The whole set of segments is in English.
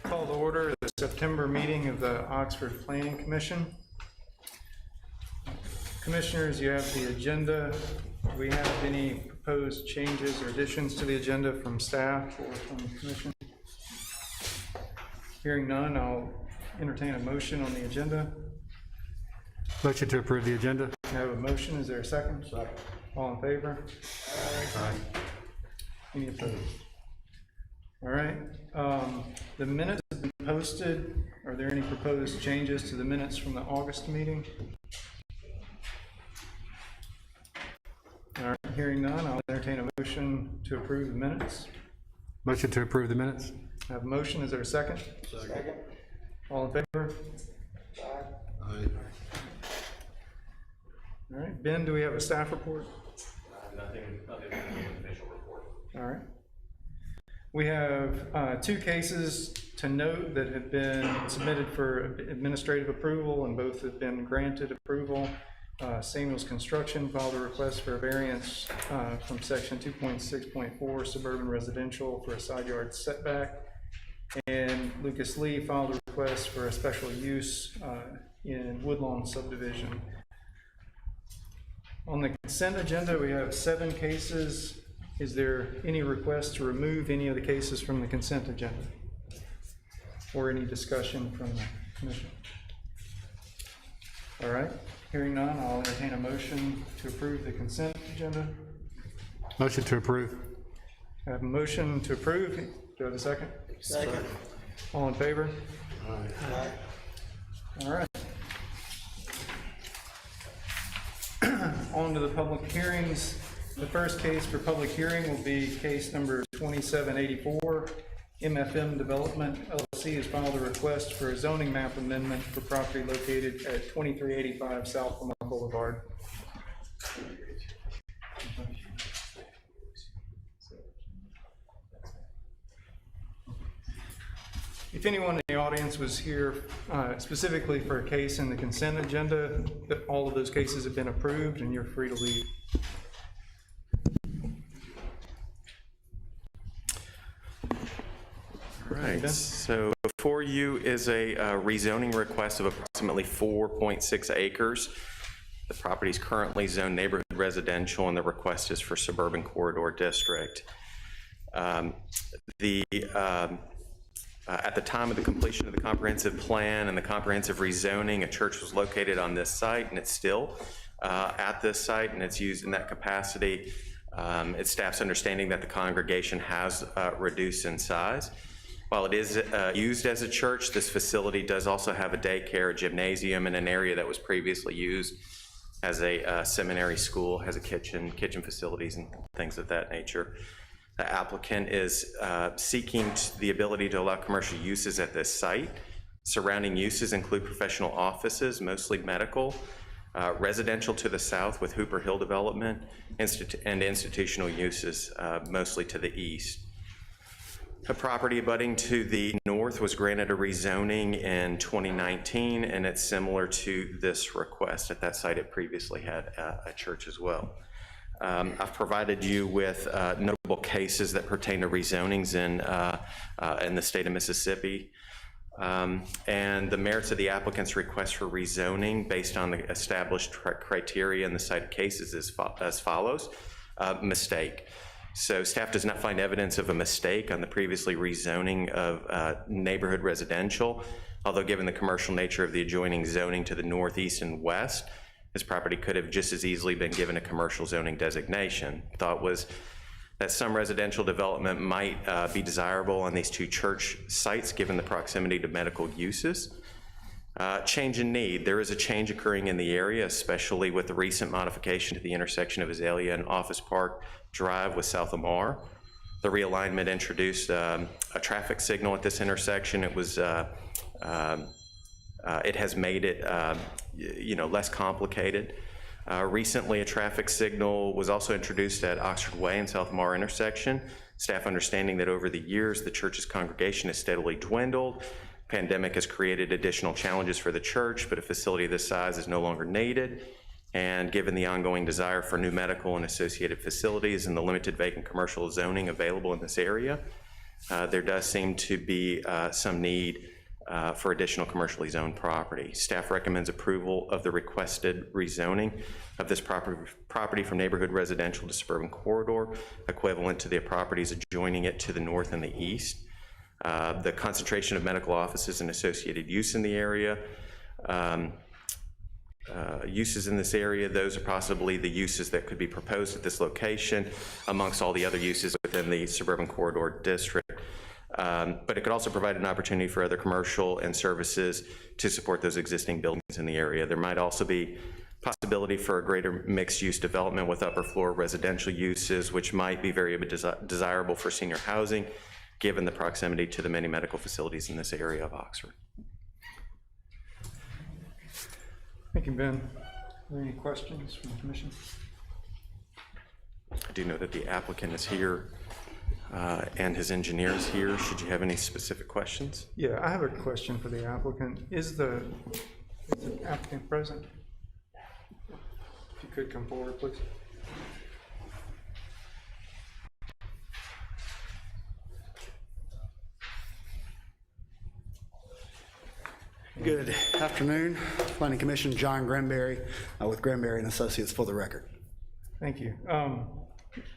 call to order the September meeting of the Oxford Planning Commission. Commissioners, you have the agenda. Do we have any proposed changes or additions to the agenda from staff or from the commission? Hearing none, I'll entertain a motion on the agenda. Motion to approve the agenda. I have a motion. Is there a second? Second. All in favor? Aye. Any opposed? All right. The minutes have been posted. Are there any proposed changes to the minutes from the August meeting? All right. Hearing none, I'll entertain a motion to approve the minutes. Motion to approve the minutes. I have a motion. Is there a second? Second. All in favor? Aye. All right. Ben, do we have a staff report? Nothing other than an official report. All right. We have two cases to note that have been submitted for administrative approval, and both have been granted approval. Samuel's Construction filed a request for a variance from section 2.6.4 suburban residential for a side yard setback, and Lucas Lee filed a request for a special use in Woodlawn subdivision. On the consent agenda, we have 7 cases. Is there any request to remove any of the cases from the consent agenda? Or any discussion from the commission? All right, hearing none, I'll entertain a motion to approve the consent agenda. Motion to approve. I have a motion to approve. Do I have a second? Second. All in favor? Aye. All right. On to the public hearings. The first case for public hearing will be case number 2784. MFM Development LLC has filed a request for a zoning map amendment for property located at 2385 South Vermont Boulevard. If anyone in the audience was here specifically for a case in the consent agenda, all of those cases have been approved and you're free to leave. All right, so before you is a rezoning request of approximately 4.6 acres. The property is currently zoned neighborhood residential, and the request is for suburban corridor district. At the time of the completion of the comprehensive plan and the comprehensive rezoning, a church was located on this site, and it's still at this site, and it's used in that capacity. It's staff's understanding that the congregation has reduced in size. While it is used as a church, this facility does also have a daycare, a gymnasium, and an area that was previously used as a seminary school, has a kitchen facilities, and things of that nature. The applicant is seeking the ability to allow commercial uses at this site. Surrounding uses include professional offices, mostly medical, residential to the south with Hooper Hill development, and institutional uses, mostly to the east. The property abutting to the north was granted a rezoning in 2019, and it's similar to this request. At that site, it previously had a church as well. I've provided you with notable cases that pertain to rezonings in the state of Mississippi. And the merits of the applicant's request for rezoning based on the established criteria in the cited cases is as follows. Mistake. So staff does not find evidence of a mistake on the previously rezoning of neighborhood residential, although given the commercial nature of the adjoining zoning to the northeast and west, this property could have just as easily been given a commercial zoning designation. Thought was that some residential development might be desirable on these two church sites given the proximity to medical uses. Change in need. There is a change occurring in the area, especially with the recent modification to the intersection of Azalea and Office Park Drive with South Lamar. The realignment introduced a traffic signal at this intersection. It was it has made it less complicated. Recently, a traffic signal was also introduced at Oxford Way and South Lamar intersection. Staff understanding that over the years, the church's congregation has steadily dwindled. Pandemic has created additional challenges for the church, but a facility this size is no longer needed. And given the ongoing desire for new medical and associated facilities and the limited vacant commercial zoning available in this area, there does seem to be some need for additional commercially zoned property. Staff recommends approval of the requested rezoning of this property from neighborhood residential to suburban corridor, equivalent to the properties adjoining it to the north and the east. The concentration of medical offices and associated use in the area, uses in this area, those are possibly the uses that could be proposed at this location amongst all the other uses within the suburban corridor district. But it could also provide an opportunity for other commercial and services to support those existing buildings in the area. There might also be possibility for a greater mixed-use development with upper floor residential uses, which might be very desirable for senior housing, given the proximity to the many medical facilities in this area of Oxford. Thank you, Ben. Are there any questions from the commission? I do know that the applicant is here and his engineer is here. Should you have any specific questions? Yeah, I have a question for the applicant. Is the applicant present? If you could come forward, please. Good afternoon, Planning Commission, John Granberry with Granberry and Associates for the record. Thank you.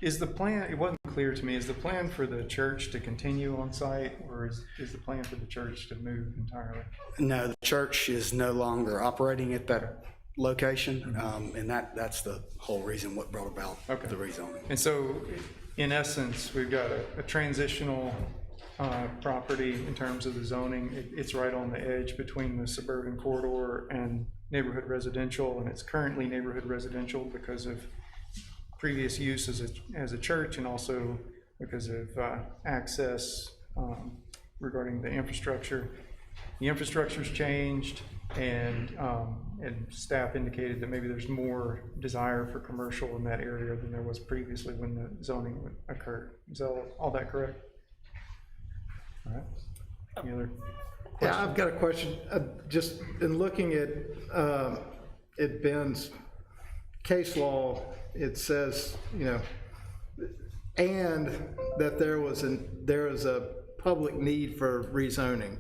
Is the plan, it wasn't clear to me, is the plan for the church to continue on site, or is the plan for the church to move entirely? No, the church is no longer operating at that location, and that's the whole reason what brought about the rezoning. And so, in essence, we've got a transitional property in terms of the zoning. It's right on the edge between the suburban corridor and neighborhood residential, and it's currently neighborhood residential because of previous use as a church, and also because of access regarding the infrastructure. The infrastructure's changed, and staff indicated that maybe there's more desire for commercial in that area than there was previously when the zoning occurred. Is all that correct? All right. Any other questions? Yeah, I've got a question. Just in looking at Ben's case law, it says, you know, and that there is a public need for rezoning.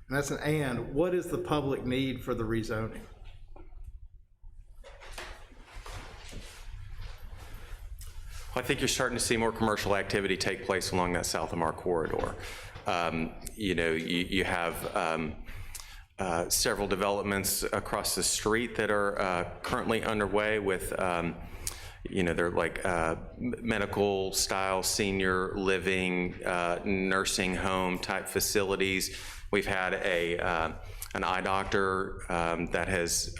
And that's an and. What is the public need for the rezoning? I think you're starting to see more commercial activity take place along that South Lamar corridor. You know, you have several developments across the street that are currently underway with, you know, they're like medical style senior living, nursing home type facilities. We've had an eye doctor that has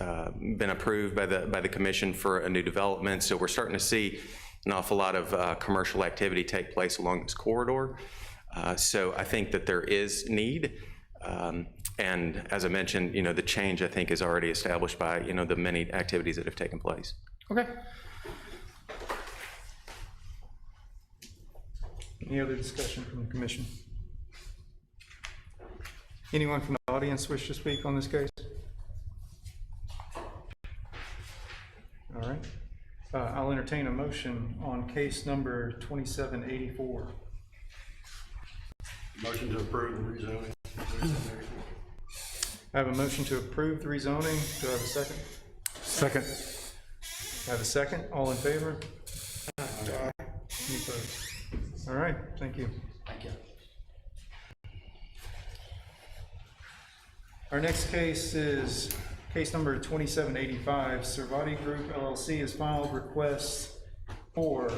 been approved by the commission for a new development. So we're starting to see an awful lot of commercial activity take place along this corridor. So I think that there is need. And as I mentioned, you know, the change I think is already established by, you know, the many activities that have taken place. Okay. Any other discussion from the commission? Anyone from the audience wish to speak on this case? All right. I'll entertain a motion on case number 2784. Motion to approve the rezoning. I have a motion to approve the rezoning. Do I have a second? Second. I have a second. All in favor? Any opposed? All right. Thank you. Thank you. Our next case is case number 2785. Servati Group LLC has filed requests for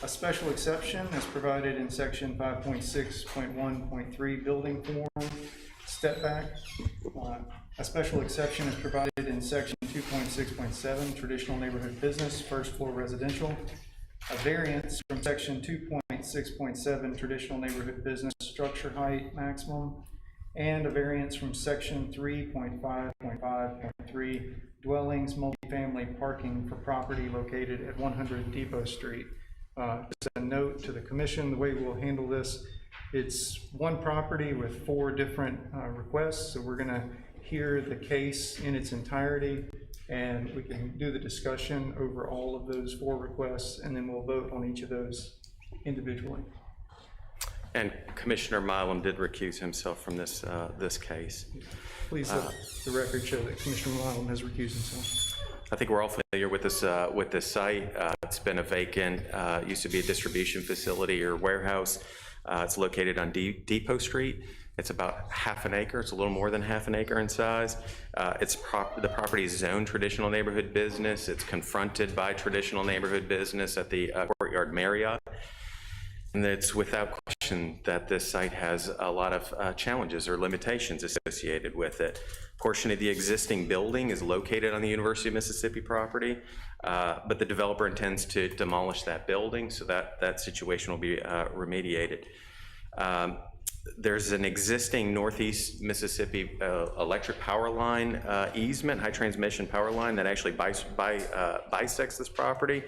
a special exception as provided in section 5.6.1.3 building form step back. A special exception is provided in section 2.6.7 traditional neighborhood business first floor residential. A variance from section 2.6.7 traditional neighborhood business structure height maximum, and a variance from section 3.5.5.3 dwellings multifamily parking for property located at 100 Depot Street. Just a note to the commission, the way we'll handle this, it's one property with 4 different requests, so we're going to hear the case in its entirety, and we can do the discussion over all of those 4 requests, and then we'll vote on each of those individually. And Commissioner Milam did recuse himself from this, this case. Please let the record show that Commissioner Milam has recused himself. I think we're all familiar with this site. It's been a vacant, used to be a distribution facility or warehouse. It's located on Depot Street. It's about half an acre. It's a little more than half an acre in size. The property is zoned traditional neighborhood business. It's confronted by traditional neighborhood business at the Courtyard Marriott. And it's without question that this site has a lot of challenges or limitations associated with it. A portion of the existing building is located on the University of Mississippi property, but the developer intends to demolish that building, so that situation will be remediated. There's an existing Northeast Mississippi electric power line easement, high transmission power line that actually bisects this property.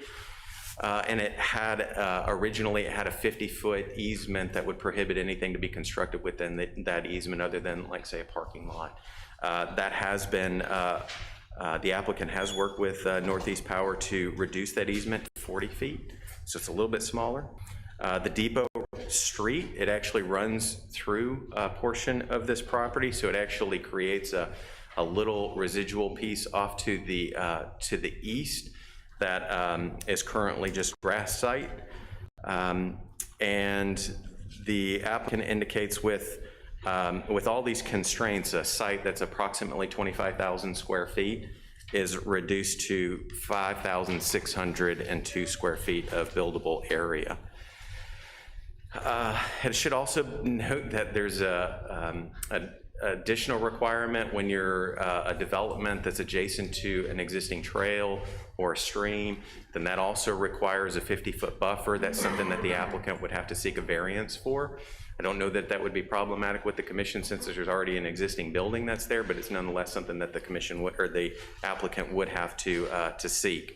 And it had, originally it had a 50-foot easement that would prohibit anything to be constructed within that easement other than, like, say, a parking lot. That has been, the applicant has worked with Northeast Power to reduce that easement to 40 feet, so it's a little bit smaller. The Depot Street, it actually runs through a portion of this property, so it actually creates a little residual piece off to the east that is currently just grass site. And the applicant indicates with all these constraints, a site that's approximately 25,000 square feet is reduced to 5,602 square feet of buildable area. It should also note that there's an additional requirement when you're a development that's adjacent to an existing trail or a stream, then that also requires a 50-foot buffer. That's something that the applicant would have to seek a variance for. I don't know that that would be problematic with the commission since there's already an existing building that's there, but it's nonetheless something that the commission would, or the applicant would have to seek.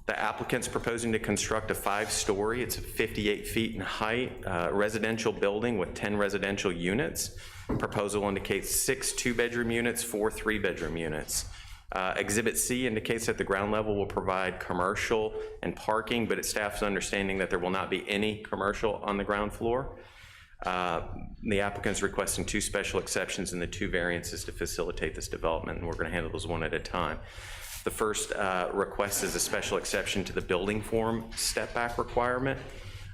The applicant's proposing to construct a 5-story, it's 58 feet in height, residential building with 10 residential units. Proposal indicates 6 2-bedroom units, 4 3-bedroom units. Exhibit C indicates that the ground level will provide commercial and parking, but it's staff's understanding that there will not be any commercial on the ground floor. The applicant's requesting 2 special exceptions and the 2 variances to facilitate this development, and we're going to handle those one at a time. The first request is a special exception to the building form step back requirement.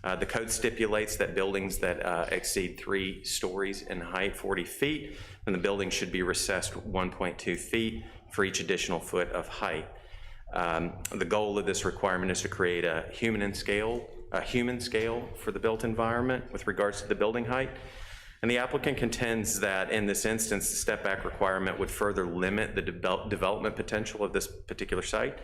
The code stipulates that buildings that exceed 3 stories in height, 40 feet, then the building should be recessed 1.2 feet for each additional foot of height. The goal of this requirement is to create a human scale for the built environment with regards to the building height. And the applicant contends that in this instance, the step back requirement would further limit the development potential of this particular site.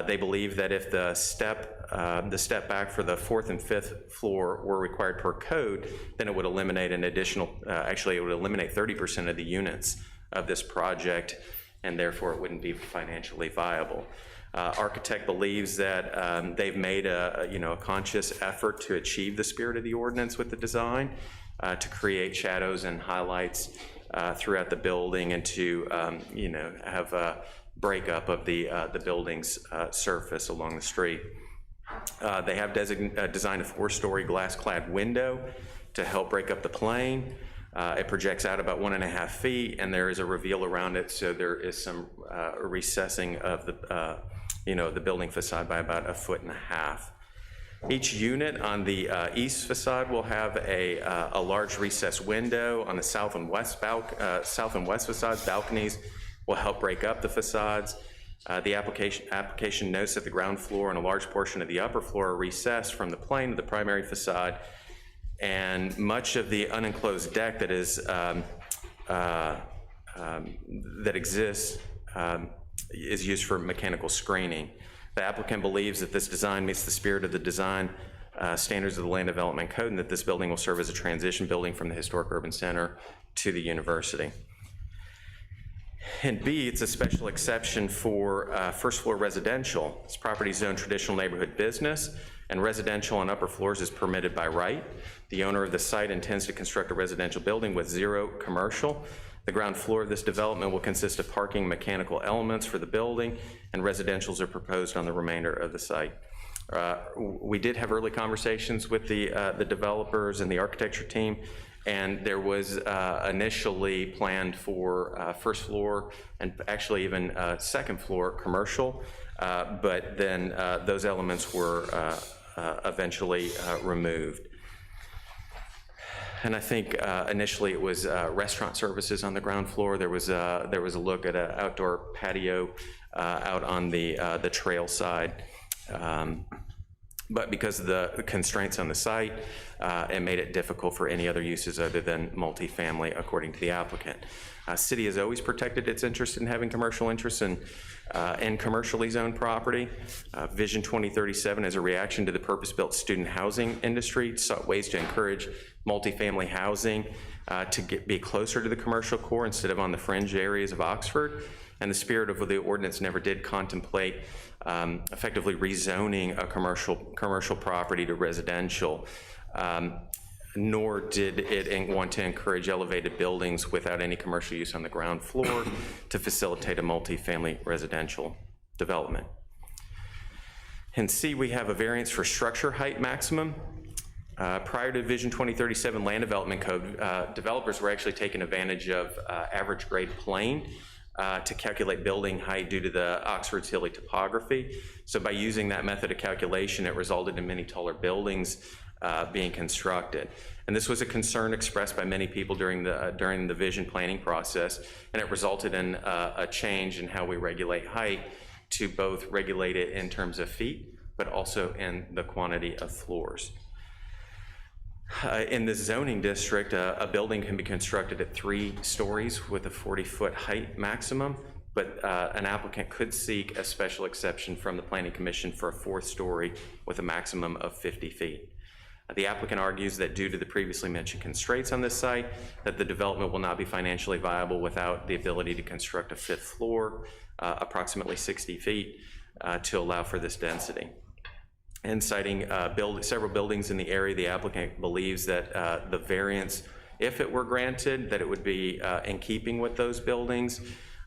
They believe that if the step back for the 4th and 5th floor were required per code, then it would eliminate an additional, actually it would eliminate 30% of the units of this project, and therefore it wouldn't be financially viable. Architect believes that they've made a conscious effort to achieve the spirit of the ordinance with the design, to create shadows and highlights throughout the building, and to have a breakup of the building's surface along the street. They have designed a 4-story glass-clad window to help break up the plane. It projects out about 1.5 feet, and there is a reveal around it, so there is some recessing of the building facade by about 1.5 feet. Each unit on the east facade will have a large recessed window. On the south and west facades, balconies will help break up the facades. The application notes that the ground floor and a large portion of the upper floor are recessed from the plane of the primary facade, and much of the unenclosed deck that exists is used for mechanical screening. The applicant believes that this design meets the spirit of the design standards of the Land Development Code, and that this building will serve as a transition building from the historic urban center to the university. And B, it's a special exception for first floor residential. This property is zoned traditional neighborhood business, and residential on upper floors is permitted by right. The owner of the site intends to construct a residential building with 0 commercial. The ground floor of this development will consist of parking mechanical elements for the building, and residentials are proposed on the remainder of the site. We did have early conversations with the developers and the architecture team, and there was initially planned for first floor and actually even second floor commercial, but then those elements were eventually removed. And I think initially it was restaurant services on the ground floor. There was a look at an outdoor patio out on the trail side. But because of the constraints on the site, it made it difficult for any other uses other than multifamily, according to the applicant. City has always protected its interest in having commercial interests in commercially zoned property. Vision 2037, as a reaction to the purpose-built student housing industry, sought ways to encourage multifamily housing to be closer to the commercial core instead of on the fringe areas of Oxford. And the spirit of the ordinance never did contemplate effectively rezoning a commercial property to residential, nor did it want to encourage elevated buildings without any commercial use on the ground floor to facilitate a multifamily residential development. In C, we have a variance for structure height maximum. Prior to Vision 2037 Land Development Code, developers were actually taking advantage of average grade plane to calculate building height due to the Oxford's hilly topography. So by using that method of calculation, it resulted in many taller buildings being constructed. And this was a concern expressed by many people during the vision planning process, and it resulted in a change in how we regulate height to both regulate it in terms of feet, but also in the quantity of floors. In the zoning district, a building can be constructed at 3 stories with a 40-foot height maximum, but an applicant could seek a special exception from the Planning Commission for a 4th story with a maximum of 50 feet. The applicant argues that due to the previously mentioned constraints on this site, that the development will not be financially viable without the ability to construct a 5th floor, approximately 60 feet, to allow for this density. And citing several buildings in the area, the applicant believes that the variance, if it were granted, that it would be in keeping with those buildings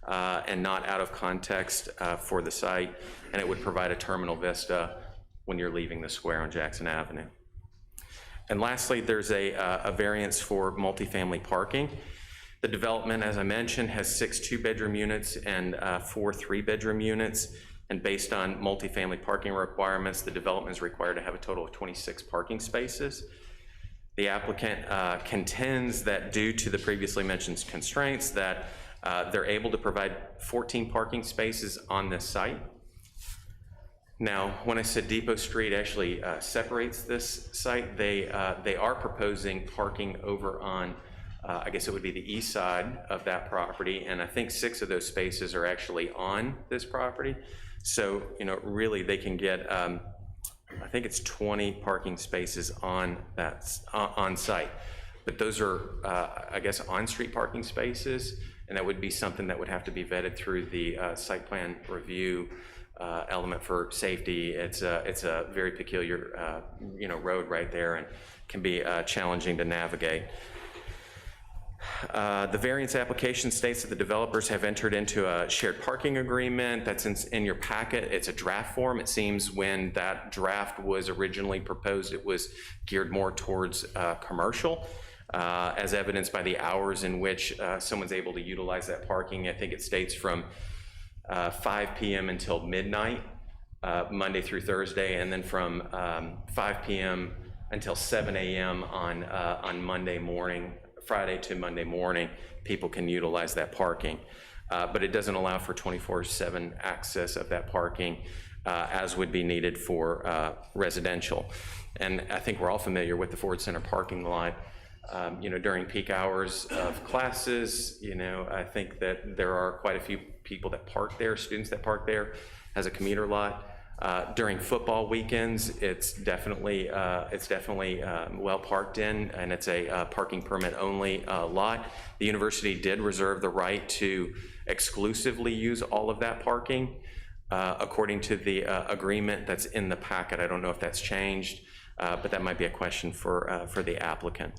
and not out of context for the site, and it would provide a terminal vista when you're leaving the square on Jackson Avenue. And lastly, there's a variance for multifamily parking. The development, as I mentioned, has 6 2-bedroom units and 4 3-bedroom units. And based on multifamily parking requirements, the development is required to have a total of 26 parking spaces. The applicant contends that due to the previously mentioned constraints that they're able to provide 14 parking spaces on this site. Now, when I said Depot Street actually separates this site, they are proposing parking over on, I guess it would be the east side of that property, and I think 6 of those spaces are actually on this property. So, you know, really they can get, I think it's 20 parking spaces on that, on site. But those are, I guess, on-street parking spaces, and that would be something that would have to be vetted through the site plan review element for safety. It's a very peculiar, you know, road right there, and can be challenging to navigate. The variance application states that the developers have entered into a shared parking agreement. That's in your packet. It's a draft form. It seems when that draft was originally proposed, it was geared more towards commercial, as evidenced by the hours in which someone's able to utilize that parking. I think it states from 5 p.m. until midnight, Monday through Thursday, and then from 5 p.m. until 7 a.m. on Monday morning, Friday to Monday morning, people can utilize that parking. But it doesn't allow for 24/7 access of that parking as would be needed for residential. And I think we're all familiar with the Ford Center parking lot. You know, during peak hours of classes, you know, I think that there are quite a few people that park there, students that park there as a commuter lot. During football weekends, it's definitely well parked in, and it's a parking permit only lot. The university did reserve the right to exclusively use all of that parking according to the agreement that's in the packet. I don't know if that's changed, but that might be a question for the applicant.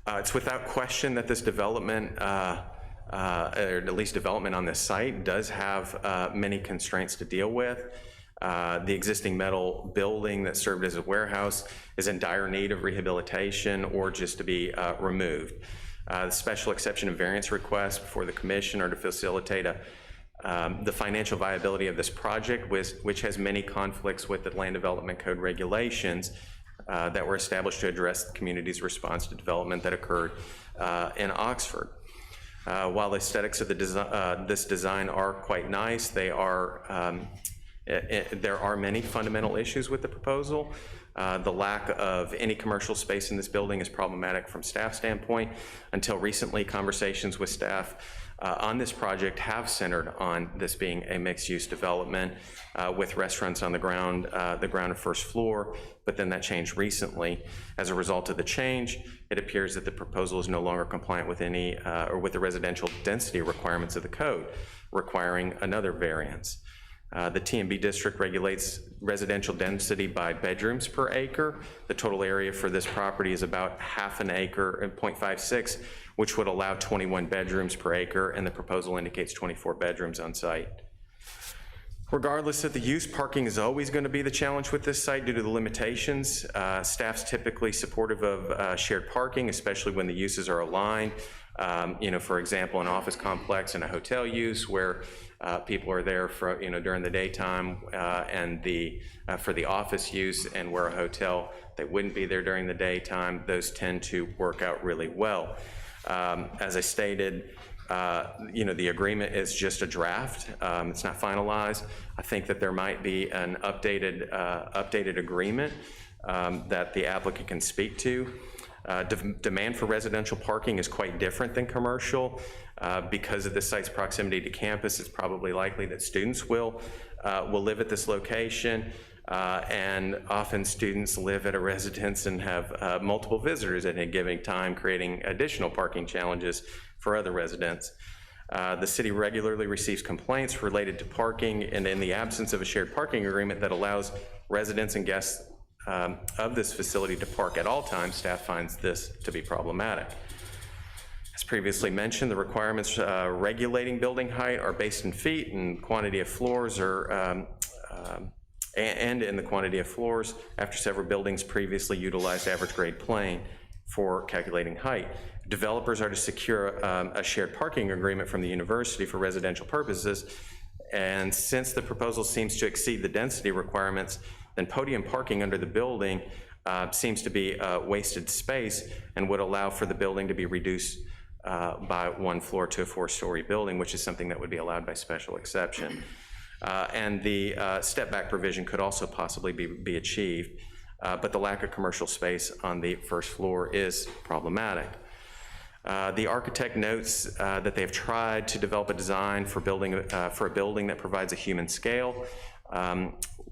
It's without question that this development, or at least development on this site, does have many constraints to deal with. The existing metal building that served as a warehouse is in dire need of rehabilitation or just to be removed. The special exception and variance requests before the commission are to facilitate the financial viability of this project, which has many conflicts with the Land Development Code regulations that were established to address the community's response to development that occurred in Oxford. While the aesthetics of this design are quite nice, there are many fundamental issues with the proposal. The lack of any commercial space in this building is problematic from staff standpoint. Until recently, conversations with staff on this project have centered on this being a mixed-use development with restaurants on the ground and first floor, but then that changed recently. As a result of the change, it appears that the proposal is no longer compliant with any or with the residential density requirements of the code, requiring another variance. The TMB district regulates residential density by bedrooms per acre. The total area for this property is about half an acre and 0.56, which would allow 21 bedrooms per acre, and the proposal indicates 24 bedrooms on site. Regardless of the use, parking is always going to be the challenge with this site due to the limitations. Staff's typically supportive of shared parking, especially when the uses are aligned. For example, an office complex and a hotel use where people are there for, during the daytime and for the office use, and where a hotel, they wouldn't be there during the daytime. Those tend to work out really well. As I stated, the agreement is just a draft. It's not finalized. I think that there might be an updated agreement that the applicant can speak to. Demand for residential parking is quite different than commercial. Because of the site's proximity to campus, it's probably likely that students will live at this location, and often students live at a residence and have multiple visitors at a given time, creating additional parking challenges for other residents. The city regularly receives complaints related to parking, and in the absence of a shared parking agreement that allows residents and guests of this facility to park at all times, staff finds this to be problematic. As previously mentioned, the requirements regulating building height are based in feet, and quantity of floors and in the quantity of floors after several buildings previously utilized average grade plane for calculating height. Developers are to secure a shared parking agreement from the university for residential purposes, and since the proposal seems to exceed the density requirements, then podium parking under the building seems to be wasted space and would allow for the building to be reduced by one floor to a 4-story building, which is something that would be allowed by special exception. And the step back provision could also possibly be achieved, but the lack of commercial space on the first floor is problematic. The architect notes that they have tried to develop a design for a building that provides a human scale.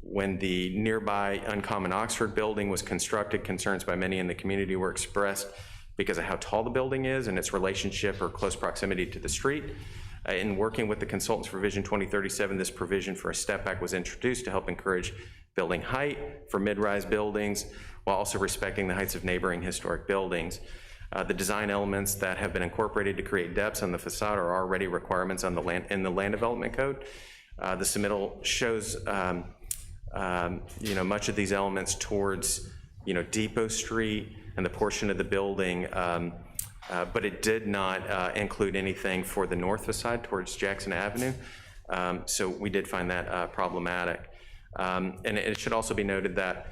When the nearby Uncommon Oxford building was constructed, concerns by many in the community were expressed because of how tall the building is and its relationship or close proximity to the street. In working with the consultants for Vision 2037, this provision for a step back was introduced to help encourage building height for mid-rise buildings while also respecting the heights of neighboring historic buildings. The design elements that have been incorporated to create depths on the facade are already requirements on the in the Land Development Code. The submittal shows much of these elements towards Depot Street and the portion of the building, but it did not include anything for the north facade towards Jackson Avenue. So we did find that problematic. And it should also be noted that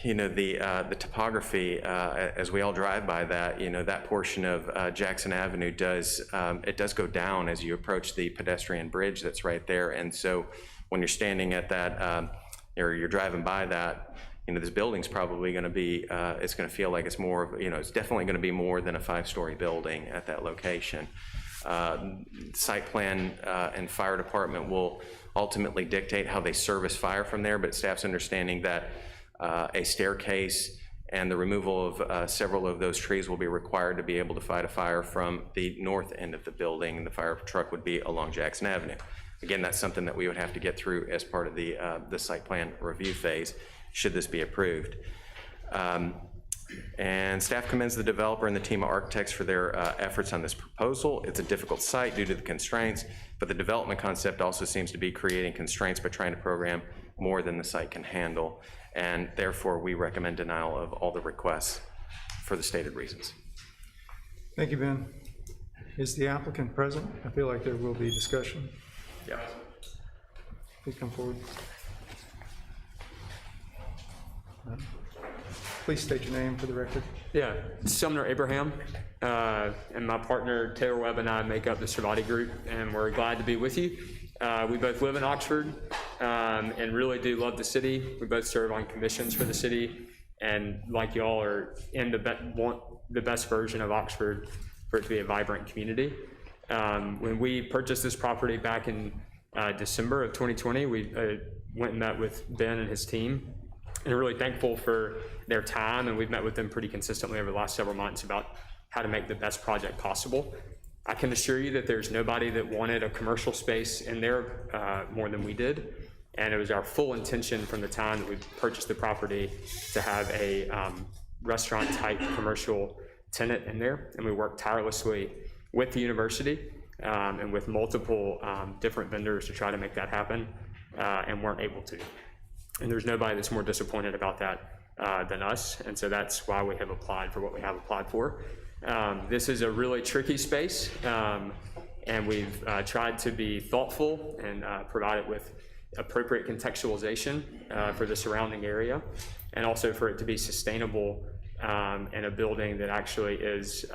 the topography, as we all drive by that, that portion of Jackson Avenue does go down as you approach the pedestrian bridge that's right there. And so when you're standing at that, or you're driving by that, this building's probably going to be, it's going to feel like it's more of, it's definitely going to be more than a 5-story building at that location. Site plan and fire department will ultimately dictate how they service fire from there, but staff's understanding that a staircase and the removal of several of those trees will be required to be able to fight a fire from the north end of the building, and the fire truck would be along Jackson Avenue. Again, that's something that we would have to get through as part of the site plan review phase, should this be approved. And staff commends the developer and the team of architects for their efforts on this proposal. It's a difficult site due to the constraints, but the development concept also seems to be creating constraints by trying to program more than the site can handle. And therefore, we recommend denial of all the requests for the stated reasons. Thank you, Ben. Is the applicant present? I feel like there will be discussion. Yeah. Please come forward. Please state your name for the record. Yeah, Sumner Abraham, and my partner Taylor Webb and I make up the Cervati group, and we're glad to be with you. We both live in Oxford and really do love the city. We both serve on commissions for the city, and like y'all are in want the best version of Oxford for it to be a vibrant community. When we purchased this property back in December of 2020, we went and met with Ben and his team, and we're really thankful for their time, and we've met with them pretty consistently over the last several months about how to make the best project possible. I can assure you that there's nobody that wanted a commercial space in there more than we did, and it was our full intention from the time that we purchased the property to have a restaurant-type commercial tenant in there, and we worked tirelessly with the university and with multiple different vendors to try to make that happen, and weren't able to. And there's nobody that's more disappointed about that than us, and so that's why we have applied for what we have applied for. This is a really tricky space, and we've tried to be thoughtful and provide it with appropriate contextualization for the surrounding area, and also for it to be sustainable in a building that actually is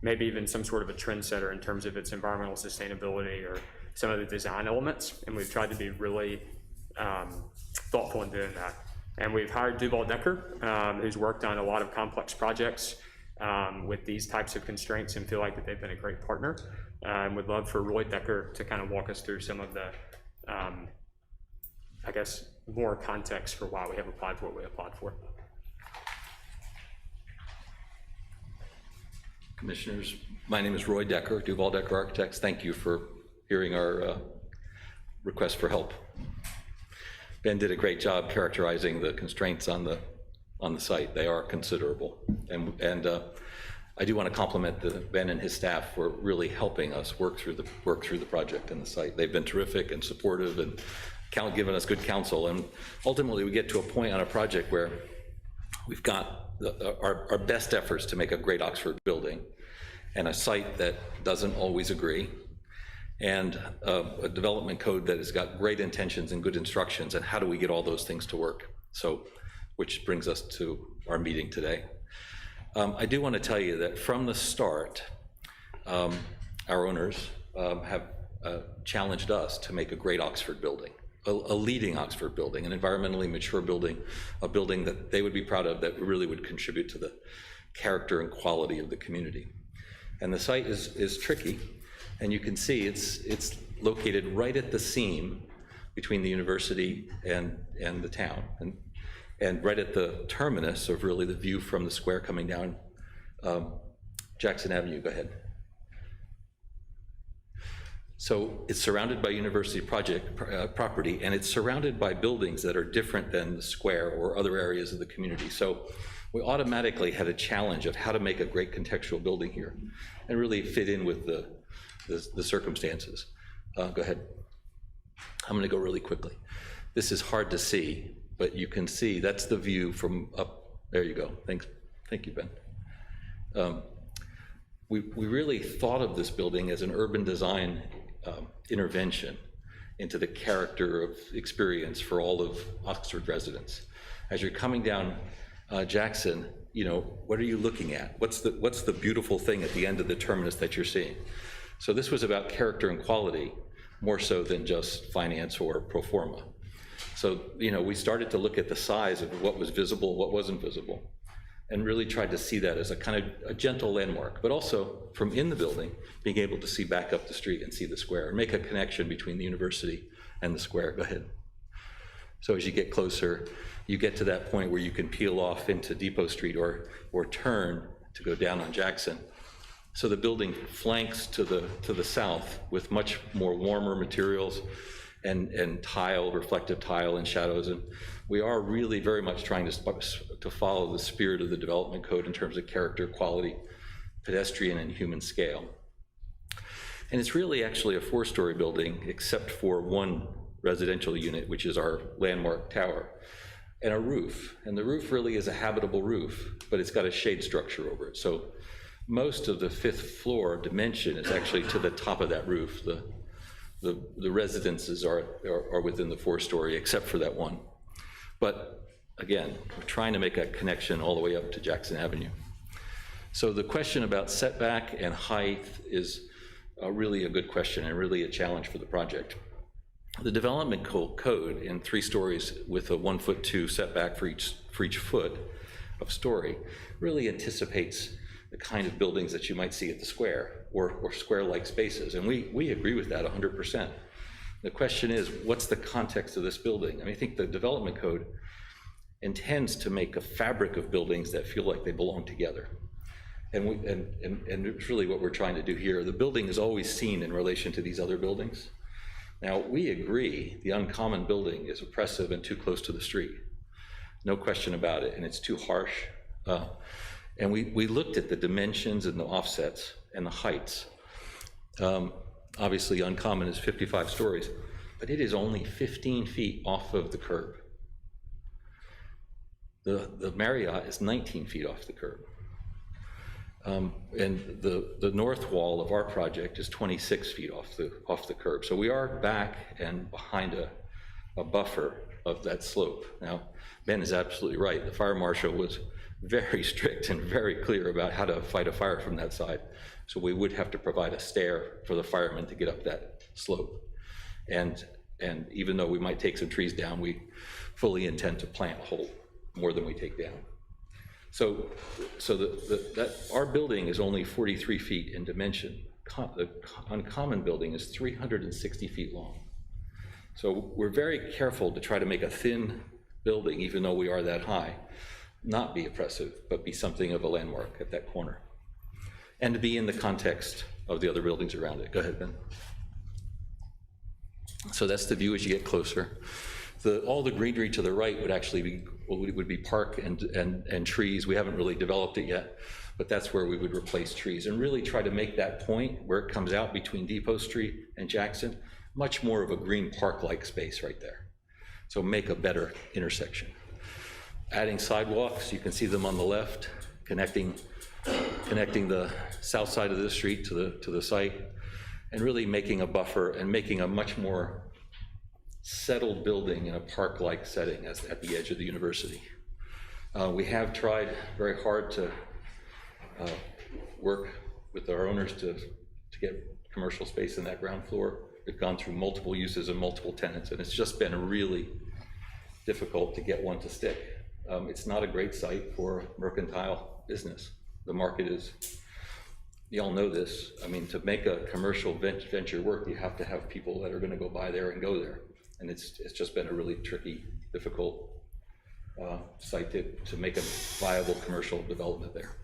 maybe even some sort of a trendsetter in terms of its environmental sustainability or some of the design elements, and we've tried to be really thoughtful in doing that. And we've hired Duval Decker, who's worked on a lot of complex projects with these types of constraints, and feel like that they've been a great partner. And would love for Roy Decker to kind of walk us through some of the, I guess, more context for why we have applied for what we applied for. Commissioners, my name is Roy Decker, Duval Decker Architects. Thank you for hearing our request for help. Ben did a great job characterizing the constraints on the site. They are considerable, and I do want to compliment Ben and his staff for really helping us work through the project and the site. They've been terrific and supportive and given us good counsel. And ultimately, we get to a point on a project where we've got our best efforts to make a great Oxford building, and a site that doesn't always agree, and a development code that has got great intentions and good instructions, and how do we get all those things to work? So, which brings us to our meeting today. I do want to tell you that from the start, our owners have challenged us to make a great Oxford building, a leading Oxford building, an environmentally mature building, a building that they would be proud of, that really would contribute to the character and quality of the community. And the site is tricky. And you can see it's located right at the seam between the university and the town, and right at the terminus of really the view from the square coming down Jackson Avenue. Go ahead. So it's surrounded by university property, and it's surrounded by buildings that are different than the square or other areas of the community. So we automatically had a challenge of how to make a great contextual building here and really fit in with the circumstances. Go ahead. I'm going to go really quickly. This is hard to see, but you can see that's the view from up. There you go. Thank you, Ben. We really thought of this building as an urban design intervention into the character of experience for all of Oxford residents. As you're coming down Jackson, you know, what are you looking at? What's the beautiful thing at the end of the terminus that you're seeing? So this was about character and quality, more so than just finance or pro forma. So, you know, we started to look at the size of what was visible, what wasn't visible, and really tried to see that as a kind of a gentle landmark, but also from in the building, being able to see back up the street and see the square and make a connection between the university and the square. Go ahead. So as you get closer, you get to that point where you can peel off into Depot Street or turn to go down on Jackson. So the building flanks to the south with much more warmer materials and tile, reflective tile and shadows. And we are really very much trying to follow the spirit of the development code in terms of character, quality, pedestrian and human scale. And it's really actually a 4-story building except for one residential unit, which is our landmark tower, and a roof. And the roof really is a habitable roof, but it's got a shade structure over it. So most of the 5th floor dimension is actually to the top of that roof. The residences are within the 4-story, except for that one. But again, we're trying to make a connection all the way up to Jackson Avenue. So the question about setback and height is really a good question and really a challenge for the project. The development code in 3 stories with a 1'2" setback for each foot of story really anticipates the kind of buildings that you might see at the square or square-like spaces. And we agree with that 100%. The question is, what's the context of this building? I mean, I think the development code intends to make a fabric of buildings that feel like they belong together. And it's really what we're trying to do here. The building is always seen in relation to these other buildings. Now, we agree the uncommon building is oppressive and too close to the street. No question about it, and it's too harsh. And we looked at the dimensions and the offsets and the heights. Obviously, uncommon is 55 stories, but it is only 15 feet off of the curb. The Marriott is 19 feet off the curb. And the north wall of our project is 26 feet off the curb. So we are back and behind a buffer of that slope. Now, Ben is absolutely right. The fire marshal was very strict and very clear about how to fight a fire from that side. So we would have to provide a stair for the firemen to get up that slope. And even though we might take some trees down, we fully intend to plant whole, more than we take down. So our building is only 43 feet in dimension. The uncommon building is 360 feet long. So we're very careful to try to make a thin building, even though we are that high, not be oppressive, but be something of a landmark at that corner. And to be in the context of the other buildings around it. Go ahead, Ben. So that's the view as you get closer. All the greenery to the right would actually be, would be park and trees. We haven't really developed it yet, but that's where we would replace trees and really try to make that point where it comes out between Depot Street and Jackson, much more of a green park-like space right there. So make a better intersection. Adding sidewalks, you can see them on the left, connecting the south side of the street to the site, and really making a buffer and making a much more settled building in a park-like setting at the edge of the university. We have tried very hard to work with our owners to get commercial space in that ground floor. We've gone through multiple uses and multiple tenants, and it's just been really difficult to get one to stick. It's not a great site for mercantile business. The market is, you all know this, I mean, to make a commercial venture work, you have to have people that are gonna go by there and go there. And it's just been a really tricky, difficult site to make a viable commercial development there.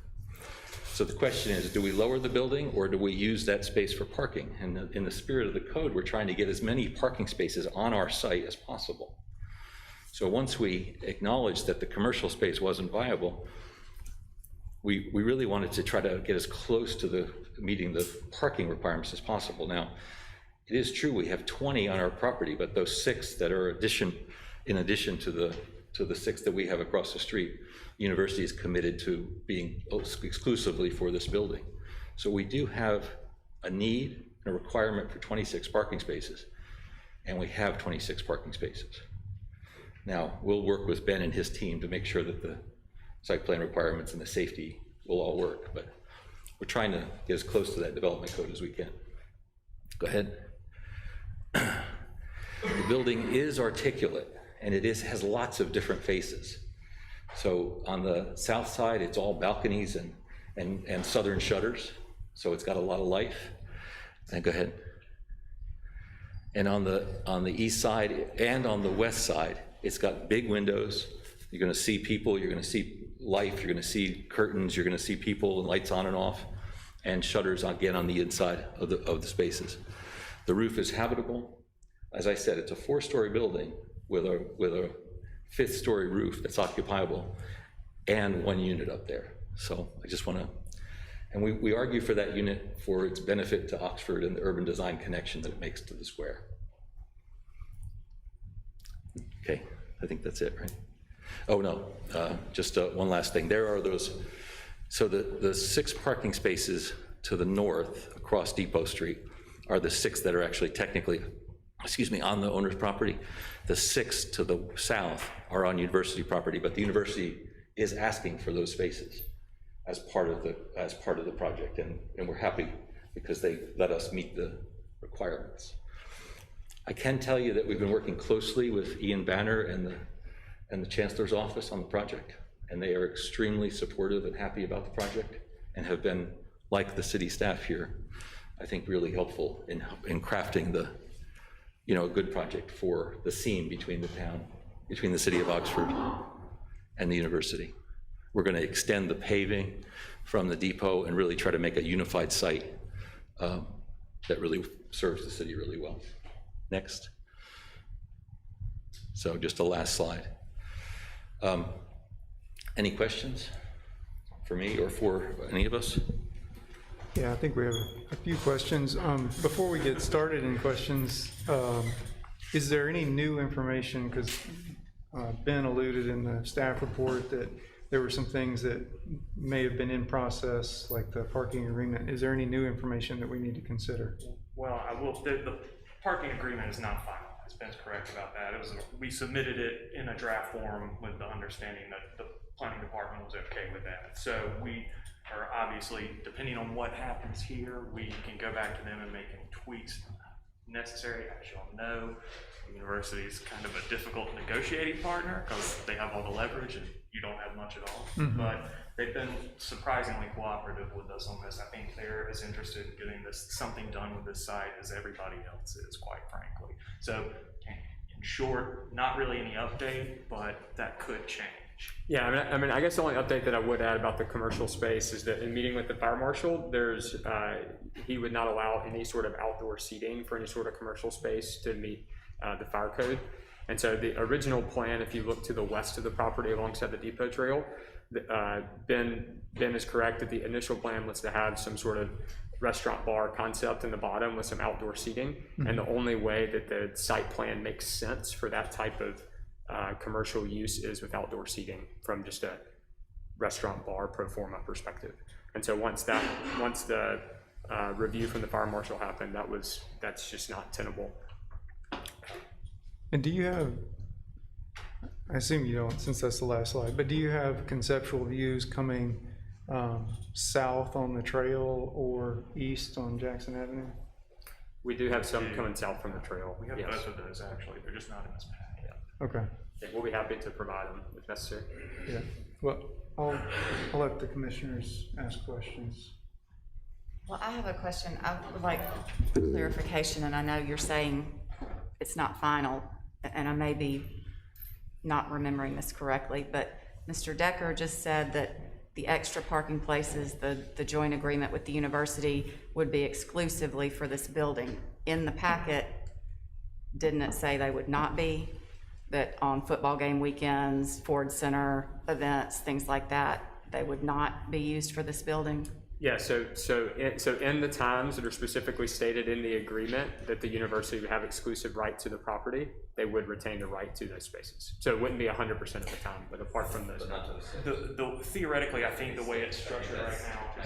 So the question is, do we lower the building or do we use that space for parking? And in the spirit of the code, we're trying to get as many parking spaces on our site as possible. So once we acknowledged that the commercial space wasn't viable, we really wanted to try to get as close to meeting the parking requirements as possible. Now, it is true we have 20 on our property, but those 6 that are in addition to the 6 that we have across the street, the university is committed to being exclusively for this building. So we do have a need and a requirement for 26 parking spaces, and we have 26 parking spaces. Now, we'll work with Ben and his team to make sure that the site plan requirements and the safety will all work, but we're trying to get as close to that development code as we can. Go ahead. The building is articulate, and it has lots of different faces. So on the south side, it's all balconies and southern shutters, so it's got a lot of life. And go ahead. And on the east side and on the west side, it's got big windows. You're gonna see people, you're gonna see life, you're gonna see curtains, you're gonna see people and lights on and off, and shutters again on the inside of the spaces. The roof is habitable. as I said, it's a 4-story building with a 5th-story roof that's occupiable and 1 unit up there. So I just want to, and we argue for that unit for its benefit to Oxford and the urban design connection that it makes to the square. Okay, I think that's it, right? Oh, no, just one last thing. There are those, so the 6 parking spaces to the north across Depot Street are the 6 that are actually technically, on the owner's property. The 6 to the south are on university property, but the university is asking for those spaces as part of the project, and we're happy because they let us meet the requirements. I can tell you that we've been working closely with Ian Banner and the Chancellor's office on the project, and they are extremely supportive and happy about the project, and have been, like the city staff here, I think really helpful in crafting the, a good project for the seam between the town, between the city of Oxford and the university. We're going to extend the paving from the depot and really try to make a unified site that really serves the city really well. Next. So just a last slide. Any questions for me or for any of us? Yeah, I think we have a few questions. Before we get started in questions, is there any new information, because Ben alluded in the staff report that there were some things that may have been in process, like the parking agreement. Is there any new information that we need to consider? Well, the parking agreement is not final. Ben's correct about that. We submitted it in a draft form with the understanding that the planning department was okay with that. So we are obviously, depending on what happens here, we can go back to them and make any tweaks necessary. As you all know, the university is kind of a difficult negotiating partner because they have all the leverage and you don't have much at all. Mm-hmm. But they've been surprisingly cooperative with us on this. I think they're as interested in getting something done with this site as everybody else is, quite frankly. So in short, not really any update, but that could change. Yeah, I guess the only update that I would add about the commercial space is that in meeting with the fire marshal, he would not allow any sort of outdoor seating for any sort of commercial space to meet the fire code. And so the original plan, if you look to the west of the property alongside the depot trail, Ben is correct that the initial plan was to have some sort of restaurant bar concept in the bottom with some outdoor seating. Mm-hmm. And the only way that the site plan makes sense for that type of commercial use is with outdoor seating from just a restaurant bar pro forma perspective. And so once the review from the fire marshal happened, that's just not tenable. And do you have, I assume you don't since that's the last slide, but do you have conceptual views coming south on the trail or east on Jackson Avenue? We do have some coming south from the trail. We have both of those actually. They're just not in this pack yet. Okay. Yeah, we'll be happy to provide them if necessary. Yeah. Well, I'll let the commissioners ask questions. Well, I have a question. I would like clarification, and I know you're saying it's not final, and I may be not remembering this correctly, but Mr. Decker just said that the extra parking places, the joint agreement with the university would be exclusively for this building. In the packet, didn't it say they would not be? That on football game weekends, Ford Center events, things like that, they would not be used for this building? Yeah, so in the times that are specifically stated in the agreement that the university would have exclusive right to the property, they would retain the right to those spaces. So it wouldn't be 100% of the time, but apart from those. Theoretically, I think the way it's structured right now,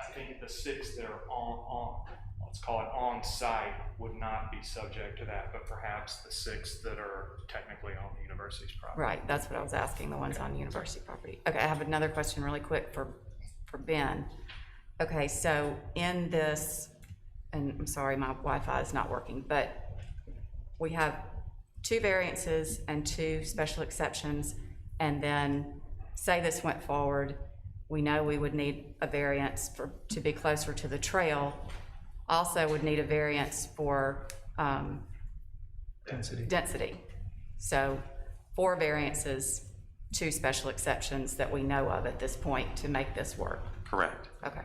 I think the 6 that are on let's call it on site would not be subject to that, but perhaps the 6 that are technically on the university's property. Right, that's what I was asking, the ones on the university property. Okay, I have another question really quick for Ben. Okay, so in this, and I'm sorry, my Wi-Fi is not working, but we have 2 variances and 2 special exceptions, and then say this went forward, we know we would need a variance to be closer to the trail, also would need a variance for density. So 4 variances, 2 special exceptions that we know of at this point to make this work. Correct. Okay.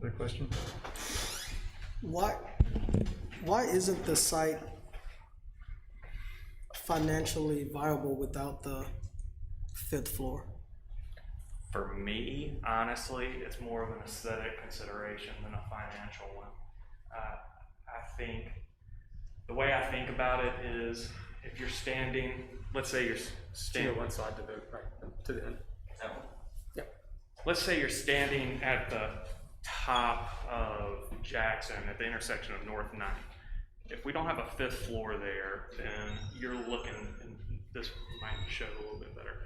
Other question? Why isn't the site financially viable without the 5th floor? For me, honestly, it's more of an aesthetic consideration than a financial one. I think, the way I think about it is, if you're standing, let's say you're standing. One side to the right, to the end. Yep. Let's say you're standing at the top of Jackson at the intersection of North 9th. If we don't have a 5th floor there, then you're looking, and this might show a little bit better,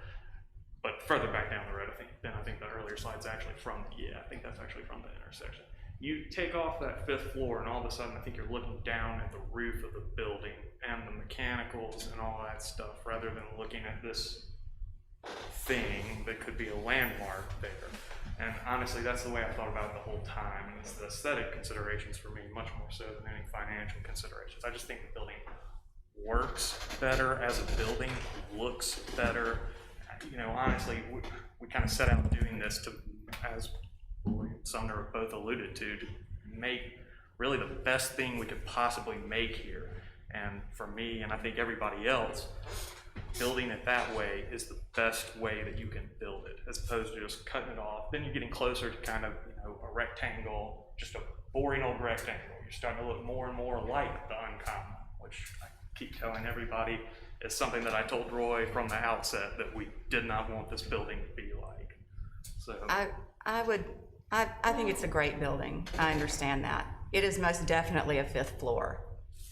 but further back down the road, I think the earlier slide's actually from, I think that's actually from the intersection. You take off that 5th floor and all of a sudden I think you're looking down at the roof of the building and the mechanicals and all that stuff, rather than looking at this thing that could be a landmark there. And honestly, that's the way I thought about it the whole time. And it's the aesthetic considerations for me, much more so than any financial considerations. I just think the building works better as a building, looks better. You know, honestly, we kind of set out doing this to, as Roy and Sumner have both alluded to make really the best thing we could possibly make here. And for me, and I think everybody else, building it that way is the best way that you can build it, as opposed to just cutting it off. Then you're getting closer to kind of, you know, a rectangle, just a boring old rectangle. You're starting to look more and more like the uncommon, which I keep telling everybody is something that I told Roy from the outset that we did not want this building to be like. So I think it's a great building. I understand that. It is most definitely a 5th floor.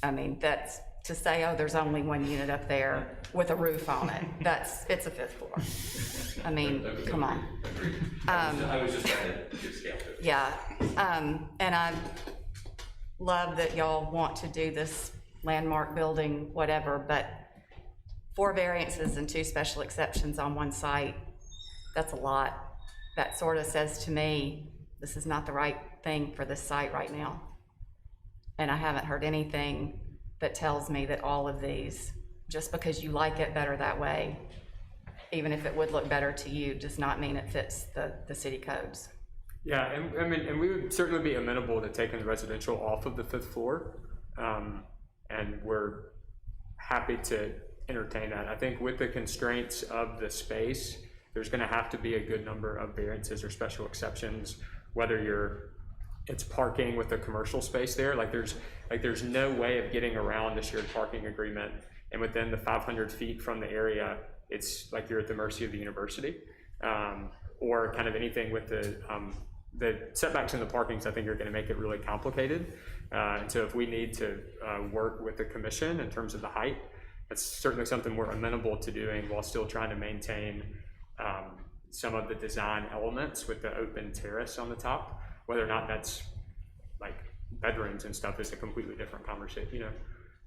I mean, that's, to say, oh, there's only one unit up there with a roof on it, it's a 5th floor. I mean, come on. I was just trying to give scale to it. Yeah, and I love that y'all want to do this landmark building, whatever, but 4 variances and 2 special exceptions on one site, that's a lot. That sort of says to me, this is not the right thing for this site right now. And I haven't heard anything that tells me that all of these, just because you like it better that way, even if it would look better to you, does not mean it fits the city codes. Yeah, and I mean, and we would certainly be amenable to taking the residential off of the 5th floor, and we're happy to entertain that. I think with the constraints of the space, there's going to have to be a good number of variances or special exceptions, whether it's parking with the commercial space there. There's no way of getting around the shared parking agreement, and within the 500 feet from the area, it's like you're at the mercy of the university, or kind of anything with the setbacks in the parkings. I think are going to make it really complicated. And so if we need to work with the commission in terms of the height, that's certainly something we're amenable to doing while still trying to maintain some of the design elements with the open terrace on the top. Whether or not that's like bedrooms and stuff is a completely different conversation, you know,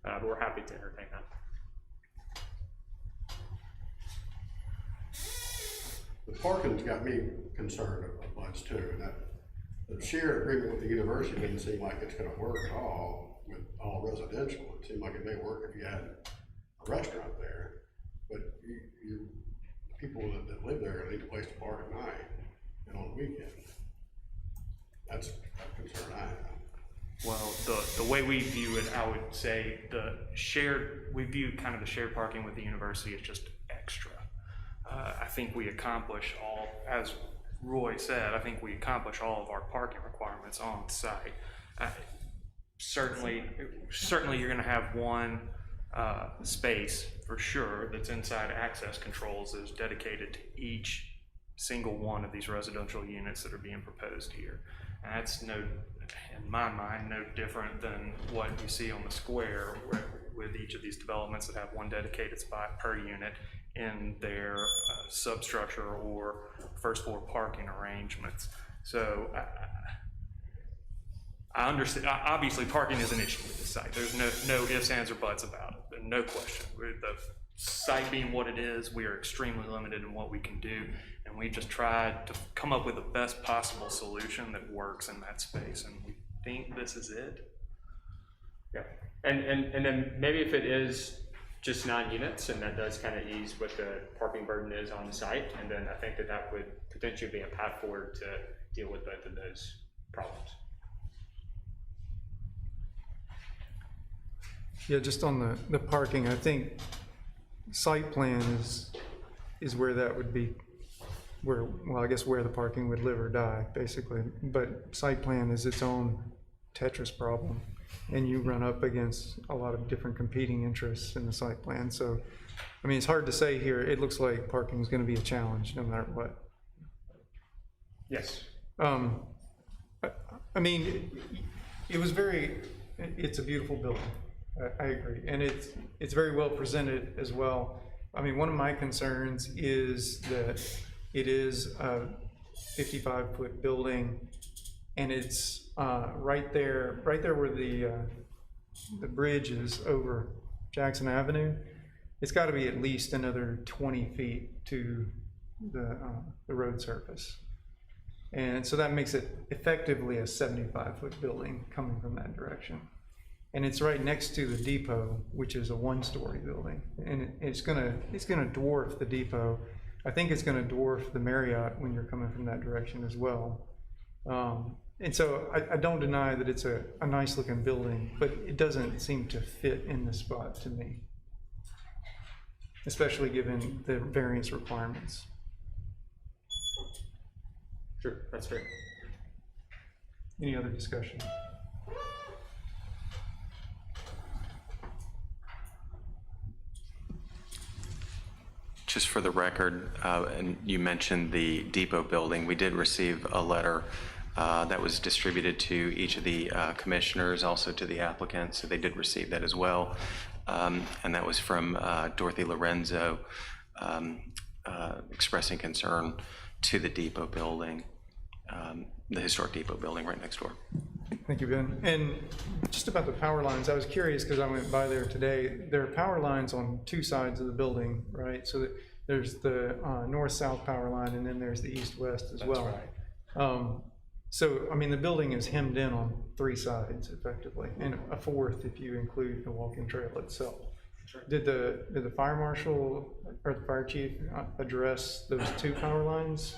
but we're happy to entertain that. The parking's got me concerned a bunch too, and that the shared agreement with the university didn't seem like it's gonna work at all with all residential. It seemed like it may work if you had a restaurant there, but you people that live there need a place to park at night and on the weekend. That's a concern I have. Well, the way we view it, I would say we view kind of the shared parking with the university as just extra. I think we accomplish all, as Roy said, I think we accomplish all of our parking requirements on site. Certainly you're gonna have one space for sure that's inside access controls that is dedicated to each single one of these residential units that are being proposed here. And that's in my mind, no different than what you see on the square with each of these developments that have one dedicated spot per unit in their substructure or first floor parking arrangements. So I understand, obviously parking is an issue with the site. There's no ifs, ands, or buts about it. There's no question. The site being what it is, we are extremely limited in what we can do. And we just tried to come up with the best possible solution that works in that space. And we think this is it. Yeah, and then maybe if it is just 9 units, and that does kind of ease what the parking burden is on the site, and then I think that would potentially be a path forward to deal with both of those problems. Yeah, just on the parking, I think site plan is where that would be, where, well, I guess where the parking would live or die, basically. But site plan is its own Tetris problem, and you run up against a lot of different competing interests in the site plan. So, I mean, it's hard to say here. It looks like parking is going to be a challenge no matter what. Yes. I mean, it was it's a beautiful building. I agree. And it's very well presented as well. I mean, one of my concerns is that it is a 55-foot building, and it's right there where the bridge is over Jackson Avenue. It's got to be at least another 20 feet to the road surface. And so that makes it effectively a 75-foot building coming from that direction. And it's right next to the depot, which is a one-story building. And it's gonna dwarf the depot. I think it's gonna dwarf the Marriott when you're coming from that direction as well. And so I don't deny that it's a nice looking building, but it doesn't seem to fit in the spot to me, especially given the variance requirements. Sure, that's fair. Any other discussion? Just for the record, and you mentioned the depot building, we did receive a letter that was distributed to each of the commissioners, also to the applicants, so they did receive that as well. And that was from Dorothy Lorenzo expressing concern to the depot building, the historic depot building right next door. Thank you, Ben. And just about the power lines, I was curious because I went by there today. There are power lines on two sides of the building, right? So there's the north-south power line, and then there's the east-west as well. That's right. So, I mean, the building is hemmed in on three sides effectively, and a fourth if you include the walking trail itself. Sure. Did the fire marshal or the fire chief address those two power lines?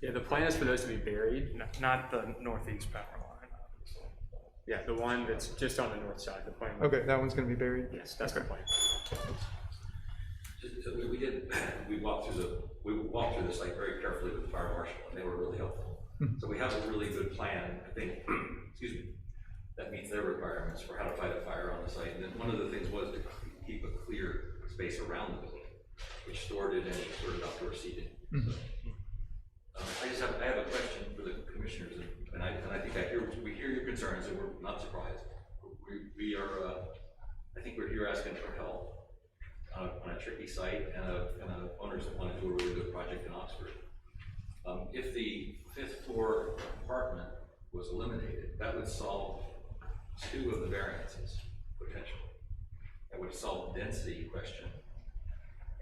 Yeah, the plan is for those to be buried. Not the northeast power line. Yeah, the one that's just on the north side, the plan. Okay, that one's gonna be buried? Yes, that's the plan. We walked through the site very carefully with the fire marshal, and they were really helpful. So we have a really good plan, I think, excuse me, that meets their requirements for how to fight a fire on the site. And then one of the things was to keep a clear space around the building, which stored it in sort of outdoor seating. So, I have a question for the commissioners, and I think we hear your concerns, and we're not surprised. We are, I think we're here asking for help on a tricky site and owners that want to do a really good project in Oxford. If the 5th floor apartment was eliminated, that would solve two of the variances, potentially. That would solve the density question,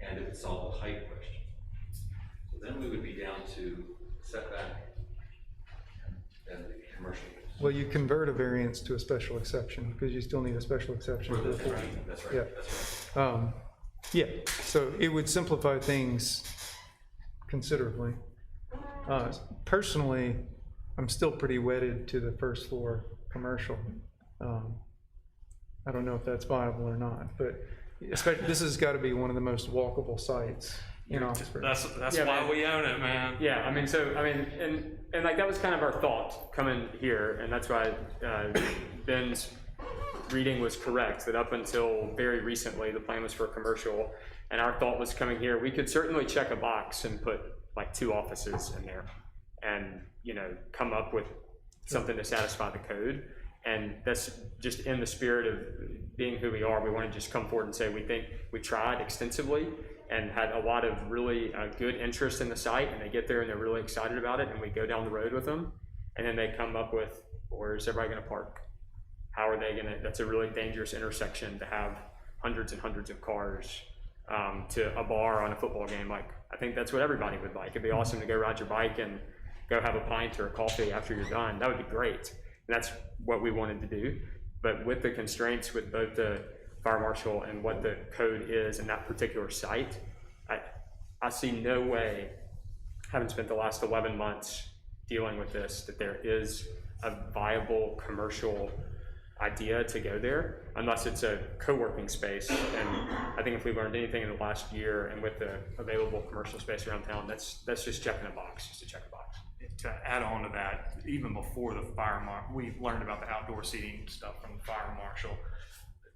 and it would solve the height question. So then we would be down to setback and the commercial use. Well, you convert a variance to a special exception because you still need a special exception. That's right, that's right, Yeah. that's right. Yeah, so it would simplify things considerably. Personally, I'm still pretty wedded to the first floor commercial. I don't know if that's viable or not, but especially, this has got to be one of the most walkable sites in Oxford. That's Yeah, why man. we own it, man. Yeah, I mean, and like that was kind of our thought coming here, and that's why Ben's reading was correct, that up until very recently, the plan was for commercial, and our thought was coming here, we could certainly check a box and put like 2 offices in there and, come up with something to satisfy the code. And that's just in the spirit of being who we are. We want to just come forward and say, we think we tried extensively and had a lot of really good interest in the site, and they get there and they're really excited about it, and we go down the road with them, and then they come up with, where's everybody going to park? How are they going to, that's a really dangerous intersection to have hundreds and hundreds of cars to a bar on a football game. Like, I think that's what everybody would like. It'd be awesome to go ride your bike and go have a pint or a coffee after you're done. That would be great. And that's what we wanted to do. But with the constraints with both the fire marshal and what the code is in that particular site, I see no way, having spent the last 11 months dealing with this, that there is a viable commercial idea to go there unless it's a co-working space. And I think if we learned anything in the last year and with the available commercial space around town, that's just checking a box, just to check a box. To add on to that, even before the we learned about the outdoor seating stuff from the fire marshal.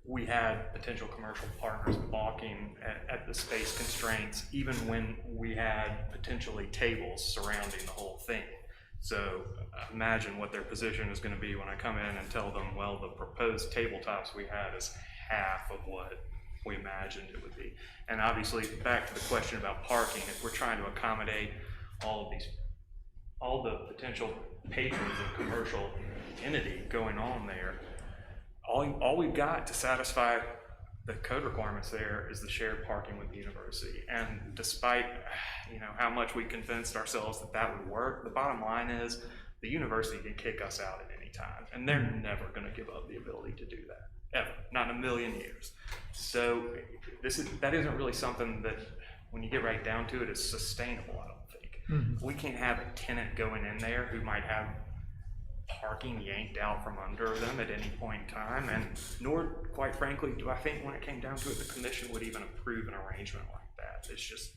We had potential commercial partners balking at the space constraints, even when we had potentially tables surrounding the whole thing. So imagine what their position is going to be when I come in and tell them, well, the proposed tabletops we had is half of what we imagined it would be. And obviously, back to the question about parking, if we're trying to accommodate all the potential patrons of commercial entity going on there, all we've got to satisfy the code requirements there is the shared parking with the university. And despite, how much we convinced ourselves that would work, the bottom line is the university can kick us out at any time, and they're never going to give up the ability to do that, ever, not in a million years. So that isn't really something that, when you get right down to it, is sustainable, I don't think. We can't have a tenant going in there who might have parking yanked out from under them at any point in time, and nor, quite frankly, do I think when it came down to it, the commission would even approve an arrangement like that. It's just,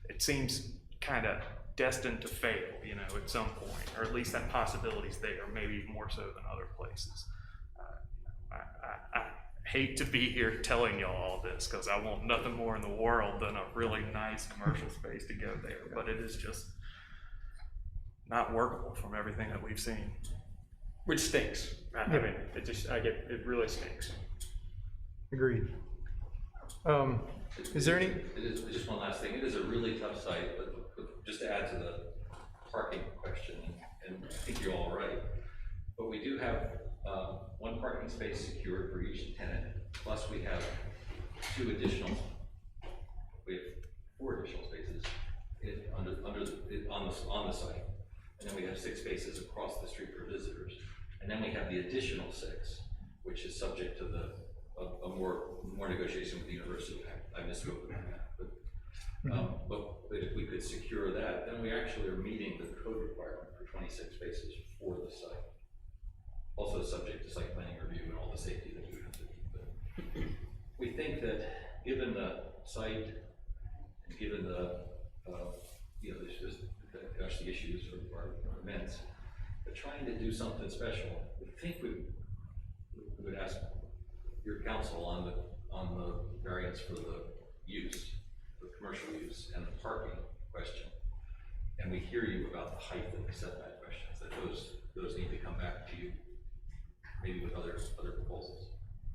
it seems kind of destined to fail, at some point, or at least that possibility's there, maybe more so than other places. I hate to be here telling y'all all this, because I want nothing more in the world than a really nice commercial space to go there, but it is just not workable from everything that we've seen. Which stinks. I mean, it really stinks. Agreed. Is there any? It is, just one last thing, it is a really tough site, but just to add to the parking question, and I think you're all right, but we do have one parking space secured for each tenant, plus we have we have 4 additional spaces on the site. And then we have 6 spaces across the street for visitors. And then we have the additional 6, which is subject to a more negotiation with the university. I misspoke about that. But if we could secure that, then we actually are meeting the code requirement for 26 spaces for the site. Also subject to site planning review and all the safety that we have to do. But we think that given the site and given the, there's just, the issues are immense, but trying to do something special, we think we would ask your counsel on the variance for the use, the commercial use, and the parking question. And we hear you about the height of the setback questions, that those need to come back to you, maybe with other proposals.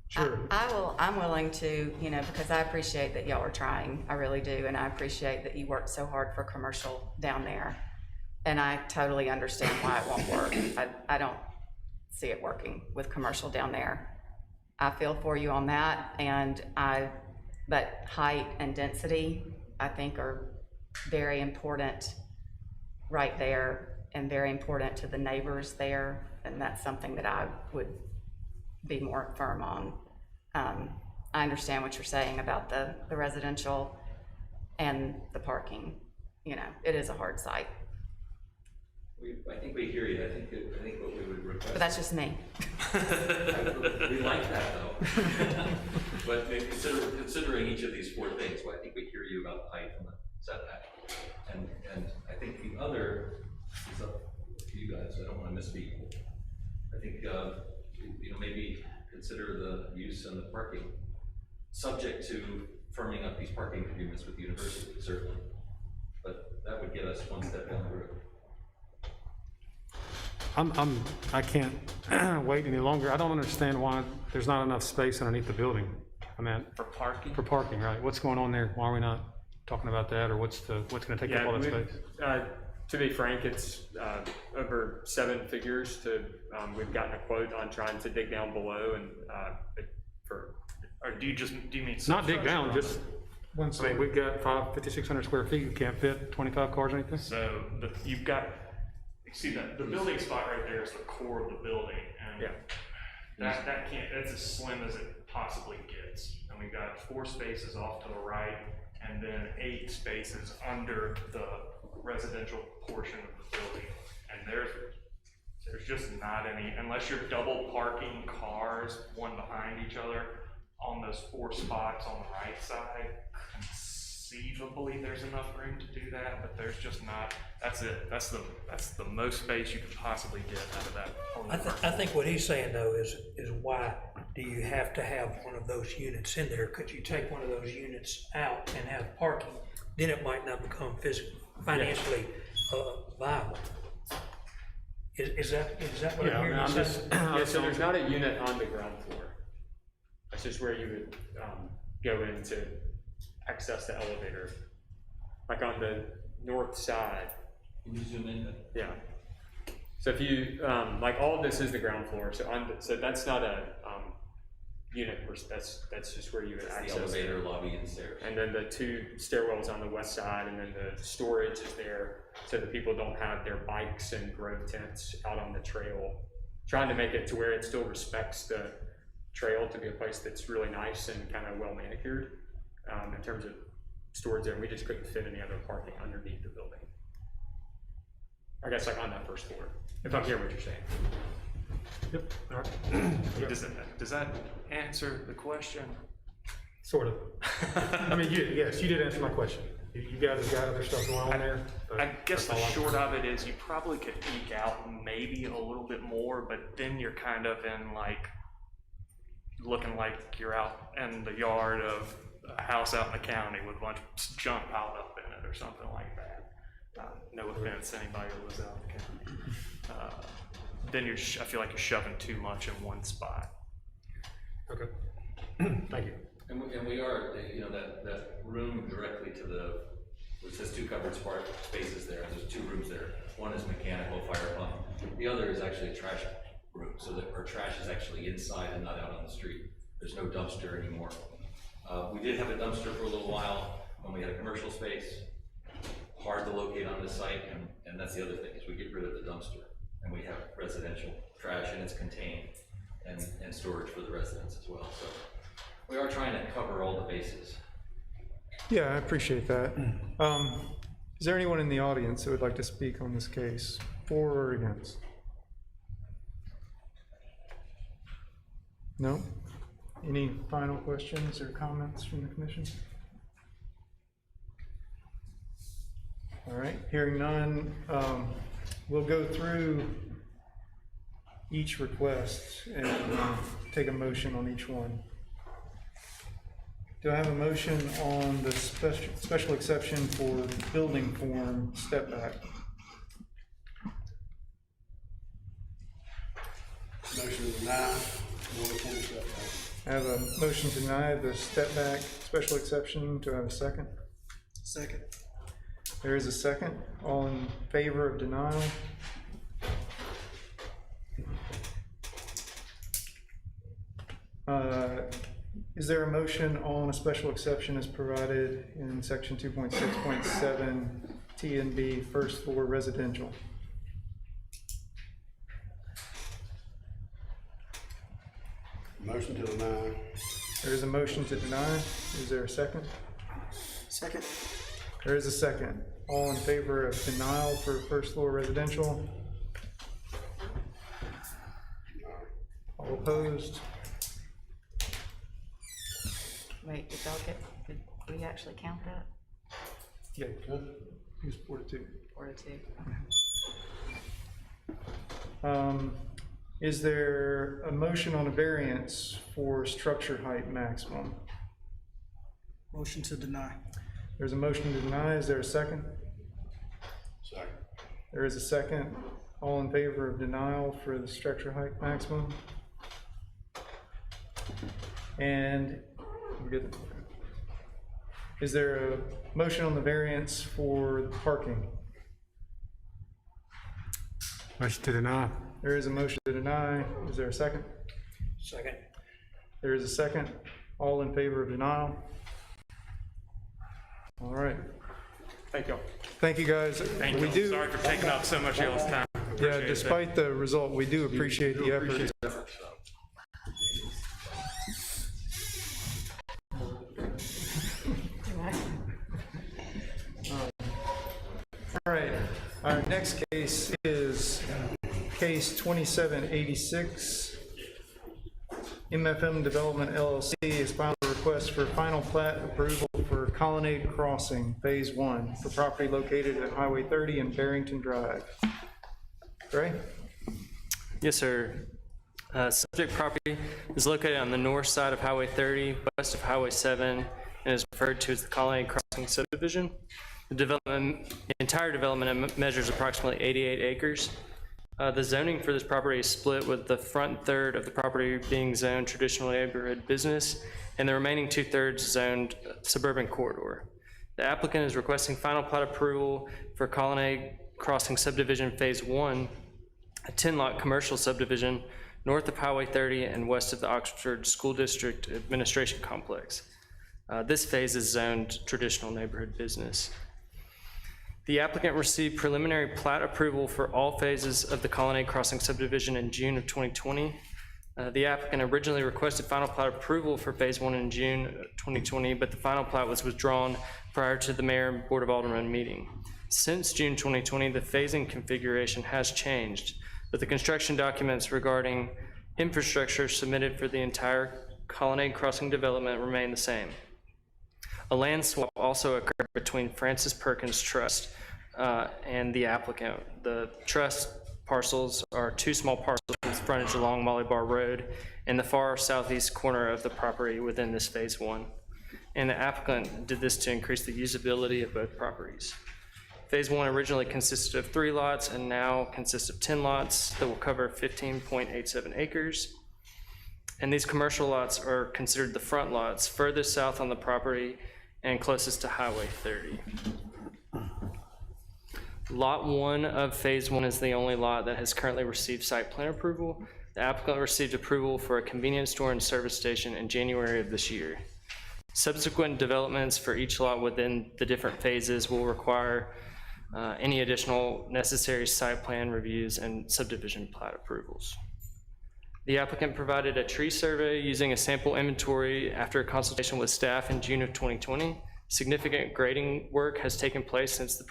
Sure. I'm willing to, because I appreciate that y'all are trying, I really do, and I appreciate that you worked so hard for commercial down there. And I totally understand why it won't work. I don't see it working with commercial down there. I feel for you on that, but height and density, I think, are very important right there and very important to the neighbors there, and that's something that I would be more firm on. I understand what you're saying about the residential and the parking. It is a hard site. I think we hear you. I think what we would request. But that's just me. We like that though. But considering each of these 4 things, well, I think we hear you about the height and the setback. And I think the other is up to you guys. I don't want to misspeak. I think maybe consider the use and the parking, subject to firming up these parking agreements with the university, certainly. But that would get us one step down the road. I can't wait any longer. I don't understand why there's not enough space underneath the building. For parking? For parking, right? What's going on there? Why are we not talking about that, or what's going to take up all that space? To be frank, it's over 7 figures we've gotten a quote on trying to dig down below and or do you mean? Not dig down, just, we've got 5,600 square feet. You can't fit 25 cars or anything? So you've got, you see that the building spot right there is the core of the building, and that's as slim as it possibly gets. And we've got 4 spaces off to the right, and then 8 spaces under the residential portion of the building. And There's just not any, unless you're double parking cars, one behind each other, on those 4 spots on the right side. Conceivably, there's enough room to do that, but there's just not. That's it. That's the most space you could possibly get out of that whole I think what he's saying though is why do you have to have one of those units in there? Could you take one of those units out and have parking? Then it might not become financially viable. Is that what I'm hearing you say? Yeah, so there's not a unit on the ground floor. That's just where you would go in to access the elevator. Like on the north side. Can you zoom in? Yeah. So if you, like all of this is the ground floor, so so that's not a unit, that's just where you would access. The elevator, lobby, and stairs. And then the 2 stairwells on the west side, and then the storage is there, so that people don't have their bikes and grow tents out on the trail. Trying to make it to where it still respects the trail to be a place that's really nice and kind of well manicured in terms of storage there. We just couldn't fit any other parking underneath the building. I guess like on that first floor, if I'm hearing what you're saying. Yep, all right. Does that answer the question? Sort of. I mean, yes, you did answer my question. You guys have got other stuff going on there. I guess the short of it is you probably could eke out maybe a little bit more, but then you're kind of in like, looking like you're out in the yard of a house out in the county with a bunch of junk piled up in it or something like that. No offense to anybody who lives out in the county. Then I feel like you're shoving too much in one spot. Okay. Thank you. And we are, you know, that room directly to which says 2 covered spaces there. There's 2 rooms there. One is mechanical fire pump. The other is actually a trash room, so that our trash is actually inside and not out on the street. There's no dumpster anymore. We did have a dumpster for a little while when we had a commercial space. Hard to locate on this site, and that's the other thing, is we get rid of the dumpster. And we have residential trash, and it's contained, and storage for the residents as well. So we are trying to cover all the bases. Yeah, I appreciate that. Is there anyone in the audience that would like to speak on this case, for or against? No? Any final questions or comments from the commission? All right, hearing none, we'll go through each request and take a motion on each one. Do I have a motion on the special exception for building form step back? Motion to deny, building form step back. I have a motion to deny the step back special exception. Do I have a second? Second. There is a second. All in favor of denial? Is there a motion on a special exception as provided in section 2.6.7 T and B, first floor residential? Motion to deny. There is a motion to deny. Is there a second? Second. There is a second. All in favor of denial for first floor residential? All opposed? Wait, did we actually count that? Yeah, good. Use 4 to 2. 4 to 2. Is there a motion on a variance for structure height maximum? Motion to deny. There's a motion to deny. Is there a second? Second. There is a second. All in favor of denial for the structure height maximum? And we're good. Is there a motion on the variance for the parking? Motion to deny. There is a motion to deny. Is there a second? Second. There is a second. All in favor of denial? All right. Thank you. Thank you, guys. Thank We you. do, Sorry for taking up so much of y'all's time. yeah, Appreciate it. despite the result, we do appreciate the effort. All right, our next case is Case 2786, MFM Development LLC has filed a request for final plat approval for Colonnade Crossing, Phase 1, for property located at Highway 30 and Barrington Drive. Gray? Yes, sir. Subject property is located on the north side of Highway 30, west of Highway 7, and is referred to as the Colonnade Crossing subdivision. The entire development measures approximately 88 acres. The zoning for this property is split, with the front third of the property being zoned traditional neighborhood business and the remaining 2/3 zoned suburban corridor. The applicant is requesting final plat approval for Colonnade Crossing subdivision Phase 1, a 10-lot commercial subdivision north of Highway 30 and west of the Oxford School District Administration Complex. This phase is zoned traditional neighborhood business. The applicant received preliminary plat approval for all phases of the Colonnade Crossing subdivision in June of 2020. The applicant originally requested final plat approval for Phase 1 in June 2020, but the final plat was withdrawn prior to the Mayor and Board of Aldermen meeting. Since June 2020, the phasing configuration has changed, but the construction documents regarding infrastructure submitted for the entire Colonnade Crossing development remain the same. A land swap also occurred between Francis Perkins Trust and the applicant. The trust parcels are 2 small parcels with frontage along Molly Bar Road in the far southeast corner of the property within this Phase 1. And the applicant did this to increase the usability of both properties. Phase 1 originally consisted of 3 lots and now consists of 10 lots that will cover 15.87 acres. And these commercial lots are considered the front lots, furthest south on the property and closest to Highway 30. Lot 1 of Phase 1 is the only lot that has currently received site plan approval. The applicant received approval for a convenience store and service station in January of this year. Subsequent developments for each lot within the different phases will require any additional necessary site plan reviews and subdivision plat approvals. The applicant provided a tree survey using a sample inventory after a consultation with staff in June of 2020. Significant grading work has taken place since the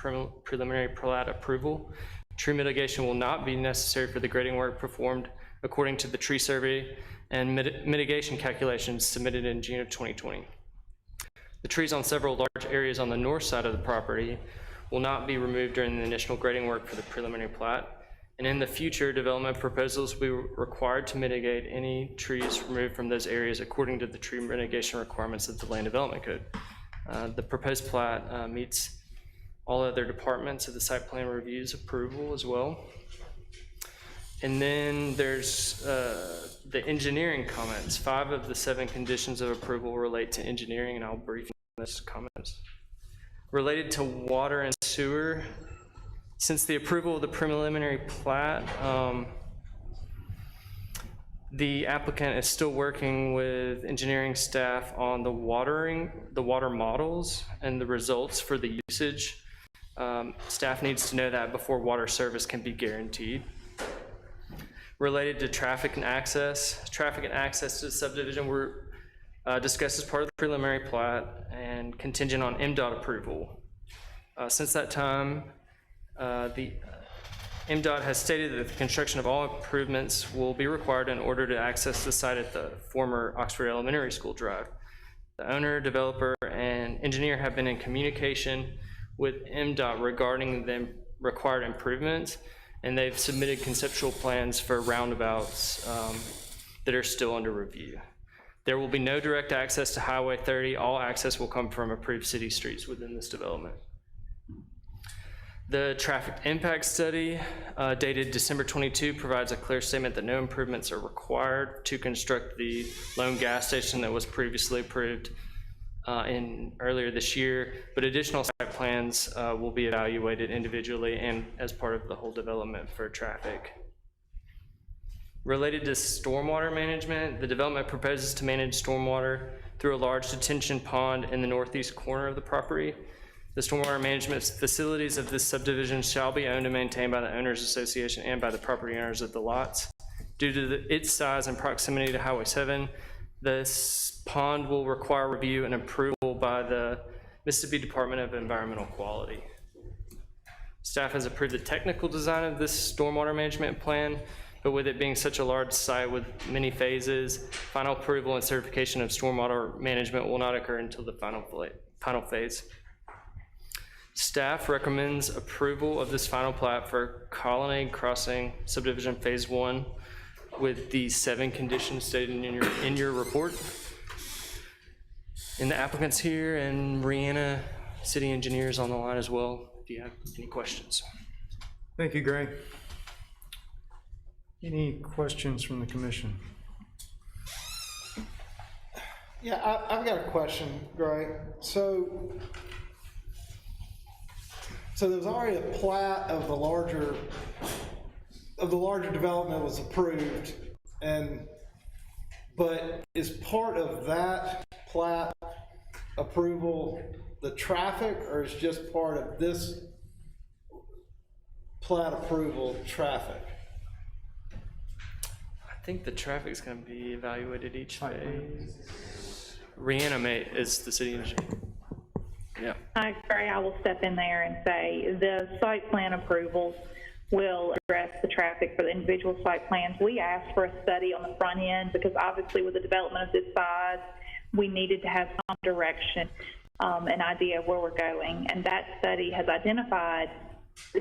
preliminary plat approval. Tree mitigation will not be necessary for the grading work performed according to the tree survey and mitigation calculations submitted in June of 2020. The trees on several large areas on the north side of the property will not be removed during the initial grading work for the preliminary plat. And in the future, development proposals will be required to mitigate any trees removed from those areas according to the tree mitigation requirements of the Land Development Code. The proposed plat meets all other departments of the site plan reviews approval as well. And then there's the engineering comments. 5 of the 7 conditions of approval relate to engineering, and I'll brief those comments. Related to water and sewer, since the approval of the preliminary plat, the applicant is still working with engineering staff on the water models and the results for the usage. Staff needs to know that before water service can be guaranteed. Related to traffic and access to the subdivision were discussed as part of the preliminary plat and contingent on MDOT approval. Since that time, the MDOT has stated that the construction of all improvements will be required in order to access the site at the former Oxford Elementary School Drive. The owner, developer, and engineer have been in communication with MDOT regarding the required improvements, and they've submitted conceptual plans for roundabouts that are still under review. There will be no direct access to Highway 30. All access will come from approved city streets within this development. The traffic impact study dated December 22 provides a clear statement that no improvements are required to construct the lone gas station that was previously approved earlier this year, but additional site plans will be evaluated individually and as part of the whole development for traffic. Related to stormwater management, the development proposes to manage stormwater through a large detention pond in the northeast corner of the property. The stormwater management facilities of this subdivision shall be owned and maintained by the owners association and by the property owners of the lots. Due to its size and proximity to Highway 7, this pond will require review and approval by the Mississippi Department of Environmental Quality. Staff has approved the technical design of this stormwater management plan, but with it being such a large site with many phases, final approval and certification of stormwater management will not occur until the final phase. Staff recommends approval of this final plat for Colonnade Crossing subdivision phase 1 with the 7 conditions stated in your report. And the applicant's here, and Brianna, city engineers on the line as well, if you have any questions. Thank you, Greg. Any questions from the commission? Yeah, I've got a question, Greg. So there's already a plat of the larger development was approved, but is part of that plat approval the traffic, or is just part of this plat approval traffic? I think the traffic's gonna be evaluated each phase. Reanimate is the city engineer. Yeah. Hi, Gray, I will step in there and say the site plan approvals will address the traffic for the individual site plans. We asked for a study on the front end because obviously with the development of this size, we needed to have some direction, an idea of where we're going. And that study has identified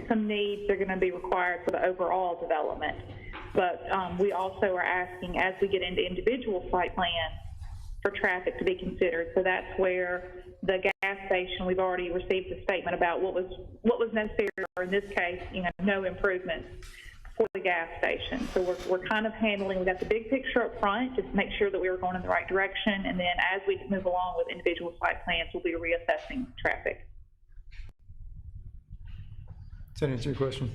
some needs that are going to be required for the overall development. But we also are asking, as we get into individual site plans, for traffic to be considered. So that's where the gas station, we've already received a statement about what was necessary, or in this case, no improvements for the gas station. So we're kind of handling, we got the big picture up front, just to make sure that we were going in the right direction, and then as we move along with individual site plans, we'll be reassessing traffic. Does that answer your question?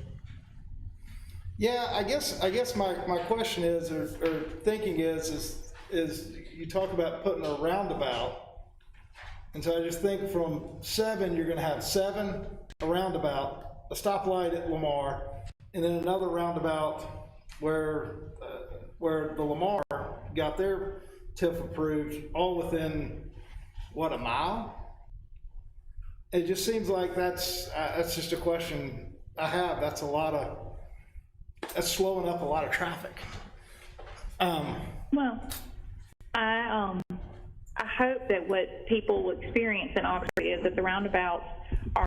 Yeah, I guess my question is, or thinking is you talk about putting a roundabout, and so I just think from 7, you're gonna have 7, a roundabout, a stoplight at Lamar, and then another roundabout where the Lamar got their TIF approved, all within, what, a mile? It just seems like that's just a question I have. That's slowing up a lot of traffic. Well, I hope that what people will experience in Oxford is that the roundabouts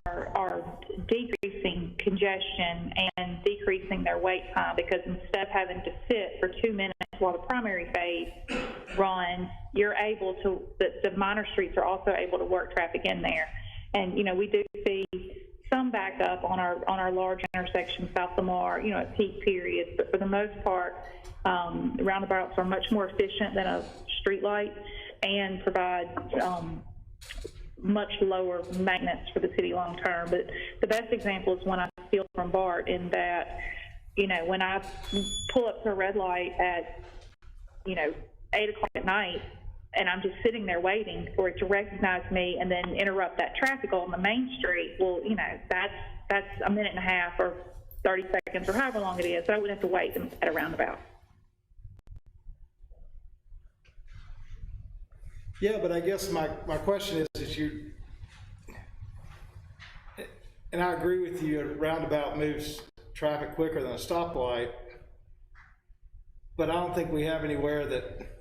are decreasing congestion and decreasing their wait time, because instead of having to sit for 2 minutes while the primary phase runs, you're able to, the minor streets are also able to work traffic in there. And, we do see some backup on our large intersection, South Lamar, at peak periods, but for the most part, roundabouts are much more efficient than a street light and provide much lower maintenance for the city long term. But the best example is one I steal from Bart, in that, when I pull up to a red light at, 8 o'clock at night, and I'm just sitting there waiting for it to recognize me and then interrupt that traffic on the main street, well, that's a minute and a half or 30 seconds or however long it is. So I wouldn't have to wait at a roundabout. Yeah, but I guess my question is you, and I agree with you, a roundabout moves traffic quicker than a stoplight, but I don't think we have anywhere that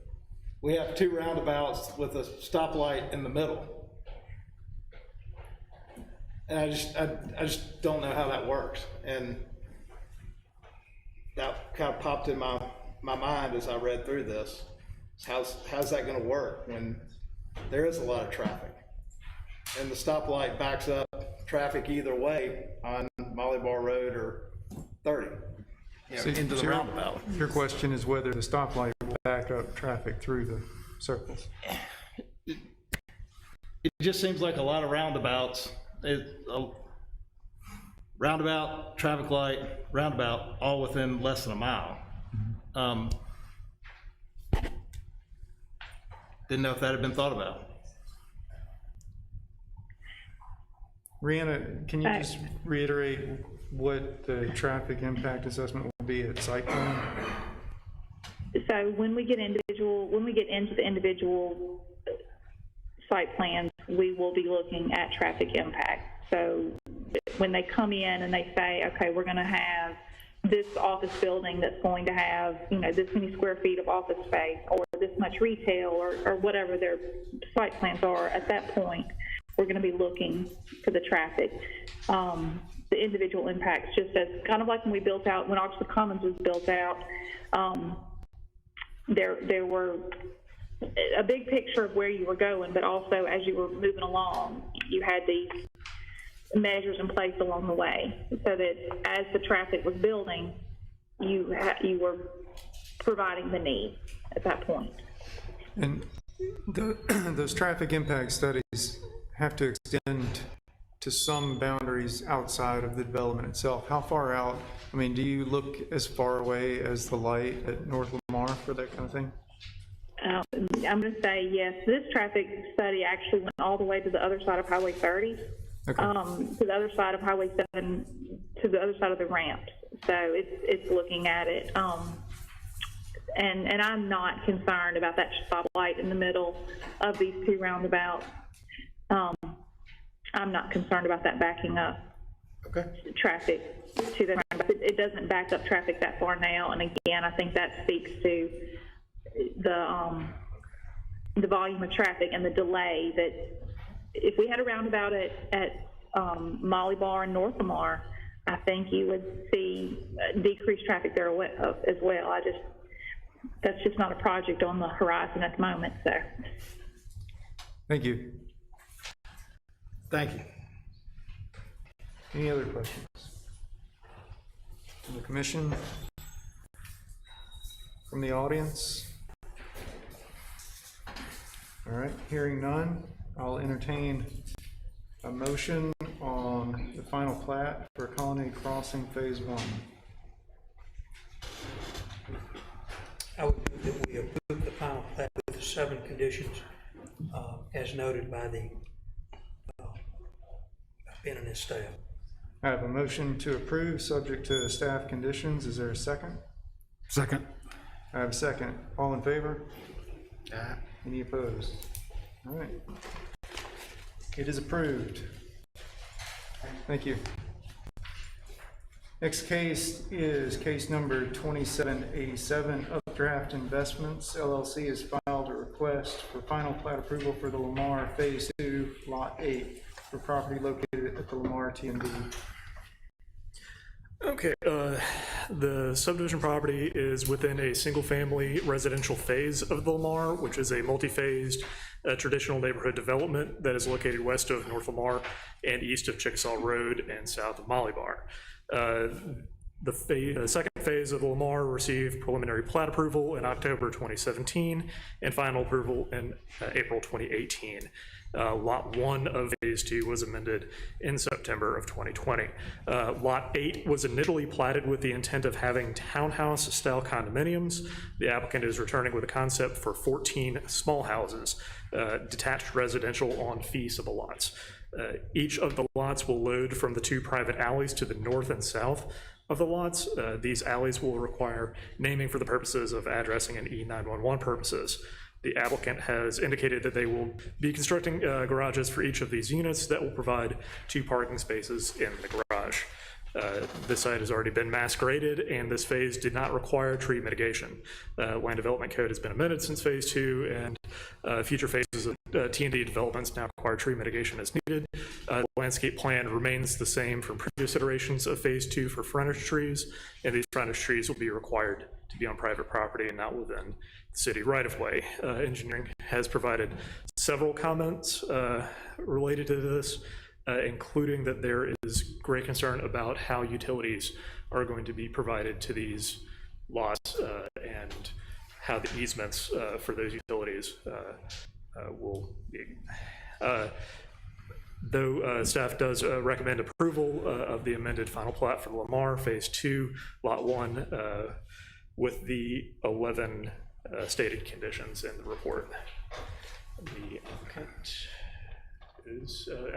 we have 2 roundabouts with a stoplight in the middle. And I just don't know how that works. And that kind of popped in my mind as I read through this. How's that going to work when there is a lot of traffic and the stoplight backs up traffic either way on Molly Bar Road or 30 into the roundabout? Your question is whether the stoplight will back up traffic through the circles. It just seems like a lot of roundabouts. Roundabout, traffic light, roundabout, all within less than a mile. Didn't know if that had been thought about. Rihanna, can you just reiterate what the traffic impact assessment will be at site plan? So when we get into the individual site plans, we will be looking at traffic impact. So when they come in and they say, okay, we're going to have this office building that's going to have, you know, this many square feet of office space, or this much retail, or whatever their site plans are, at that point, we're going to be looking for the traffic, the individual impacts, just as kind of like when we built out, when Oxford Commons was built out, there were a big picture of where you were going, but also as you were moving along, you had these measures in place along the way, so that as the traffic was building, you were providing the need at that point. And those traffic impact studies have to extend to some boundaries outside of the development itself. How far out? I mean, do you look as far away as the light at North Lamar for that kind of thing? I'm going to say yes. This traffic study actually went all the way to the other side of Highway 30, Okay. to the other side of Highway 7, to the other side of the ramps. So it's looking at it. And I'm not concerned about that stoplight in the middle of these two roundabouts. I'm not concerned about that backing up traffic to the roundabout. It doesn't back up traffic that far now. And again, I think that speaks to the volume of traffic and the delay, that if we had a roundabout at Molly Bar and North Lamar, I think you would see decreased traffic there as well. That's just not a project on the horizon at the moment, so. Thank you. Thank you. Any other questions from the commission? From the audience? All right, hearing none, I'll entertain a motion on the final plat for Colonnade Crossing Phase 1. I would move that we approve the final plat with the 7 conditions, as noted by the Ben and his staff. I have a motion to approve, subject to staff conditions. Is there a second? Second. I have a second. All in favor? Any opposed? All right. It is approved. Thank you. Next case is case number 2787. Updraft Investments LLC has filed a request for final plat approval for the Lamar Phase 2, Lot 8, for property located at the Lamar TMD. Okay, the subdivision property is within a single-family residential phase of the Lamar, which is a multi-phased traditional neighborhood development that is located west of North Lamar and east of Chickasaw Road and south of Molly Bar. The second phase of the Lamar received preliminary plat approval in October 2017 and final approval in April 2018. Lot 1 of Phase 2 was amended in September of 2020. Lot 8 was initially platted with the intent of having townhouse-style condominiums. The applicant is returning with a concept for 14 small houses, detached residential on fee simple lots. Each of the lots will load from the 2 private alleys to the north and south of the lots. These alleys will require naming for the purposes of addressing and E911 purposes. The applicant has indicated that they will be constructing garages for each of these units that will provide 2 parking spaces in the garage. This site has already been mass graded, and this phase did not require tree mitigation. Land Development Code has been amended since Phase 2, and future phases of T&D developments now require tree mitigation as needed. The landscape plan remains the same from previous iterations of Phase 2 for frontage trees, and these frontage trees will be required to be on private property and not within the city right-of-way. Engineering has provided several comments related to this, including that there is great concern about how utilities are going to be provided to these lots and how the easements for those utilities will be. Though staff does recommend approval of the amended final plat for Lamar Phase 2, Lot 1, with the 11 stated conditions in the report. The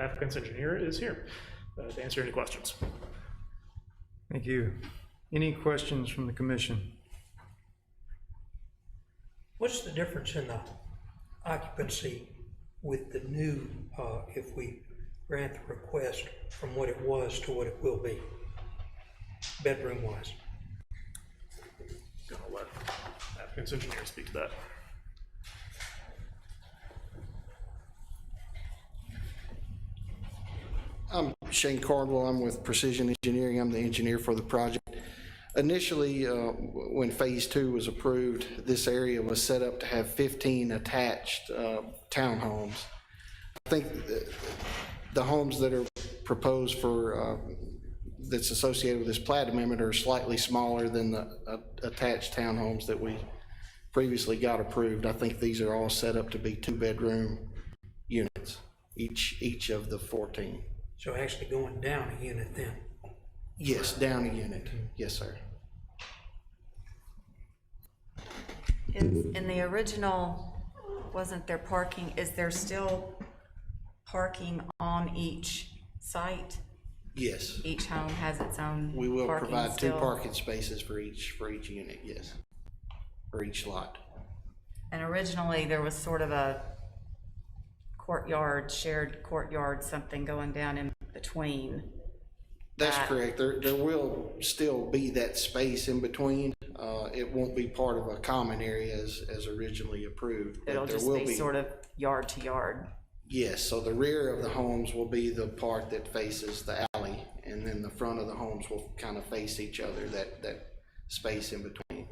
applicant's engineer is here to answer any questions. Thank you. Any questions from the commission? What's the difference in the occupancy with the new, if we grant the request from what it was to what it will be, bedroom-wise? Gonna let applicant's engineer speak to that. I'm Shane Cardwell. I'm with Precision Engineering. I'm the engineer for the project. Initially, when Phase 2 was approved, this area was set up to have 15 attached townhomes. I think the homes that are proposed for, that's associated with this plat amendment are slightly smaller than the attached townhomes that we previously got approved. I think these are all set up to be 2-bedroom units, each of the 14. So actually going down a unit then? Yes, down a unit. Yes, sir. In the original, wasn't there parking, is there still parking on each site? Yes. Each home has its own We will parking provide 2 still? parking spaces for each unit, yes, for each lot. And originally, there was sort of a courtyard, shared courtyard, something going down in between. That's correct. There will still be that space in between. It won't be part of a common area as originally approved. but It'll there just will be sort of yard to yard. Yes, so the rear of the homes will be the part that faces the alley, and then the front of the homes will kind of face each other, that space in between.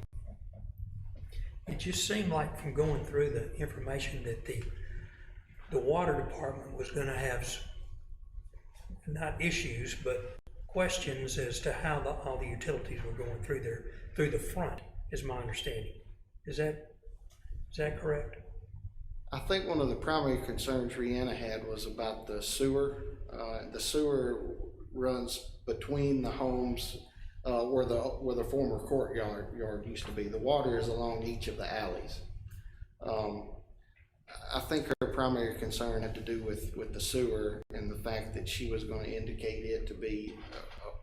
It just seemed like from going through the information that the water department was gonna have, not issues, but questions as to how all the utilities were going through there, through the front, is my understanding. Is that correct? I think one of the primary concerns Rihanna had was about the sewer. The sewer runs between the homes where the former courtyard used to be. The water is along each of the alleys. I think her primary concern had to do with the sewer and the fact that she was going to indicate it to be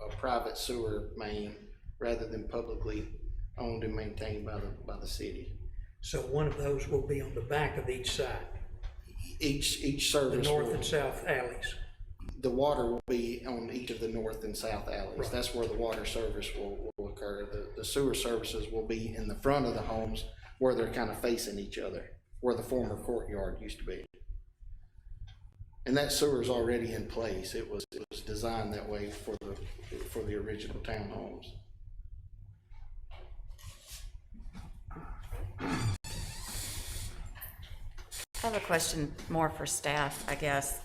a private sewer main rather than publicly owned and maintained by the city. So one of those will be on the back of each side? Each service. The north and south alleys? The water will be on each of the north and south alleys. Right. That's where the water service will occur. The sewer services will be in the front of the homes where they're kind of facing each other, where the former courtyard used to be. And that sewer is already in place. It was designed that way for the original townhomes. I have a question more for staff, I guess.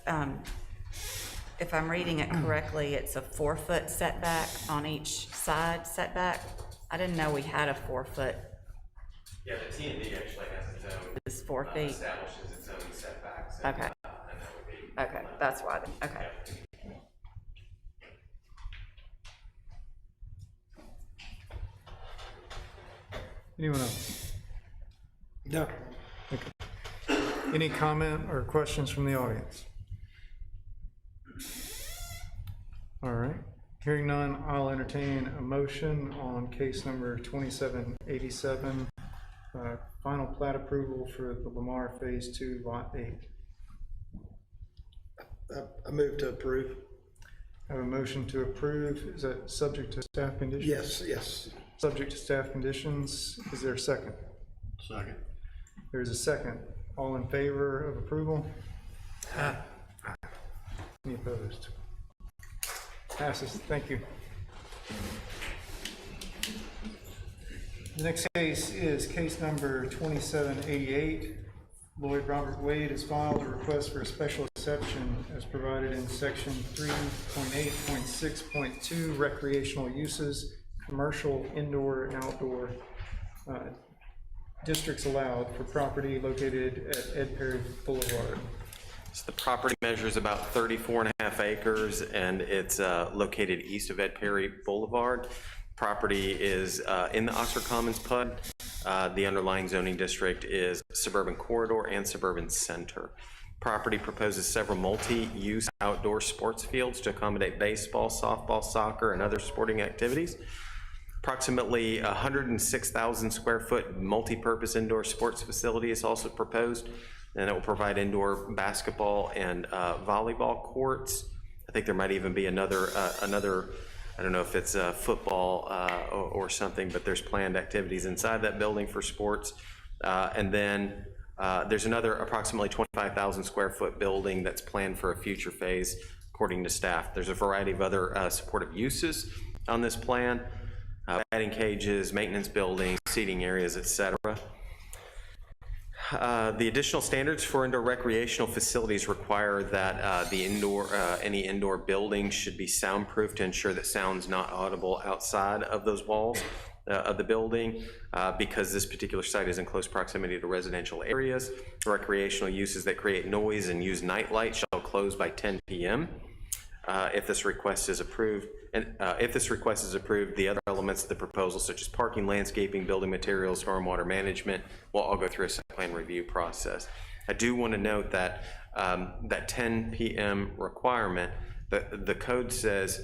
If I'm reading it correctly, it's a 4-foot setback on each side setback. I didn't know we had a 4-foot. Yeah, the T&D actually has its own. It's 4 feet. Establishes its own setbacks. Okay. And that would be. Okay, that's why, okay. Anyone else? No. Okay. Any comment or questions from the audience? All right. Hearing none, I'll entertain a motion on case number 2787, final plat approval for the Lamar Phase 2, Lot 8. I move to approve. I have a motion to approve. Is that subject to staff conditions? Yes. Subject to staff conditions. Is there a second? Second. There's a second. All in favor of approval? Aye. Any opposed? Passes. Thank you. The next case is case number 2788. Lloyd Robert Wade has filed a request for a special exception as provided in section 3.8.6.2 recreational uses, commercial indoor and outdoor districts allowed for property located at Ed Perry Boulevard. So the property measures about 34.5 acres and it's located east of Ed Perry Boulevard. Property is in the Oxford Commons PUD. The underlying zoning district is Suburban Corridor and Suburban Center. Property proposes several multi-use outdoor sports fields to accommodate baseball, softball, soccer, and other sporting activities. Approximately 106,000 square foot multi-purpose indoor sports facility is also proposed. and it will provide indoor basketball and volleyball courts. I think there might even be another, I don't know if it's football or something, but there's planned activities inside that building for sports. And then there's another approximately 25,000 square foot building that's planned for a future phase, according to staff. There's a variety of other supportive uses on this plan, batting cages, maintenance buildings, seating areas, etc. The additional standards for indoor recreational facilities require that any indoor building should be soundproof to ensure that sound's not audible outside of those walls of the building. Because this particular site is in close proximity to residential areas, recreational uses that create noise and use night light shall close by 10 p.m. If this request is approved, the other elements of the proposal, such as parking, landscaping, building materials, stormwater management, will all go through a site plan review process. I do want to note that that 10 p.m. requirement, the code says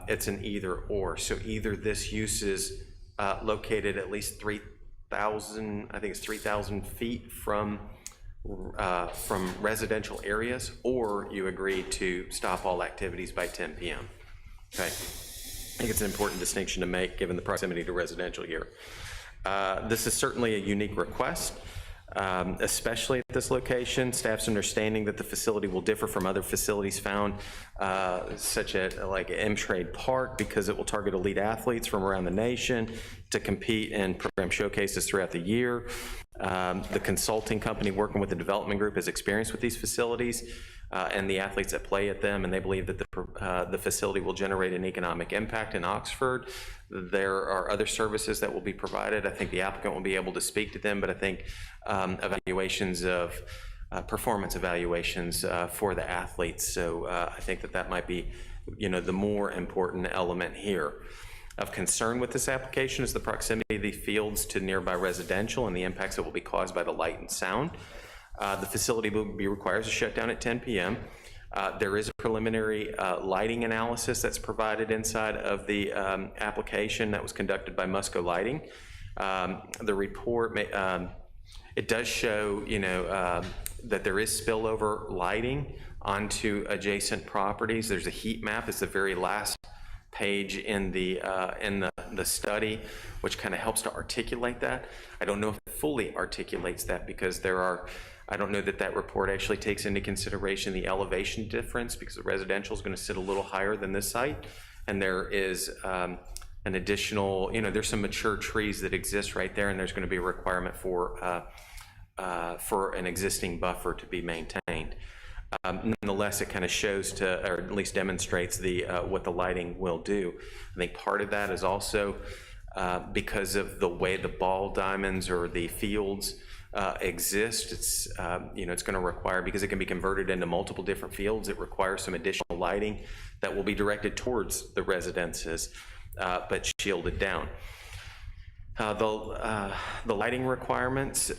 it's an either or. So either this use is located at least 3,000, I think it's 3,000 feet from residential areas, or you agree to stop all activities by 10 p.m. Okay, I think it's an important distinction to make given the proximity to residential here. This is certainly a unique request, especially at this location. Staff's understanding that the facility will differ from other facilities found, such as like M-Trade Park, because it will target elite athletes from around the nation to compete in program showcases throughout the year. The consulting company working with the development group has experience with these facilities and the athletes that play at them, and they believe that the facility will generate an economic impact in Oxford. There are other services that will be provided. I think the applicant will be able to speak to them, but I think evaluations of performance evaluations for the athletes. So I think that might be, the more important element here. Of concern with this application is the proximity of the fields to nearby residential and the impacts that will be caused by the light and sound. The facility will be required to shut down at 10 p.m. There is a preliminary lighting analysis that's provided inside of the application that was conducted by Musco Lighting. The report, it does show, that there is spillover lighting onto adjacent properties. There's a heat map. It's the very last page in the study, which kind of helps to articulate that. I don't know if it fully articulates that because I don't know that that report actually takes into consideration the elevation difference, because the residential is going to sit a little higher than this site, and there is an additional, there's some mature trees that exist right there, and there's going to be a requirement for an existing buffer to be maintained. Nonetheless, it kind of shows or at least demonstrates what the lighting will do. I think part of that is also because of the way the ball diamonds or the fields exist. It's it's going to require, because it can be converted into multiple different fields, it requires some additional lighting that will be directed towards the residences, but shielded down. The lighting requirements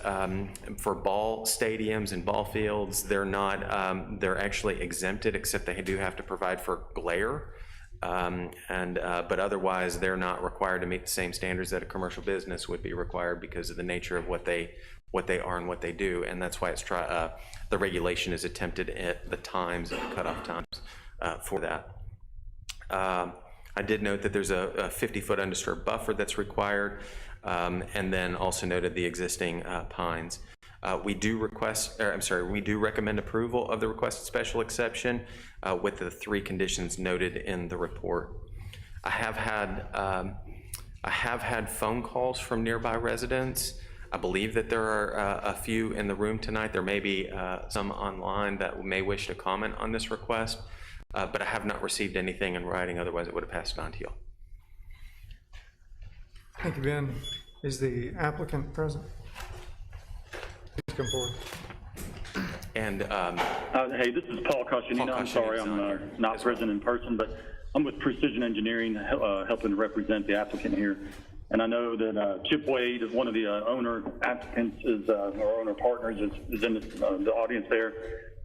for ball stadiums and ball fields, they're actually exempted, except they do have to provide for glare. But otherwise, they're not required to meet the same standards that a commercial business would be required because of the nature of what they are and what they do, and that's why it's the regulation is attempted at the times and the cutoff times for that. I did note that there's a 50-foot undisturbed buffer that's required, and then also noted the existing pines. We do recommend approval of the requested special exception with the 3 conditions noted in the report. I have had phone calls from nearby residents. I believe that there are a few in the room tonight. There may be some online that may wish to comment on this request, but I have not received anything in writing. Otherwise, I would have passed it on to you. Thank you, Ben. Is the applicant present? Please come forward. And hey, this is Paul Coscianino. I'm sorry I'm not present in person, but I'm with Precision Engineering, helping to represent the applicant here. And I know that Chip Wade is one of the owner applicants, or owner partners, is in the audience there.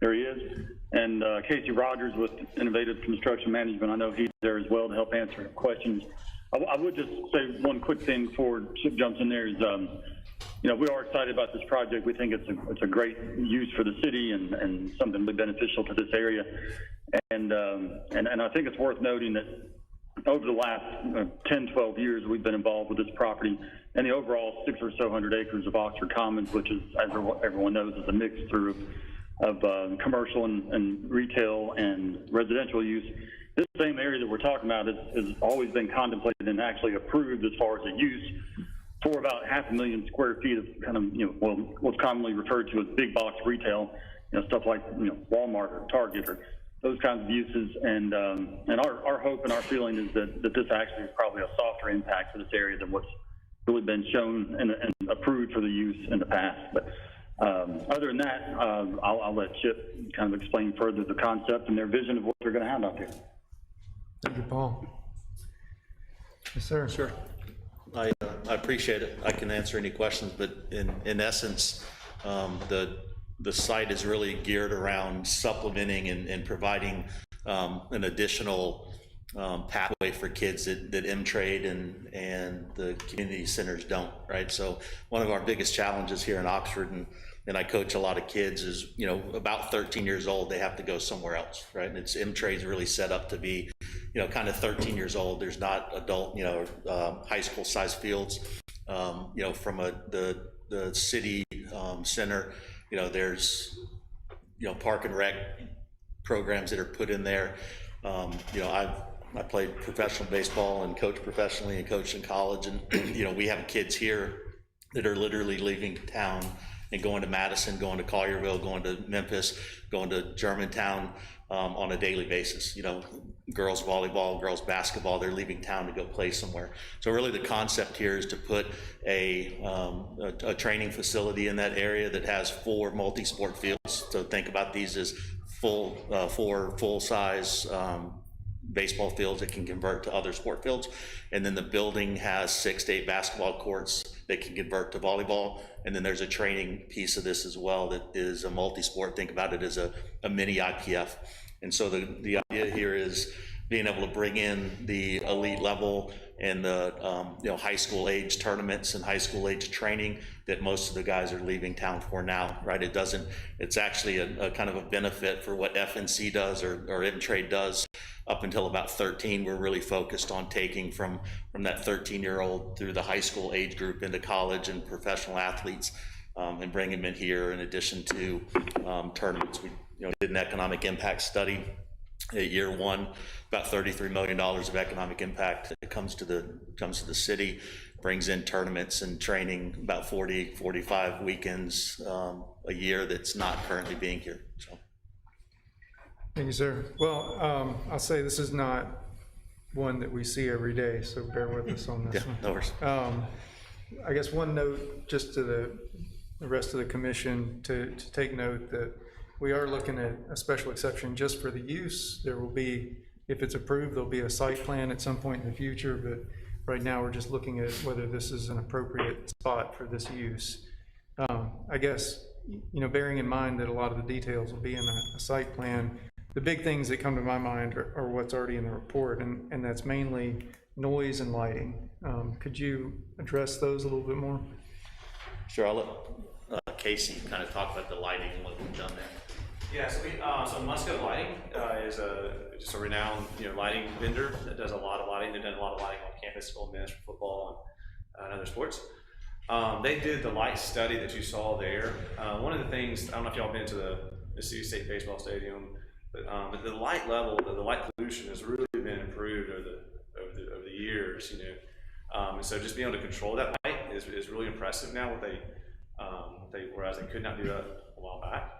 There he is. And Casey Rogers with Innovative Construction Management, I know he's there as well to help answer questions. I would just say one quick thing before Chip jumps in there is you know, we are excited about this project. We think it's a great use for the city and something really beneficial to this area. And I think it's worth noting that over the last 10, 12 years, we've been involved with this property and the overall 600 or so acres of Oxford Commons, which is, as everyone knows, is a mixture of commercial and retail and residential use. This same area that we're talking about has always been contemplated and actually approved as far as a use for about 500,000 square feet of kind of, you know, well, what's commonly referred to as big box retail, you know, stuff like, you know, Walmart or Target or those kinds of uses. And our hope and our feeling is that this actually is probably a softer impact to this area than what's really been shown and approved for the use in the past. But other than that, I'll let Chip kind of explain further the concept and their vision of what they're going to have out there. Thank you, Paul. Yes, sir. Sure. I appreciate it. I can answer any questions, but in essence, the site is really geared around supplementing and providing an additional pathway for kids that M-Trade and the community centers don't, right? So one of our biggest challenges here in Oxford, and I coach a lot of kids, is, you know, about 13 years old, they have to go somewhere else, right? And it's M-Trade's really set up to be, you know, kind of 13 years old. There's not adult, you know, high school size fields, you know, from the city center, you know, there's, you know, park and rec programs that are put in there. You know, I played professional baseball and coached professionally and coached in college, and you know, we have kids here that are literally leaving town and going to Madison, going to Collierville, going to Memphis, going to Germantown on a daily basis. You know, girls volleyball, girls basketball, they're leaving town to go play somewhere. So really the concept here is to put a training facility in that area that has 4 multi-sport fields. So think about these as 4 full-size baseball fields that can convert to other sport fields. And then the building has 6 to 8 basketball courts that can convert to volleyball. And then there's a training piece of this as well that is a multi-sport. Think about it as a mini IPF. And so the idea here is being able to bring in the elite level and the you know, high school age tournaments and high school age training that most of the guys are leaving town for now, right? It's actually a kind of a benefit for what FNC does or M-Trade does. Up until about 13, we're really focused on taking from that 13-year-old through the high school age group into college and professional athletes, and bring them in here in addition to tournaments. We, you know, did an economic impact study at year 1, about $33 million of economic impact that comes to the city, brings in tournaments and training, about 45 weekends a year that's not currently being here. So. Thank you, sir. Well, I'll say this is not one that we see every day, so bear with us on this one. No worries. I guess one note just to the rest of the commission to take note that we are looking at a special exception just for the use. There will be, if it's approved, there'll be a site plan at some point in the future, but right now we're just looking at whether this is an appropriate spot for this use. I guess, you know, bearing in mind that a lot of the details will be in a site plan, the big things that come to my mind are what's already in the report, and that's mainly noise and lighting. Could you address those a little bit more? Sure, I'll let Casey kind of talk about the lighting and what we've done there. Yeah, so Musco Lighting is just a renowned, you know, lighting vendor that does a lot of lighting. They've done a lot of lighting on campus, Ole Miss, for football and other sports. They did the light study that you saw there. One of the things, I don't know if y'all been to the Mississippi State Baseball Stadium, but the light level, the light pollution has really been improved over the years, you know. And so just being able to control that light is really impressive now. Whereas they could not do that a while back.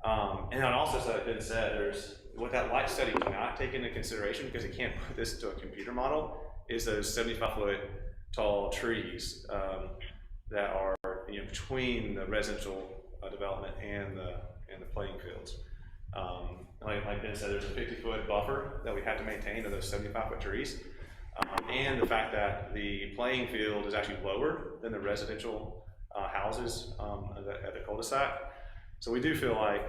And I'd also say, been said, there's what that light study cannot take into consideration, because it can't put this into a computer model, is those 75-foot tall trees that are, you know, between the residential development and the playing fields. Like Ben said, there's a 50-foot buffer that we have to maintain of those 75-foot trees, and the fact that the playing field is actually lower than the residential houses at the cul-de-sac. So we do feel like,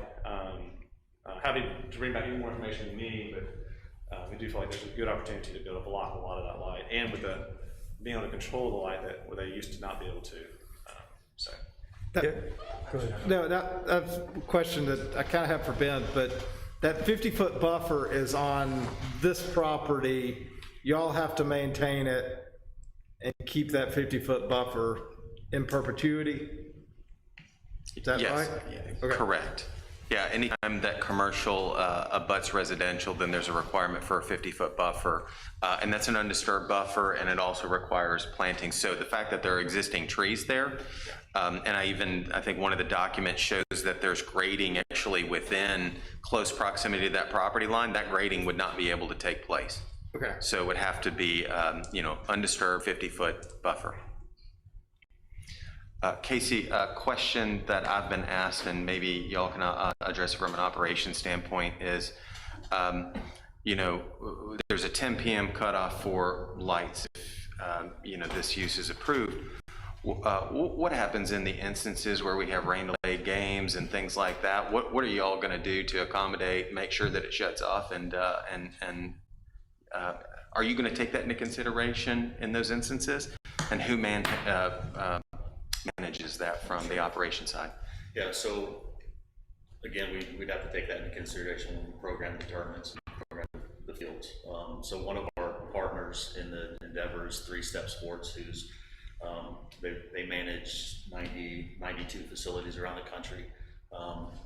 having to bring back any more information to me, but we do feel like there's a good opportunity to be able to block a lot of that light, and with being able to control the light where they used to not be able to. so. No, that's a question that I kind of have for Ben, but that 50-foot buffer is on this property. Y'all have to maintain it and keep that 50-foot buffer in perpetuity? Is that Yes, right? Okay. correct. Yeah, anytime that commercial abuts residential, then there's a requirement for a 50-foot buffer. And that's an undisturbed buffer, and it also requires planting. So the fact that there are existing trees there, and I think one of the documents shows that there's grading actually within close proximity to that property line, that grading would not be able to take place. Okay. So it would have to be, undisturbed 50-foot buffer. Casey, a question that I've been asked, and maybe y'all can address from an operations standpoint, is, there's a 10 p.m. cutoff for lights if, this use is approved. What happens in the instances where we have rain-delayed games and things like that? What are y'all going to do to accommodate, make sure that it shuts off, and are you going to take that into consideration in those instances? And who manages that from the operation side? Yeah, so again, we'd have to take that into consideration when the program determines and program the fields. So one of our partners in the endeavor is 3 Step Sports, who's they manage 92 facilities around the country.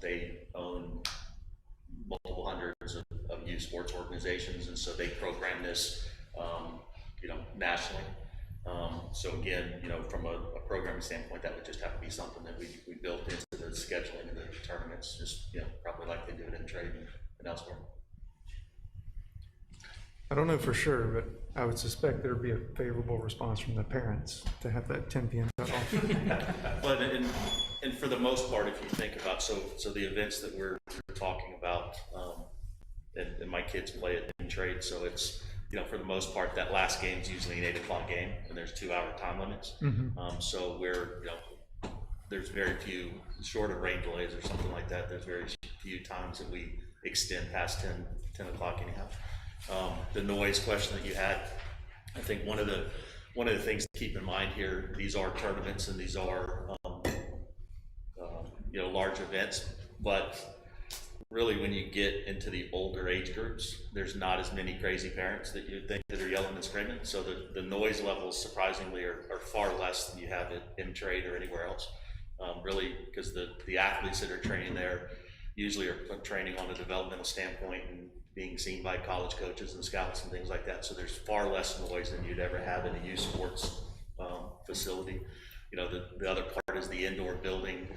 They own multiple hundreds of youth sports organizations, and so they program this, nationally. So again, from a programming standpoint, that would just have to be something that we built into the scheduling of the tournaments, just, probably like they do it in trade and elsewhere. I don't know for sure, but I would suspect there'd be a favorable response from the parents to have that 10 p.m. cutoff. But and for the most part, if you think about, so the events that we're talking about, and my kids play it in trade, so it's, for the most part, that last game is usually an 8 o'clock game, and there's 2-hour time limits. So there's very few, short of rain delays or something like that, there's very few times that we extend past 10 o'clock anyhow. The noise question that you had, I think one of the things to keep in mind here, these are tournaments and these are large events, but really when you get into the older age groups, there's not as many crazy parents that you think that are yelling and screaming. So the noise levels surprisingly are far less than you have it in trade or anywhere else. Really, because the athletes that are training there usually are training on a developmental standpoint and being seen by college coaches and scouts and things like that. So there's far less noise than you'd ever have in a youth sports facility. The other part is the indoor building.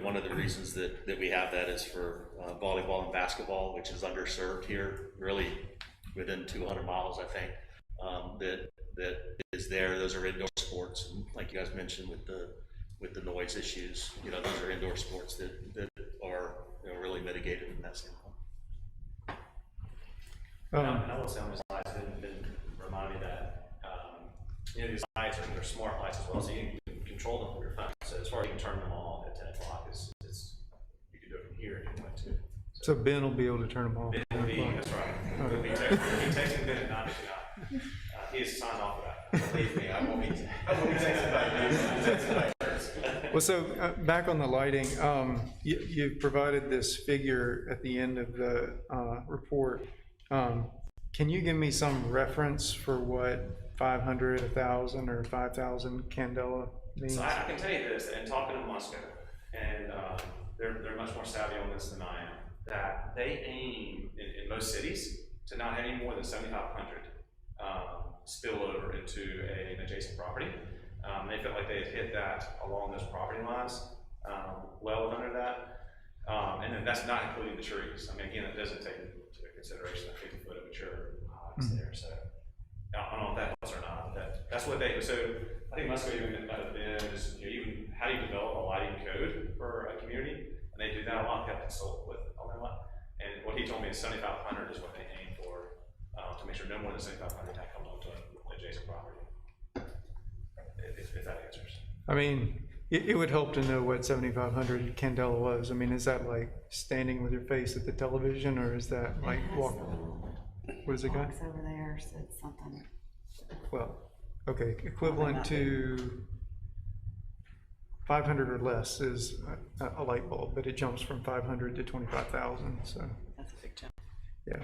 One of the reasons that we have that is for volleyball and basketball, which is underserved here, really within 200 miles, I think, that is there. Those are indoor sports, and like you guys mentioned with the noise issues, those are indoor sports that are really mitigated from that standpoint. And I will say on these lights, didn't remind me that, these lights they're smart lights as well, so you can control them with your phone. So as far as you can turn them off at 10 o'clock, you can do it from here if you want to. So Ben will be able to turn them off. Ben will be, that's right. We'll be texting Ben at 9 if you're not. He is signed off for that. Believe me, I won't be texting by you. Well, so back on the lighting, you provided this figure at the end of the report. Can you give me some reference for what 500, 1,000, or 5,000 candela means? So I can tell you this, in talking to Musco, and they're much more savvy on this than I am, that they aim in most cities to not have any more than 7,500 spill over into an adjacent property. They felt like they had hit that along those property lines, well under that. And then that's not including the trees. I mean, again, it doesn't take into consideration the 50-foot of mature there. So I don't know if that helps or not. But that's what they. So I think Musco even might have been just even how do you develop a lighting code for a community, and they do that a lot. They have to consult with on that one. And what he told me is 7,500 is what they aim for to make sure no more than 7,500 comes onto an adjacent property. If that answers. I mean, it would help to know what 7,500 candela was. I mean, is that like standing with your face at the television, or is that like walk? What is it got? Over there said something. Well, okay, equivalent to 500 or less is a light bulb, but it jumps from 500 to 25,000, so. That's a big jump. Yeah.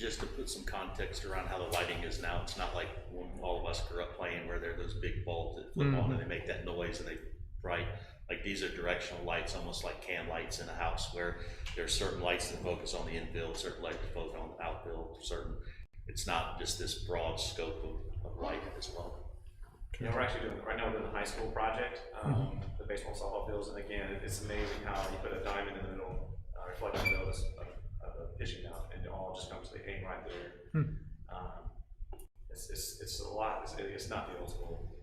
Just to put some context around how the lighting is now, it's not like when all of us grew up playing where there are those big bulbs that flip on and they make that noise and they bright. Like these are directional lights, almost like can lights in a house, where there's certain lights that focus on the infield, certain lights that focus on the outfield, it's not just this broad scope of light as well. Yeah, we're actually doing, right now we're doing the high school project, the baseball softball fields, and again, it's amazing how you put a diamond in the middle, reflecting the middle of a pitching mound, and it all just comes to the aim right there. It's a lot, it's not the old school.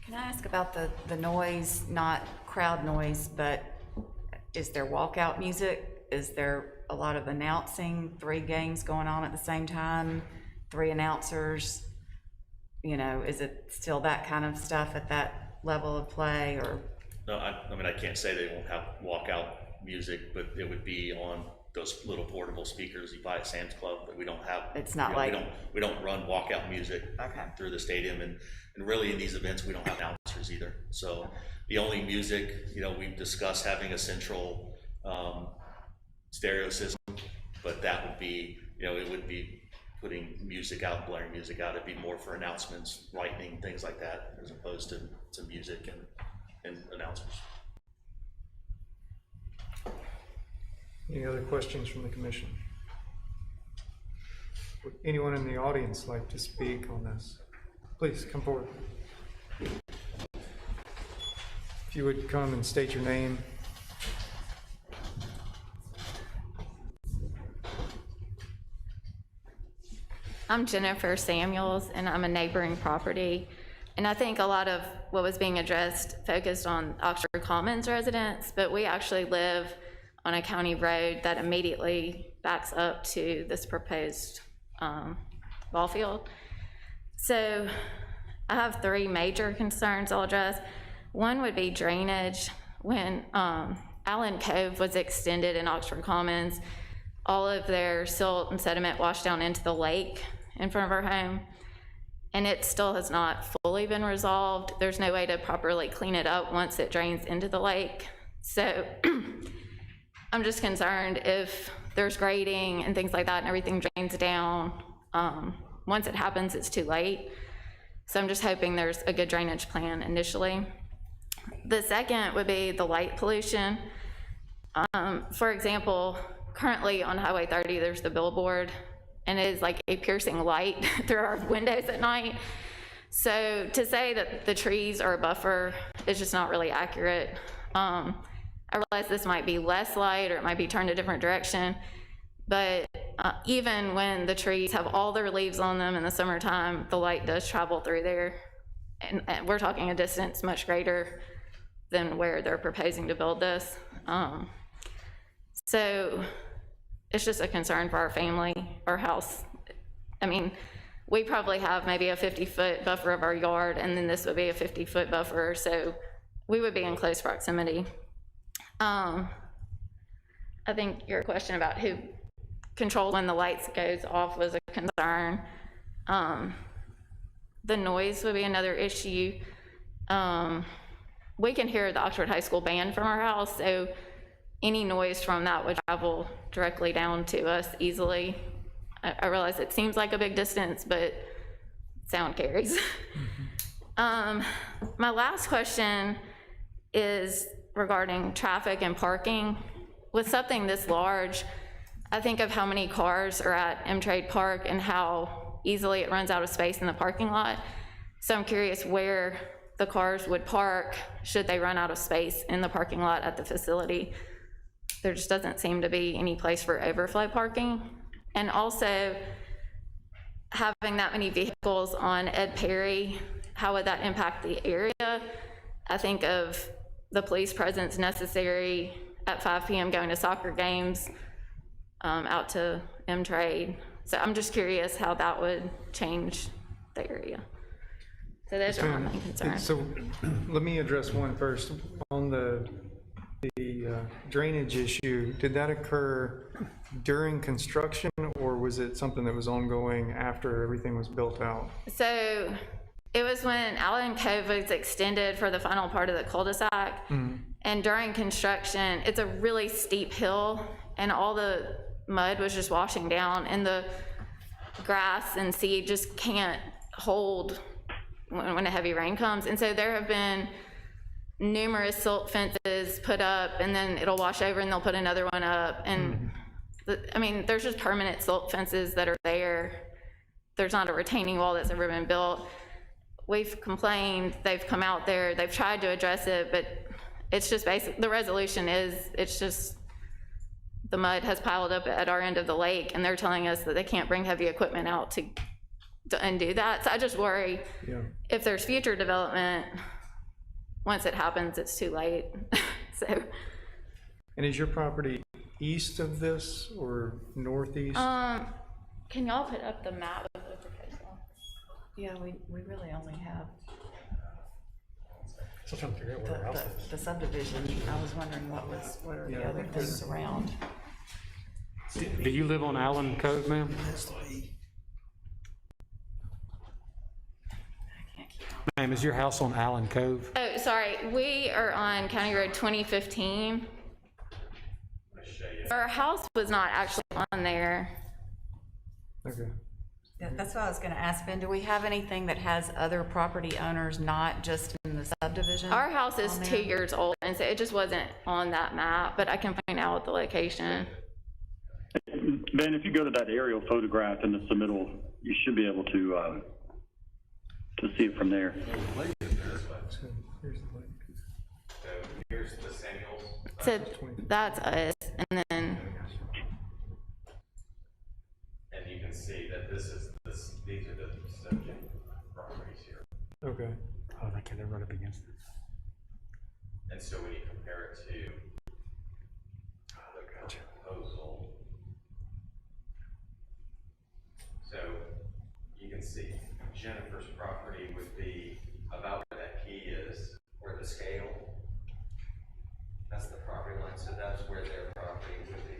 Can I ask about the noise, not crowd noise, but is there walkout music? Is there a lot of announcing, 3 games going on at the same time, 3 announcers? You know, is it still that kind of stuff at that level of play, or? No, I mean, I can't say they won't have walkout music, but it would be on those little portable speakers you buy at Sam's Club, but we don't have. It's not like. We don't run walkout music through the stadium, and really in these events, we don't have announcers either. So the only music, you know, we've discussed having a central stereo system, but that would be, you know, it would be putting music out, blaring music out. It'd be more for announcements, lightning, things like that, as opposed to music and announcements. Any other questions from the commission? Would anyone in the audience like to speak on this? Please come forward. If you would come and state your name. I'm Jennifer Samuels, and I'm a neighboring property. And I think a lot of what was being addressed focused on Oxford Commons residents, but we actually live on a county road that immediately backs up to this proposed ball field. So I have 3 major concerns I'll address. One would be drainage. When Allen Cove was extended in Oxford Commons, all of their silt and sediment washed down into the lake in front of our home, and it still has not fully been resolved. There's no way to properly clean it up once it drains into the lake. So I'm just concerned if there's grading and things like that and everything drains down, once it happens, it's too late. So I'm just hoping there's a good drainage plan initially. The second would be the light pollution. For example, currently on Highway 30, there's the billboard, and it is like a piercing light through our windows at night. So to say that the trees are a buffer is just not really accurate. I realize this might be less light, or it might be turned a different direction, but even when the trees have all their leaves on them in the summertime, the light does travel through there. And we're talking a distance much greater than where they're proposing to build this. So it's just a concern for our family, our house. I mean, we probably have maybe a 50-foot buffer of our yard, and then this would be a 50-foot buffer, so we would be in close proximity. I think your question about who controls when the lights goes off was a concern. The noise would be another issue. We can hear the Oxford High School band from our house, so any noise from that would travel directly down to us easily. I realize it seems like a big distance, but sound carries. My last question is regarding traffic and parking. With something this large, I think of how many cars are at M-Trade Park and how easily it runs out of space in the parking lot. So I'm curious where the cars would park should they run out of space in the parking lot at the facility. There just doesn't seem to be any place for overflow parking. And also, having that many vehicles on Ed Perry, how would that impact the area? I think of the police presence necessary at 5 p.m. going to soccer games, out to M-Trade. So I'm just curious how that would change the area. So those are my main concerns. So let me address one first. On the drainage issue, did that occur during construction, or was it something that was ongoing after everything was built out? So It was when Allen Cove was extended for the final part of the cul-de-sac. And during construction, it's a really steep hill and all the mud was just washing down and the grass and seed just can't hold when a heavy rain comes. And so there have been numerous silt fences put up and then it'll wash over and they'll put another one up. And I mean, there's just permanent silt fences that are there. There's not a retaining wall that's ever been built. We've complained, they've come out there, they've tried to address it, but it's just basic, the resolution is, it's just, the mud has piled up at our end of the lake and they're telling us that they can't bring heavy equipment out to undo that. So I just worry if there's future development, once it happens, it's too late. So. And is your property east of this or northeast? Can y'all put up the map of the proposal? Yeah, we really only have Still trying to figure out where our house is. the subdivision. I was wondering what are the other things around. Do you live on Allen Cove, ma'am? Ma'am, is your house on Allen Cove? Oh, sorry, we are on County Road 2015. Our house was not actually on there. Okay. Yeah, that's what I was gonna ask, Ben, do we have anything that has other property owners, not just in the subdivision? Our house is on 2 there? years old, and so it just wasn't on that map, but I can find out the location. Ben, if you go to that aerial photograph in the submittal, you should be able to see it from there. Here's the Samuels. So that's us, and then, And you can see that these are the subject properties here. Okay. Oh, they can't run up against it. And so when you compare it to the proposal, so you can see Jennifer's property would be about where that key is, where the scale. That's the property line, so that's where their property would be.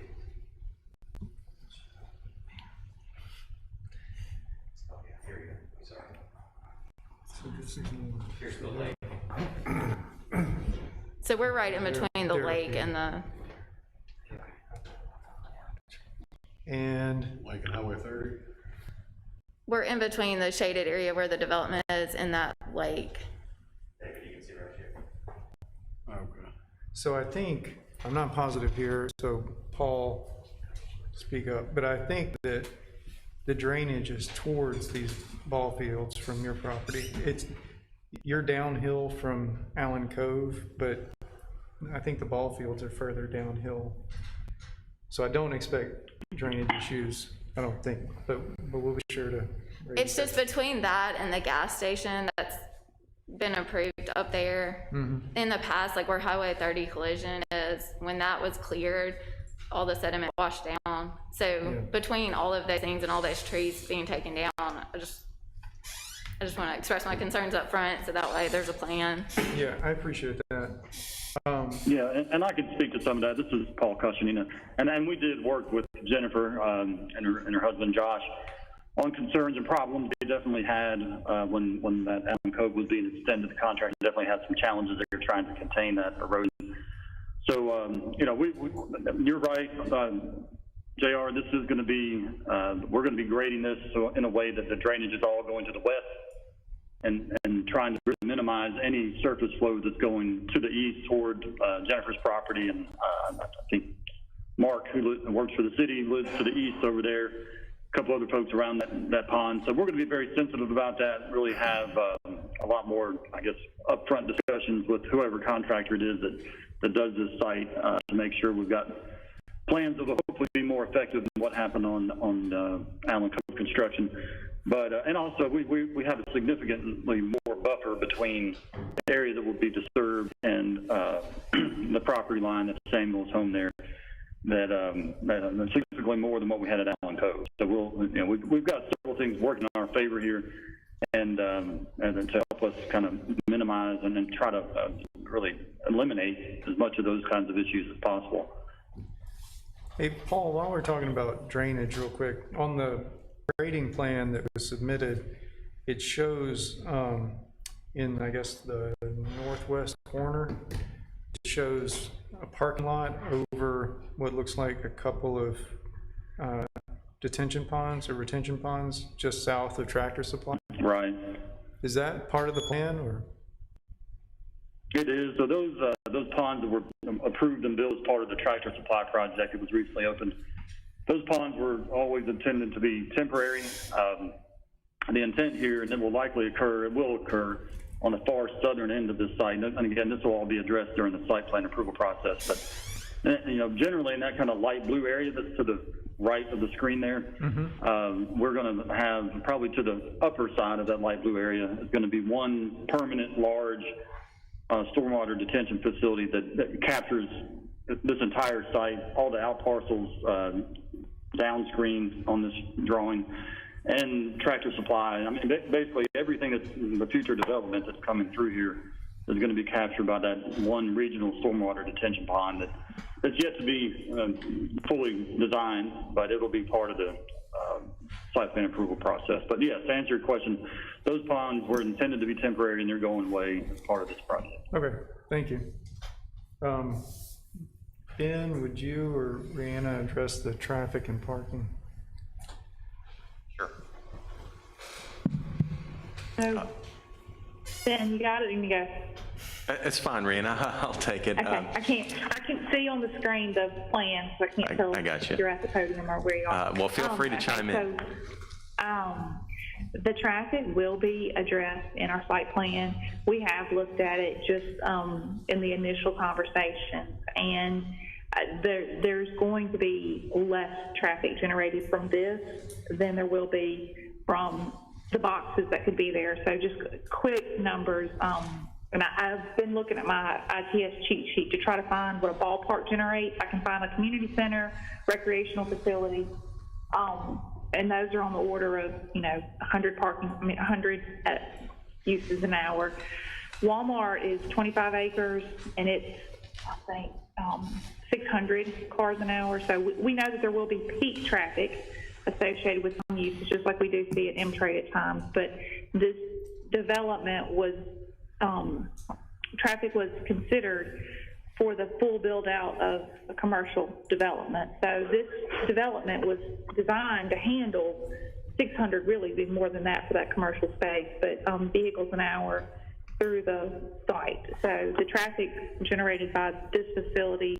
Oh, yeah, here you go, sorry. So this is Here's the lake. so we're right in between the lake and the, and Like in Highway 30? we're in between the shaded area where the development is and that lake. David, you can see right here. Okay. so I think, I'm not positive here, so Paul, speak up, but I think that the drainage is towards these ball fields from your property. You're downhill from Allen Cove, but I think the ball fields are further downhill. So I don't expect drainage issues, I don't think, but we'll be sure to. It's just between that and the gas station that's been approved up there. In the past, like where Highway 30 collision is, when that was cleared, all the sediment washed down. So between all of those things and all those trees being taken down, I just want to express my concerns up front, so that way there's a plan. Yeah, I appreciate that. Yeah, and I can speak to some of that. This is Paul Cushing, and we did work with Jennifer and her husband Josh on concerns and problems they definitely had when that Allen Cove was being extended. The contract definitely had some challenges. They were trying to contain that erosion. So you're right, JR. This is going to be we're going to be grading this so in a way that the drainage is all going to the west, and trying to minimize any surface flow that's going to the east toward Jennifer's property. And I think Mark, who works for the city, lives to the east over there. A couple other folks around that pond. So we're going to be very sensitive about that. Really have a lot more, I guess, upfront discussions with whoever contractor it is that does this site to make sure we've got plans that will hopefully be more effective than what happened on Allen Cove construction. But and also we have a significantly more buffer between the area that will be disturbed and the property line at Samuel's home there. That significantly more than what we had at Allen Cove. So we've got several things working in our favor here, and to help us kind of minimize and then try to really eliminate as much of those kinds of issues as possible. Hey, Paul, while we're talking about drainage real quick, on the grading plan that was submitted, it shows in, I guess, the northwest corner, it shows a parking lot over what looks like a couple of detention ponds or retention ponds just south of Tractor Supply. Right. Is that part of the plan, or? It is. So those ponds that were approved and built as part of the Tractor Supply project that was recently opened, those ponds were always intended to be temporary. The intent here, and it will likely occur, it will occur on the far southern end of this site. And again, this will all be addressed during the site plan approval process. But, you know, generally in that kind of light blue area that's to the right of the screen there, we're going to have probably to the upper side of that light blue area is going to be one permanent large stormwater detention facility that captures this entire site, all the out parcels downscreen on this drawing, and Tractor Supply. I mean, basically everything that's the future development that's coming through here is going to be captured by that one regional stormwater detention pond that's yet to be fully designed, but it'll be part of the site plan approval process. But yes, to answer your question, those ponds were intended to be temporary and they're going away as part of this project. Okay, thank you. Ben, would you or Rihanna address the traffic and parking? Sure. So, Ben, you got it, and you go. It's fine, Rihanna. I'll take it. Okay, I can't see on the screen the plans, so I can't tell I got you. if you're at the podium or where you are. Well, feel free to chime in. So, the traffic will be addressed in our site plan. We have looked at it just in the initial conversations, and there's going to be less traffic generated from this than there will be from the boxes that could be there. So just quick numbers. And I've been looking at my ITS cheat sheet to try to find what a ballpark generates. I can find a community center, recreational facility, and those are on the order of 100 uses an hour. Walmart is 25 acres, and it's I think 600 cars an hour. So we know that there will be peak traffic associated with some uses, just like we do see at M-Trade at times. But this development was traffic was considered for the full build out of a commercial development. So this development was designed to handle 600, really be more than that for that commercial space, but vehicles an hour through the site. So the traffic generated by this facility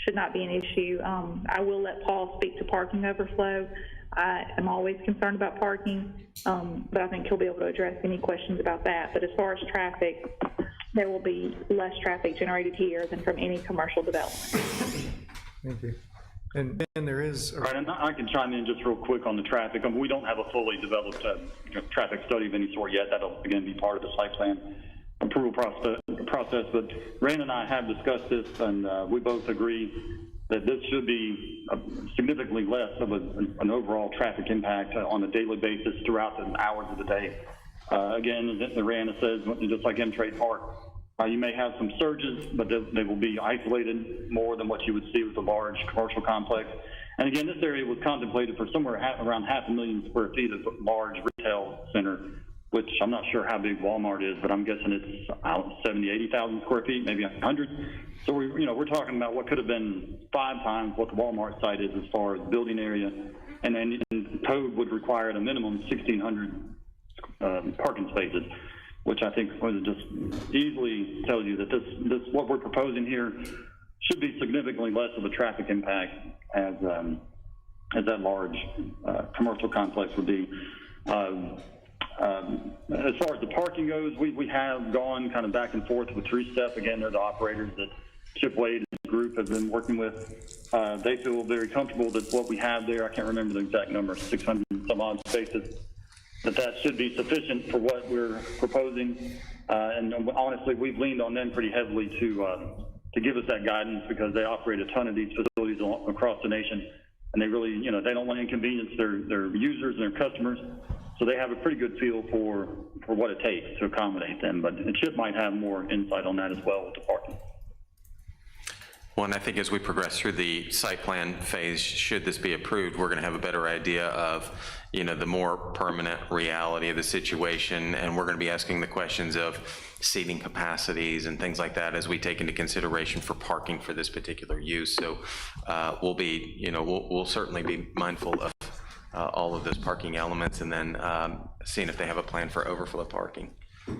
should not be an issue. I will let Paul speak to parking overflow. I am always concerned about parking, but I think he'll be able to address any questions about that. But as far as traffic, there will be less traffic generated here than from any commercial development. Thank you. And then there is... Right, and I can chime in just real quick on the traffic. We don't have a fully developed traffic study of any sort yet. That'll, again, be part of the site plan approval process. But Rand and I have discussed this, and we both agree that this should be significantly less of an overall traffic impact on a daily basis throughout the hours of the day. Again, as Rihanna says, just like M-Trade Park, you may have some surges, but they will be isolated more than what you would see with a large commercial complex. And again, this area was contemplated for somewhere around 500,000 square feet of a large retail center, which I'm not sure how big Walmart is, but I'm guessing it's 70, 80,000 square feet, maybe 100. So we're talking about what could have been 5 times what the Walmart site is as far as building area, and then code would require at a minimum 1,600 parking spaces, which I think just easily tells you that this what we're proposing here should be significantly less of a traffic impact as that large commercial complex would be. As far as the parking goes, we have gone kind of back and forth with 3-Step. Again, they're the operators that Chip Wade and the group have been working with. They feel very comfortable that what we have there, I can't remember the exact number, 600 some odd spaces, that should be sufficient for what we're proposing. And honestly, we've leaned on them pretty heavily to give us that guidance, because they operate a ton of these facilities across the nation, and they really, they don't want to inconvenience their users and their customers. So they have a pretty good feel for what it takes to accommodate them. But Chip might have more insight on that as well with the parking. Well, and I think as we progress through the site plan phase, should this be approved, we're going to have a better idea of, the more permanent reality of the situation, and we're going to be asking the questions of seating capacities and things like that as we take into consideration for parking for this particular use. So we'll certainly be mindful of all of those parking elements, and then seeing if they have a plan for overflow parking.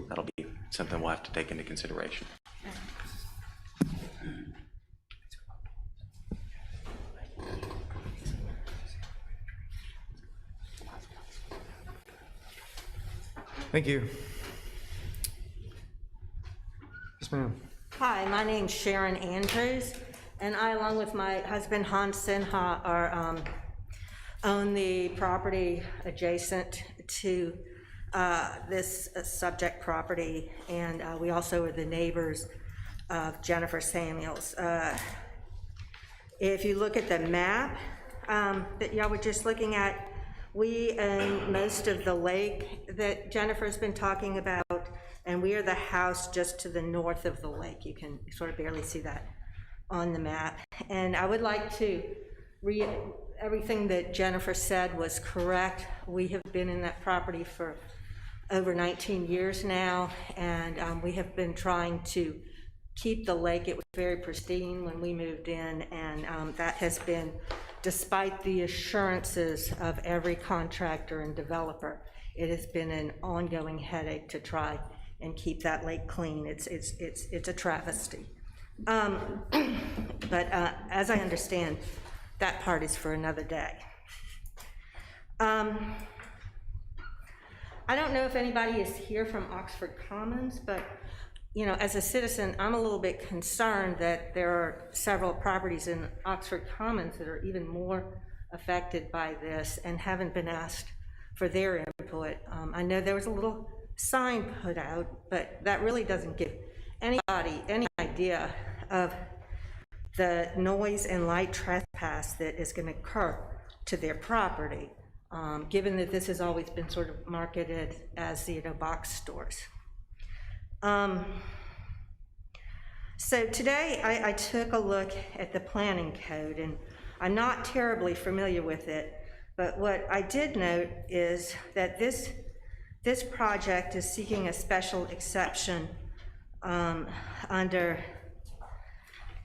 That'll be something we'll have to take into consideration. Thank you. Yes, ma'am. Hi, my name's Sharon Andrews, and I, along with my husband Hans Sinha, own the property adjacent to this subject property, and we also are the neighbors of Jennifer Samuels. If you look at the map that y'all were just looking at, we own most of the lake that Jennifer's been talking about, and we are the house just to the north of the lake. You can sort of barely see that on the map. And I would like to everything that Jennifer said was correct. We have been in that property for over 19 years now, and we have been trying to keep the lake. It was very pristine when we moved in, and that has been, despite the assurances of every contractor and developer, it has been an ongoing headache to try and keep that lake clean. It's a travesty. But as I understand, that part is for another day. I don't know if anybody is here from Oxford Commons, but as a citizen, I'm a little bit concerned that there are several properties in Oxford Commons that are even more affected by this and haven't been asked for their input. I know there was a little sign put out, but that really doesn't give anybody any idea of the noise and light trespass that is going to occur to their property, given that this has always been sort of marketed as box stores. So today I took a look at the planning code, and I'm not terribly familiar with it, but what I did note is that this project is seeking a special exception under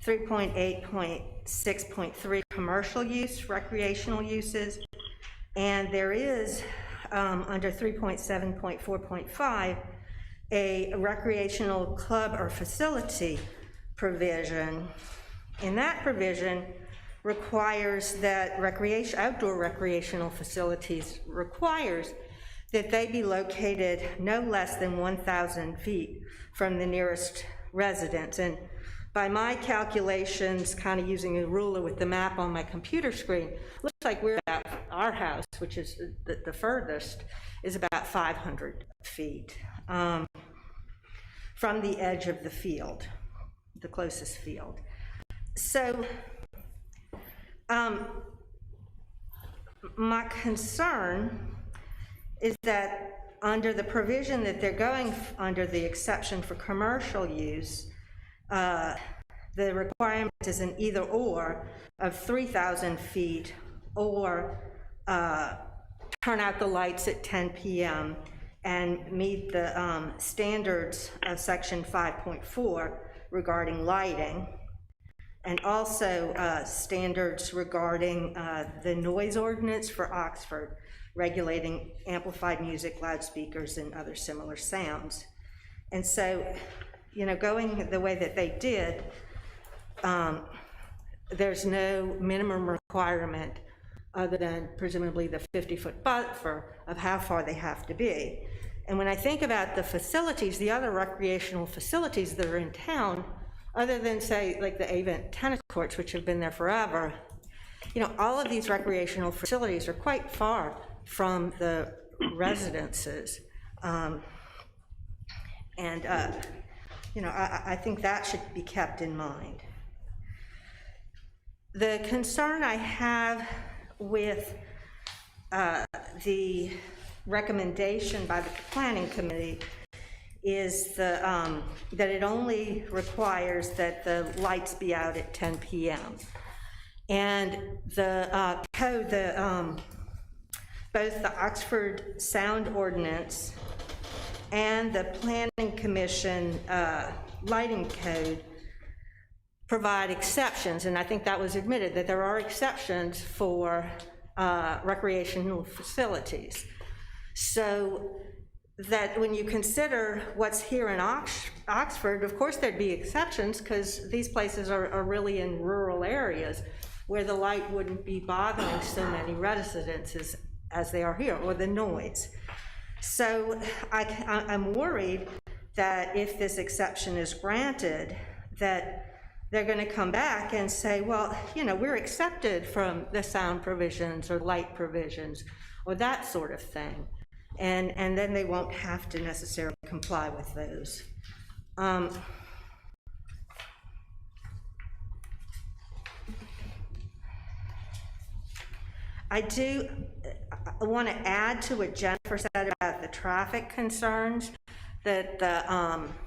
3.8.6.3 commercial use, recreational uses, and there is under 3.7.4.5 a recreational club or facility provision. And that provision requires that outdoor recreational facilities requires that they be located no less than 1,000 feet from the nearest residence. And by my calculations, kind of using a ruler with the map on my computer screen, looks like we're about, our house, which is the furthest, is about 500 feet from the edge of the field, the closest field. So my concern is that under the provision that they're going under the exception for commercial use, the requirement is an either or of 3,000 feet or turn out the lights at 10 p.m. and meet the standards of section 5.4 regarding lighting, and also standards regarding the noise ordinance for Oxford, regulating amplified music, loudspeakers, and other similar sounds. And so, going the way that they did, there's no minimum requirement other than presumably the 50-foot buffer of how far they have to be. And when I think about the facilities, the other recreational facilities that are in town, other than, say, like the Avent tennis courts, which have been there forever, all of these recreational facilities are quite far from the residences. I think that should be kept in mind. The concern I have with the recommendation by the planning committee is that it only requires that the lights be out at 10 p.m. And the code, both the Oxford Sound Ordinance and the Planning Commission lighting code provide exceptions, and I think that was admitted, that there are exceptions for recreational facilities. So that when you consider what's here in Oxford, of course there'd be exceptions, because these places are really in rural areas where the light wouldn't be bothering so many residents as they are here, or the noise. So I'm worried that if this exception is granted, that they're going to come back and say, well, you know, we're accepted from the sound provisions or light provisions or that sort of thing. And then they won't have to necessarily comply with those. I want to add to what Jennifer said about the traffic concerns, that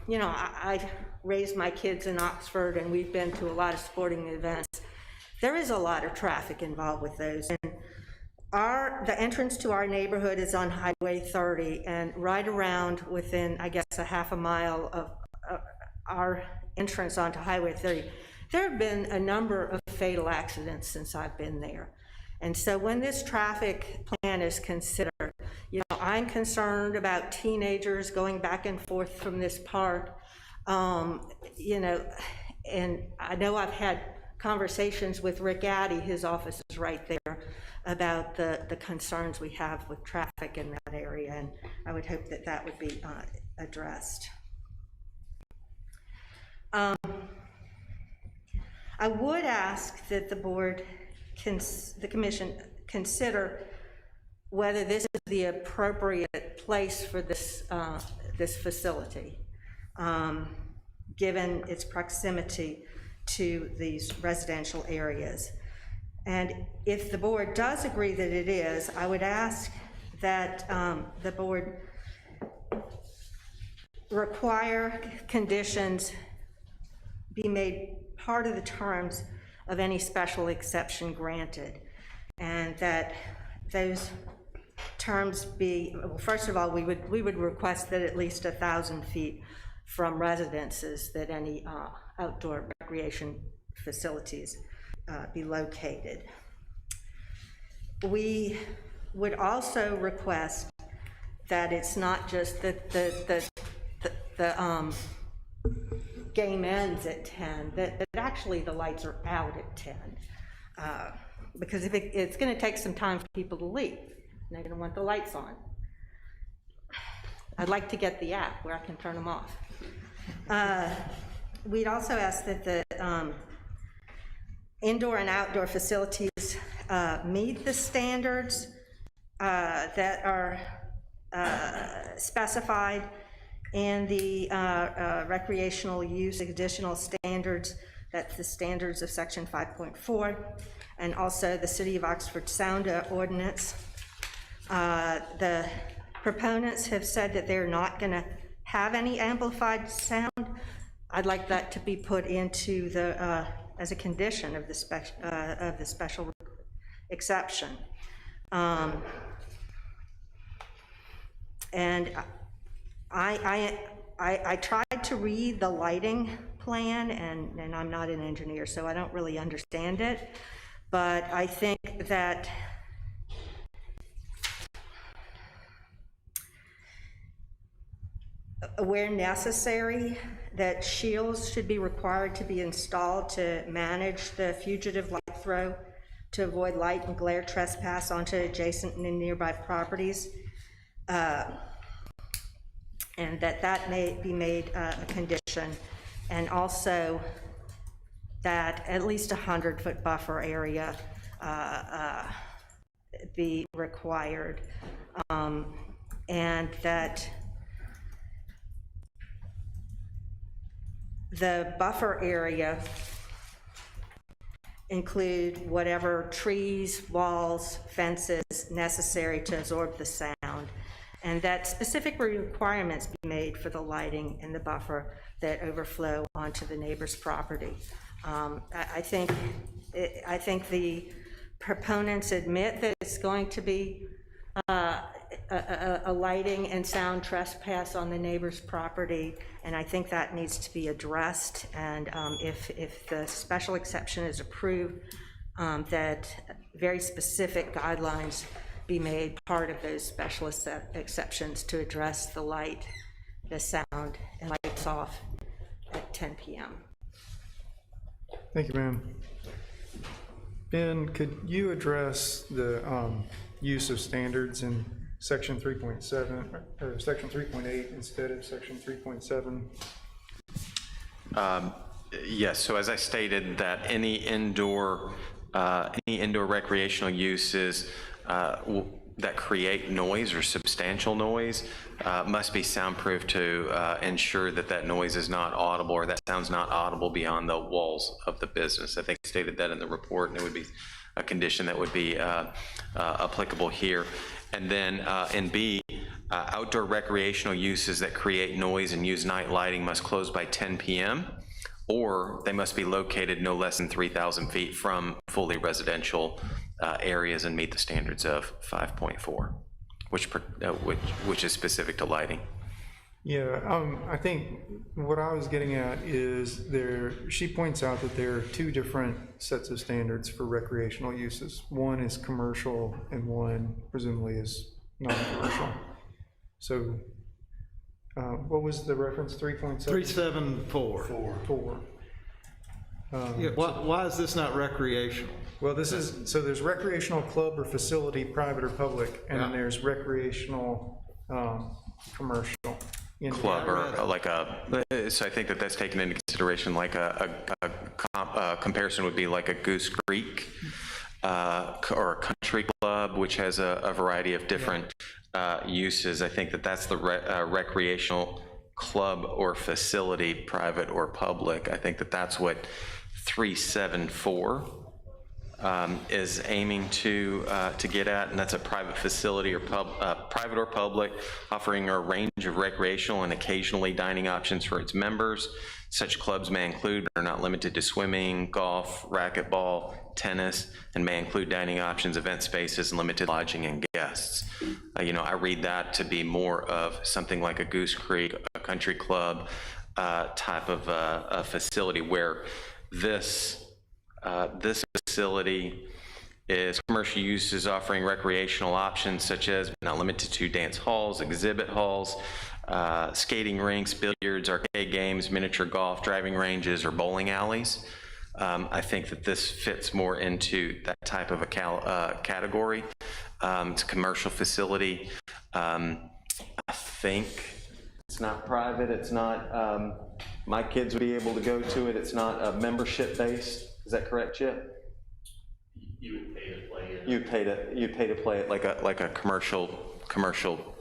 you know, I've raised my kids in Oxford and we've been to a lot of sporting events. There is a lot of traffic involved with those. And the entrance to our neighborhood is on Highway 30, and right around within, I guess, a half a mile of our entrance onto Highway 30, there have been a number of fatal accidents since I've been there. And so when this traffic plan is considered, you know, I'm concerned about teenagers going back and forth from this park, you know, and I know I've had conversations with Rick Addy, his office is right there, about the concerns we have with traffic in that area, and I would hope that that would be addressed. I would ask that the board, the commission, consider whether this is the appropriate place for this this facility, given its proximity to these residential areas. And if the board does agree that it is, I would ask that the board require conditions be made part of the terms of any special exception granted, and that those terms be, well, first of all, we would request that at least 1,000 feet from residences that any outdoor recreation facilities be located. We would also request that it's not just that the game ends at 10, that actually the lights are out at 10. Because if it's going to take some time for people to leave, and they're going to want the lights on. I'd like to get the app where I can turn them off. We'd also ask that the indoor and outdoor facilities meet the standards that are specified in the recreational use additional standards. That's the standards of section 5.4, and also the City of Oxford Sound Ordinance. The proponents have said that they're not going to have any amplified sound. I'd like that to be put into the as a condition of the special exception. And I tried to read the lighting plan, and I'm not an engineer, so I don't really understand it, but I think that where necessary, that shields should be required to be installed to manage the fugitive light throw to avoid light and glare trespass onto adjacent and nearby properties, and that may be made a condition, and also that at least 100-foot buffer area be required, and that the buffer area include whatever trees, walls, fences necessary to absorb the sound, and that specific requirements be made for the lighting and the buffer that overflow onto the neighbor's property. I think the proponents admit that it's going to be a lighting and sound trespass on the neighbor's property, and I think that needs to be addressed. And if the special exception is approved, that very specific guidelines be made part of those special exceptions to address the light, the sound, and lights off at 10 p.m. Thank you, ma'am. Ben, could you address the use of standards in section 3.7 or section 3.8 instead of section 3.7? Yes, so as I stated, that any indoor recreational uses that create noise or substantial noise must be soundproof to ensure that that noise is not audible, or that sound's not audible beyond the walls of the business. I think I stated that in the report, and it would be a condition that would be applicable here. And then in B, outdoor recreational uses that create noise and use night lighting must close by 10 p.m. or they must be located no less than 3,000 feet from fully residential areas and meet the standards of 5.4, which is specific to lighting. Yeah, I think what I was getting at is she points out that there are two different sets of standards for recreational uses. One is commercial and one presumably is non-commercial. So what was the reference, 3.7? 374. Yeah, why is this not recreational? Well, so there's recreational club or facility, private or public, and then there's recreational commercial. Club or like so I think that's taken into consideration, like a comparison would be like a Goose Creek or a country club, which has a variety of different uses. I think that's the recreational club or facility, private or public. I think that's what 374 is aiming to get at, and that's a private facility or private or public, offering a range of recreational and occasionally dining options for its members. Such clubs may include, but are not limited to, swimming, golf, racquetball, tennis, and may include dining options, event spaces, and limited lodging and guests. I read that to be more of something like a Goose Creek, a country club type of a facility, where this facility is commercial uses offering recreational options such as, but not limited to, dance halls, exhibit halls, skating rinks, billiards, arcade games, miniature golf, driving ranges, or bowling alleys. I think that this fits more into that type of a category. It's a commercial facility. I think it's not private. It's not, my kids would be able to go to it. It's not membership based. Is that correct, Chip? You would pay to play it. You pay to play it like a commercial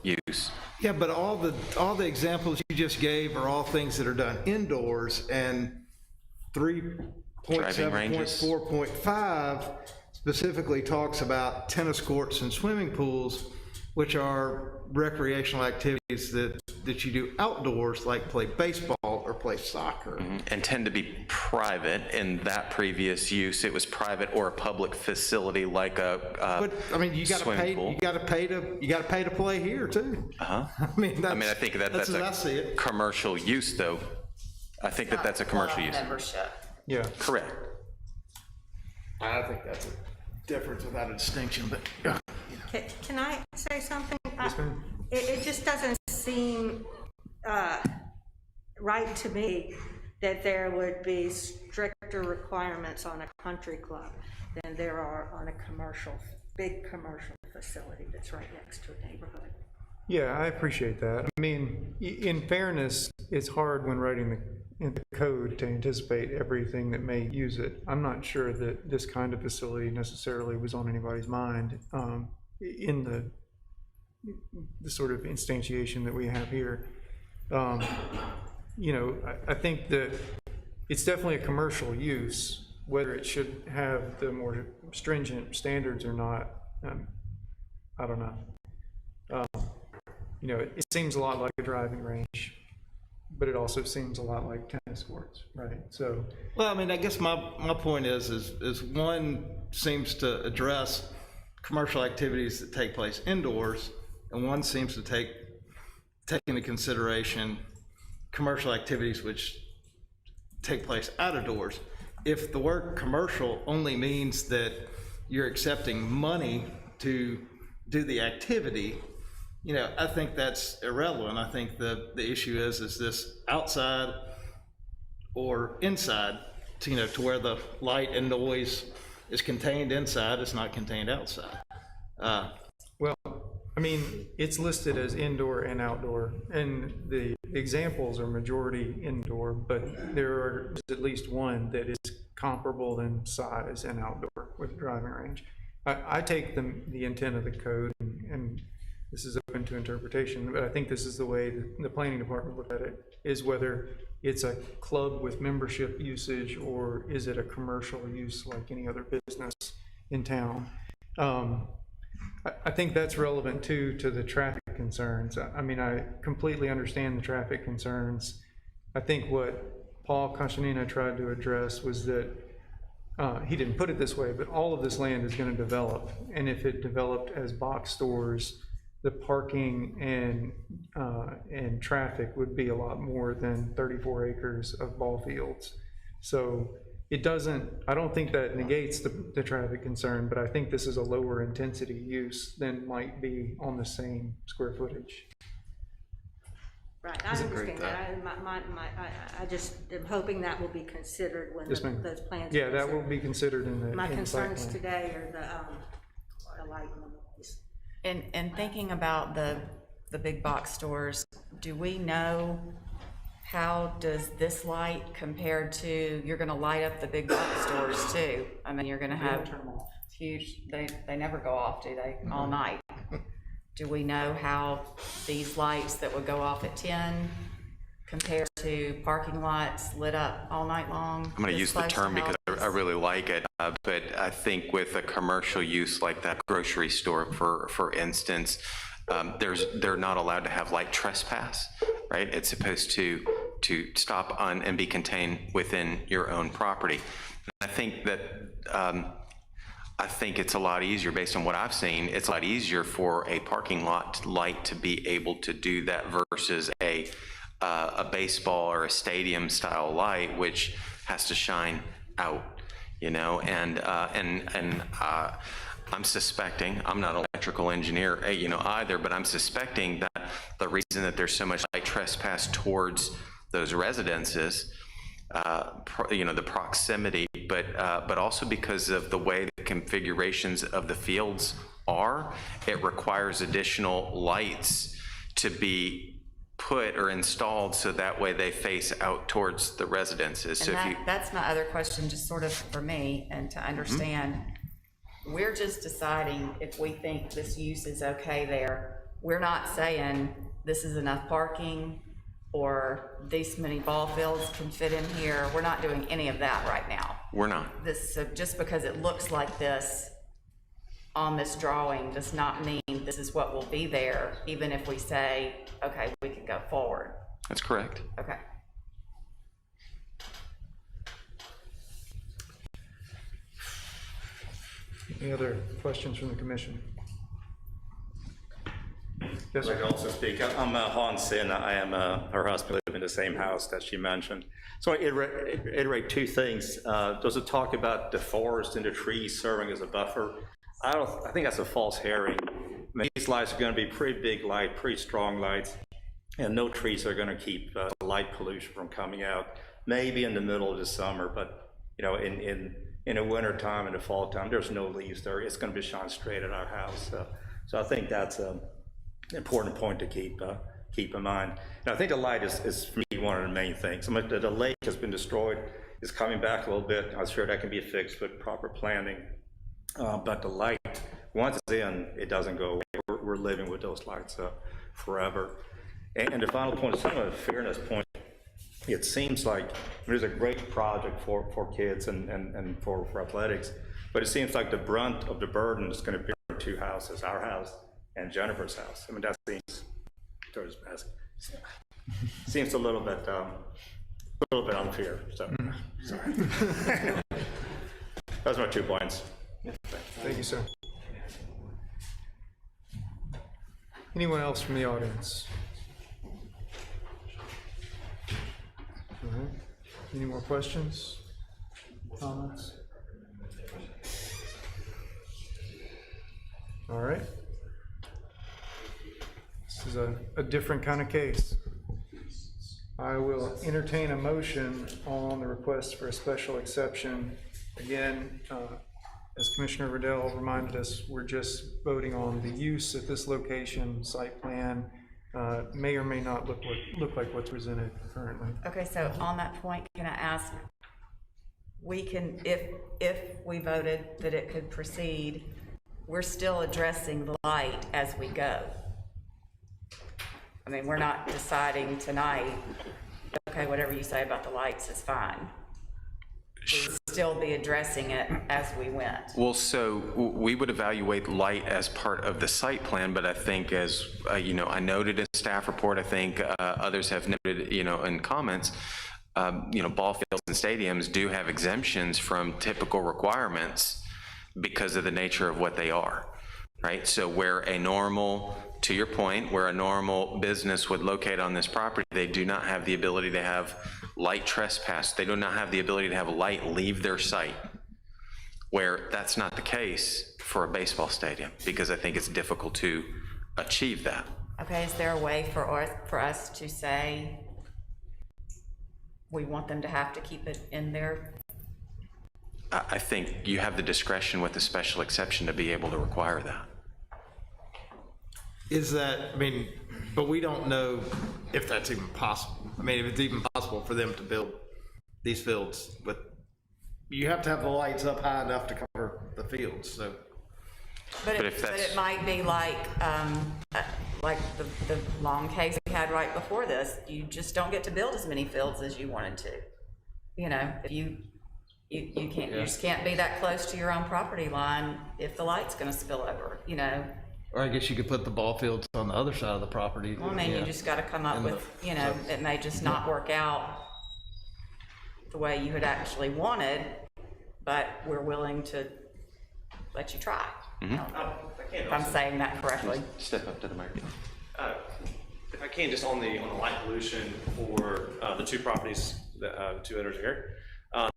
use. Yeah, but all the examples you just gave are all things that are done indoors, and 3.7.4.5 specifically talks about tennis courts and swimming pools, which are recreational activities that you do outdoors, like play baseball or play soccer. And tend to be private. In that previous use, it was private or a public facility, like a but I mean, you got to pay. pool. You got to pay to play here too. I think that's a commercial use, though. I think that's a commercial use. Membership. Yeah, correct. I think that's a difference without a distinction, but. Can I say something? Yes, ma'am. It just doesn't seem right to me that there would be stricter requirements on a country club than there are on a big commercial facility that's right next to a neighborhood. Yeah, I appreciate that. I mean, in fairness, it's hard when writing the code to anticipate everything that may use it. I'm not sure that this kind of facility necessarily was on anybody's mind in the sort of instantiation that we have here. I think that it's definitely a commercial use. Whether it should have the more stringent standards or not, I don't know. you know, it seems a lot like a driving range, but it also seems a lot like tennis courts, right? So, Well, I mean, I guess my point is one seems to address commercial activities that take place indoors, and one seems to take into consideration commercial activities which take place out of doors. If the word commercial only means that you're accepting money to do the activity, you know, I think that's irrelevant. I think the issue is this outside or inside, to, you know, to where the light and noise is contained inside, it's not contained outside. well, I mean, it's listed as indoor and outdoor, and the examples are majority indoor, but there's at least one that is comparable in size and outdoor with a driving range. I take the intent of the code, and this is open to interpretation, but I think this is the way the planning department looked at it, is whether it's a club with membership usage or is it a commercial use like any other business in town. I think that's relevant too to the traffic concerns. I mean, I completely understand the traffic concerns. I think what Paul Constanino tried to address was that he didn't put it this way, but all of this land is going to develop, and if it developed as box stores, the parking and traffic would be a lot more than 34 acres of ball fields. So it doesn't, I don't think that negates the traffic concern, but I think this is a lower intensity use than might be on the same square footage. Right, I understand that. I just am hoping that will be considered when Yes, ma'am. those plans. Yeah, that will be considered in the. My in the site concerns plan. today are the light and the noise. And thinking about the big box stores, do we know how does this light compare to, you're gonna light up the big box stores too? I mean, you're gonna have huge, they never go off, do they, all night? Do we know how these lights that would go off at 10 compare to parking lots lit up all night long? I'm going to use the term because I really like it, but I think with a commercial use like that grocery store, for instance, they're not allowed to have light trespass, right? It's supposed to stop on and be contained within your own property. And I think that I think it's a lot easier, based on what I've seen, it's a lot easier for a parking lot light to be able to do that versus a baseball or a stadium style light, which has to shine out, you know, and I'm suspecting, I'm not an electrical engineer, you know, either, but I'm suspecting that the reason that there's so much light trespass towards those residences, you know, the proximity, but also because of the way the configurations of the fields are, it requires additional lights to be put or installed so that way they face out towards the residences. So And that's my other question, just sort of for me and to understand. We're just deciding if we think this use is okay there. We're not saying this is enough parking or these many ball fields can fit in here. We're not doing any of that right now. we're not. So just because it looks like this on this drawing does not mean this is what will be there, even if we say, okay, we can go forward. That's correct. Okay. Any other questions from the commission? Yes, I'd like sir. to also speak. I'm Hans Sin. I am her husband, live in the same house that she mentioned. So I iterate two things. Does it talk about the forest and the trees serving as a buffer? I think that's a false herring. I mean, these lights are going to be pretty big light, pretty strong lights, and no trees are going to keep light pollution from coming out. Maybe in the middle of the summer, but you know, in the winter time, in the fall time, there's no leaves there. It's going to be shine straight at our house. So I think that's an important point to keep in mind. And I think the light is for me one of the main things. I mean, the lake has been destroyed. It's coming back a little bit. I'm sure that can be fixed with proper planning. But the light, once it's in, it doesn't go away. We're living with those lights forever. And the final point, some of the fairness point, it seems like there's a great project for kids and for athletics, but it seems like the brunt of the burden is going to be on two houses, our house and Jennifer's house. I mean, that seems towards mask. Seems a little bit unfair, so, sorry. Those are my 2 points. Thank you, sir. Anyone else from the audience? All right. Any more questions, comments? All right. This is a different kind of case. I will entertain a motion on the request for a special exception. Again, as Commissioner Riddell reminded us, we're just voting on the use at this location. Site plan may or may not look like what's presented currently. Okay, so on that point, can I ask, we can, if we voted that it could proceed, we're still addressing the light as we go. I mean, we're not deciding tonight, okay, whatever you say about the lights is fine. We'd still be addressing it as we went. Well, so we would evaluate light as part of the site plan, but I think as, you know, I noted in staff report, I think others have noted, you know, in comments, you know, ball fields and stadiums do have exemptions from typical requirements because of the nature of what they are, right? So where a normal, to your point, where a normal business would locate on this property, they do not have the ability to have light trespass. They do not have the ability to have light leave their site, where that's not the case for a baseball stadium, because I think it's difficult to achieve that. Okay, is there a way for us to say we want them to have to keep it in there? I think you have the discretion with the special exception to be able to require that. Is that, I mean, but we don't know if that's even possible. I mean, if it's even possible for them to build these fields, but You have to have the lights up high enough to cover the fields, so. But it might be like the long case we had right before this. You just don't get to build as many fields as you wanted to. You know, if you can't, you just can't be that close to your own property line if the light's gonna spill over, you know. Or I guess you could put the ball fields on the other side of the property. Well, I mean, you just gotta come up with, you know, it may just not work out the way you had actually wanted, but we're willing to let you try. If I'm saying that correctly. Step up to the microphone. If I can, just on the light pollution for the two properties, the two owners here,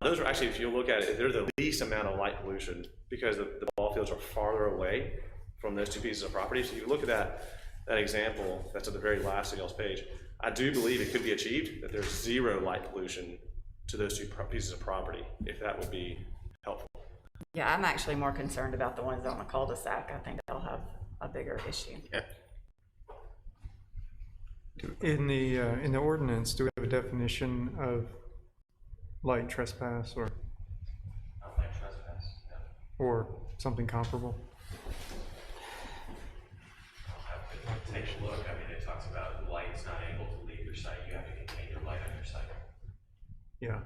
those are actually, if you look at it, they're the least amount of light pollution because the ball fields are farther away from those two pieces of property. So if you look at that example, that's at the very last of y'all's page, I do believe it could be achieved, that there's zero light pollution to those two pieces of property, if that would be helpful. Yeah, I'm actually more concerned about the ones on the cul-de-sac. I think they'll have a bigger issue. Yeah. In the ordinance, do we have a definition of light trespass or? Not light trespass, no. Or something comparable? I'll have to take a look. I mean, it talks about light's not able to leave your site. You have to contain your light on your site. Yeah,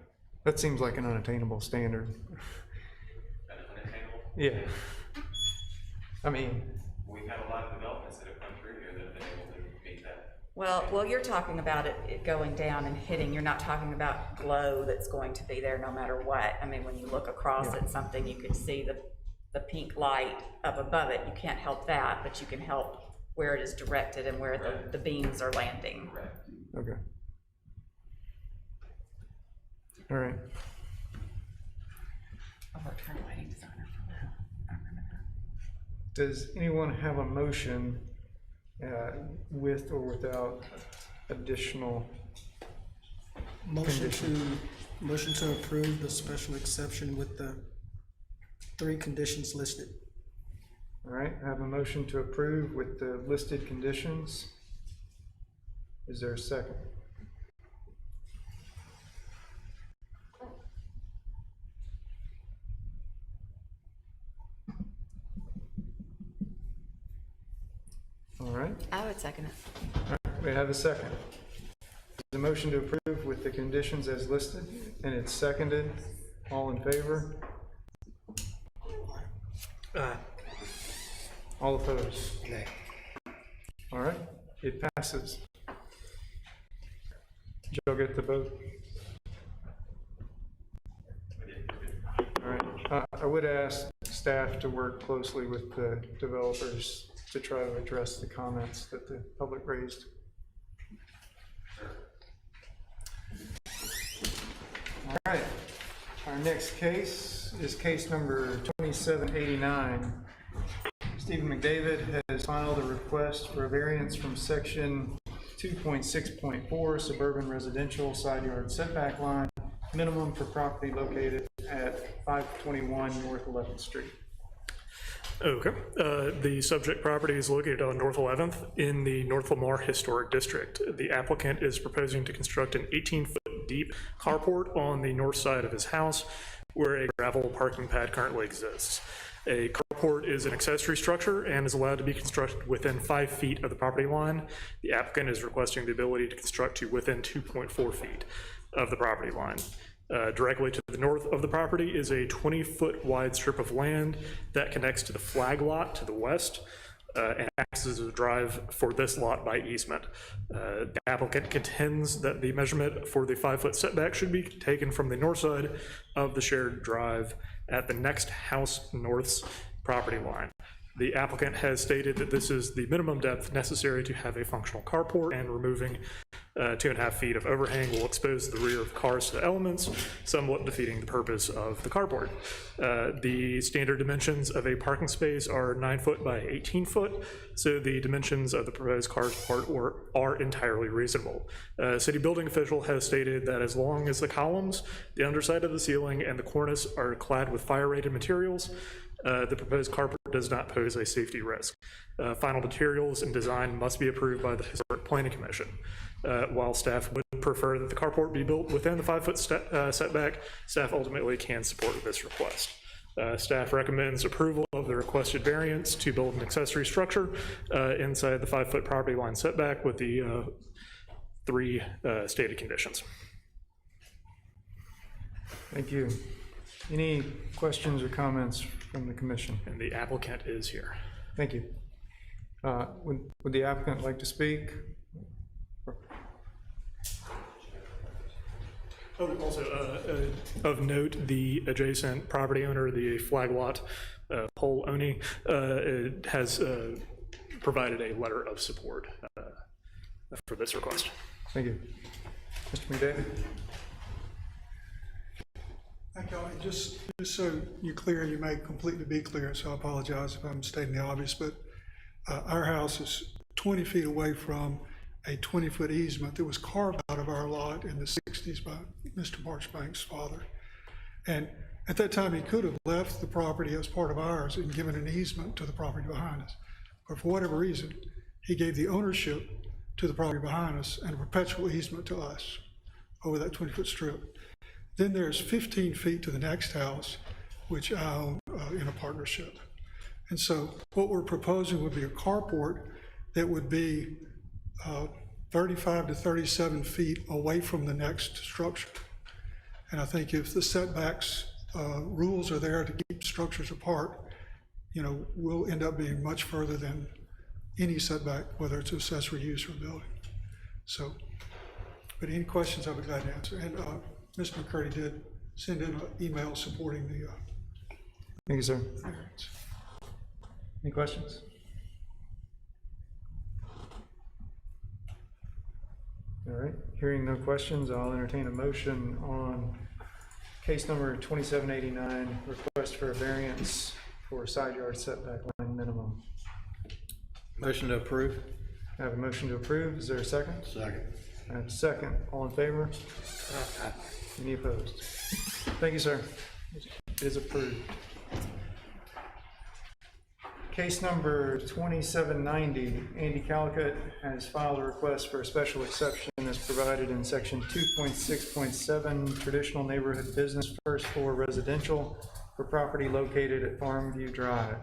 that seems like an unattainable standard. Unattainable? Yeah. I mean, we've had a lot of developments that have come through here that have been able to meet that. Well, you're talking about it going down and hitting. You're not talking about glow that's going to be there no matter what. I mean, when you look across at something, you can see the pink light up above it. You can't help that, but you can help where it is directed and where the beams are landing. okay. All right. Does anyone have a motion with or without additional Motion conditions? to approve the special exception with the 3 conditions listed. All right, I have a motion to approve with the listed conditions. Is there a second? All right. I would second it. All right, we have a second. The motion to approve with the conditions as listed, and it's seconded. All in favor? All opposed? Nay. All right, It passes. Did y'all get the vote? All right. I would ask staff to work closely with the developers to try to address the comments that the public raised. All right. Our next case is case number 2789. Stephen McDavid has filed a request for a variance from section 2.6.4 suburban residential side yard setback line, minimum for property located at 521 North 11th Street. Okay. The subject property is located on North 11th in the North Lamar Historic District. The applicant is proposing to construct an 18-foot deep carport on the north side of his house where a gravel parking pad currently exists. A carport is an accessory structure and is allowed to be constructed within 5 feet of the property line. The applicant is requesting the ability to construct to within 2.4 feet of the property line. Directly to the north of the property is a 20-foot wide strip of land that connects to the flag lot to the west and acts as a drive for this lot by easement. The applicant contends that the measurement for the 5-foot setback should be taken from the north side of the shared drive at the next house north's property line. The applicant has stated that this is the minimum depth necessary to have a functional carport, and removing 2.5 feet of overhang will expose the rear of cars to the elements, somewhat defeating the purpose of the carport. The standard dimensions of a parking space are 9 foot by 18 foot, so the dimensions of the proposed carport are entirely reasonable. City building official has stated that as long as the columns, the underside of the ceiling, and the cornice are clad with fire-rated materials, the proposed carport does not pose a safety risk. Final materials and design must be approved by the Historic Planning Commission. While staff would prefer that the carport be built within the 5-foot setback, staff ultimately can support this request. Staff recommends approval of the requested variance to build an accessory structure inside the 5-foot property line setback with the 3 stated conditions. Thank you. Any questions or comments from the commission? And the applicant is here. Thank you. Would the applicant like to speak? Oh, also, of note, the adjacent property owner, the flag lot pole owner, has provided a letter of support for this request. Thank you. Mr. McDavid? Thank you. Just so you're clear, and you may completely be clear, so I apologize if I'm stating the obvious, but our house is 20 feet away from a 20-foot easement that was carved out of our lot in the 60s by Mr. Marchbank's father. And at that time, he could have left the property as part of ours and given an easement to the property behind us. But for whatever reason, he gave the ownership to the property behind us and a perpetual easement to us over that 20-foot strip. Then there's 15 feet to the next house, which I own in a partnership. And so what we're proposing would be a carport that would be 35 to 37 feet away from the next structure. And I think if the setbacks rules are there to keep structures apart, you know, we'll end up being much further than any setback, whether it's accessory use or building. So, but any questions, I'll be glad to answer. And Mr. McCurdy did send in an email supporting the. Thank you, sir. Any questions? All right, hearing no questions, I'll entertain a motion on case number 2789, request for a variance for side yard setback line minimum. Motion to approve. I have a motion to approve. Is there a second? Second. I have a second. All in favor? Any opposed? Thank you, sir. It is approved. Case number 2790, Andy Calicut has filed a request for a special exception as provided in section 2.6.7, traditional neighborhood business first floor residential for property located at Farmview Drive.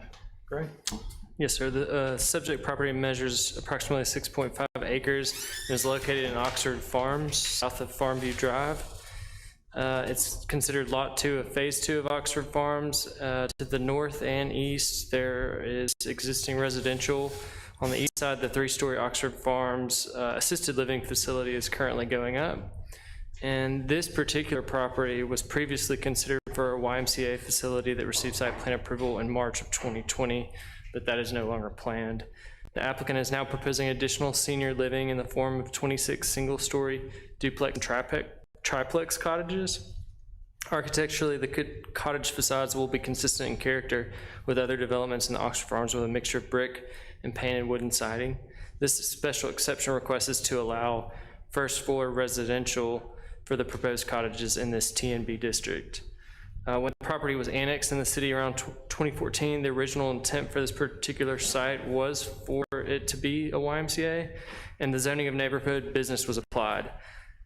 Greg? Yes, sir. The subject property measures approximately 6.5 acres and is located in Oxford Farms, south of Farmview Drive. It's considered Lot 2 of Phase 2 of Oxford Farms. To the north and east, there is existing residential On the east side, the 3-story Oxford Farms assisted living facility is currently going up. And this particular property was previously considered for a YMCA facility that received site plan approval in March of 2020, but that is no longer planned. The applicant is now proposing additional senior living in the form of 26 single-story duplex and triplex cottages. Architecturally, the cottage facades will be consistent in character with other developments in the Oxford Farms with a mixture of brick and painted wooden siding. This special exception request is to allow first-floor residential for the proposed cottages in this TNB district. When the property was annexed in the city around 2014, the original intent for this particular site was for it to be a YMCA, and the zoning of neighborhood business was applied.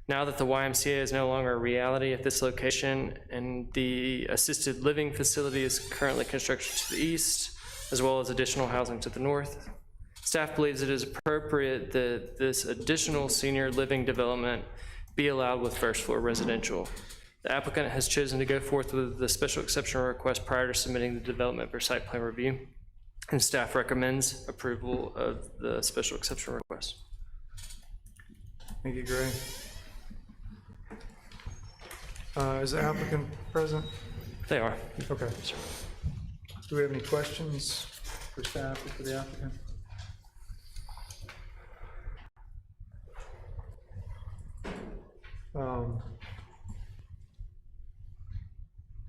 Now that the YMCA is no longer a reality at this location, and the assisted living facility is currently constructed to the east, as well as additional housing to the north, staff believes it is appropriate that this additional senior living development be allowed with first floor residential. The applicant has chosen to go forth with the special exception request prior to submitting the development for site plan review, and staff recommends approval of the special exception request. Thank you, Gray. Is the applicant present? They are. Okay. Do we have any questions for staff or for the applicant?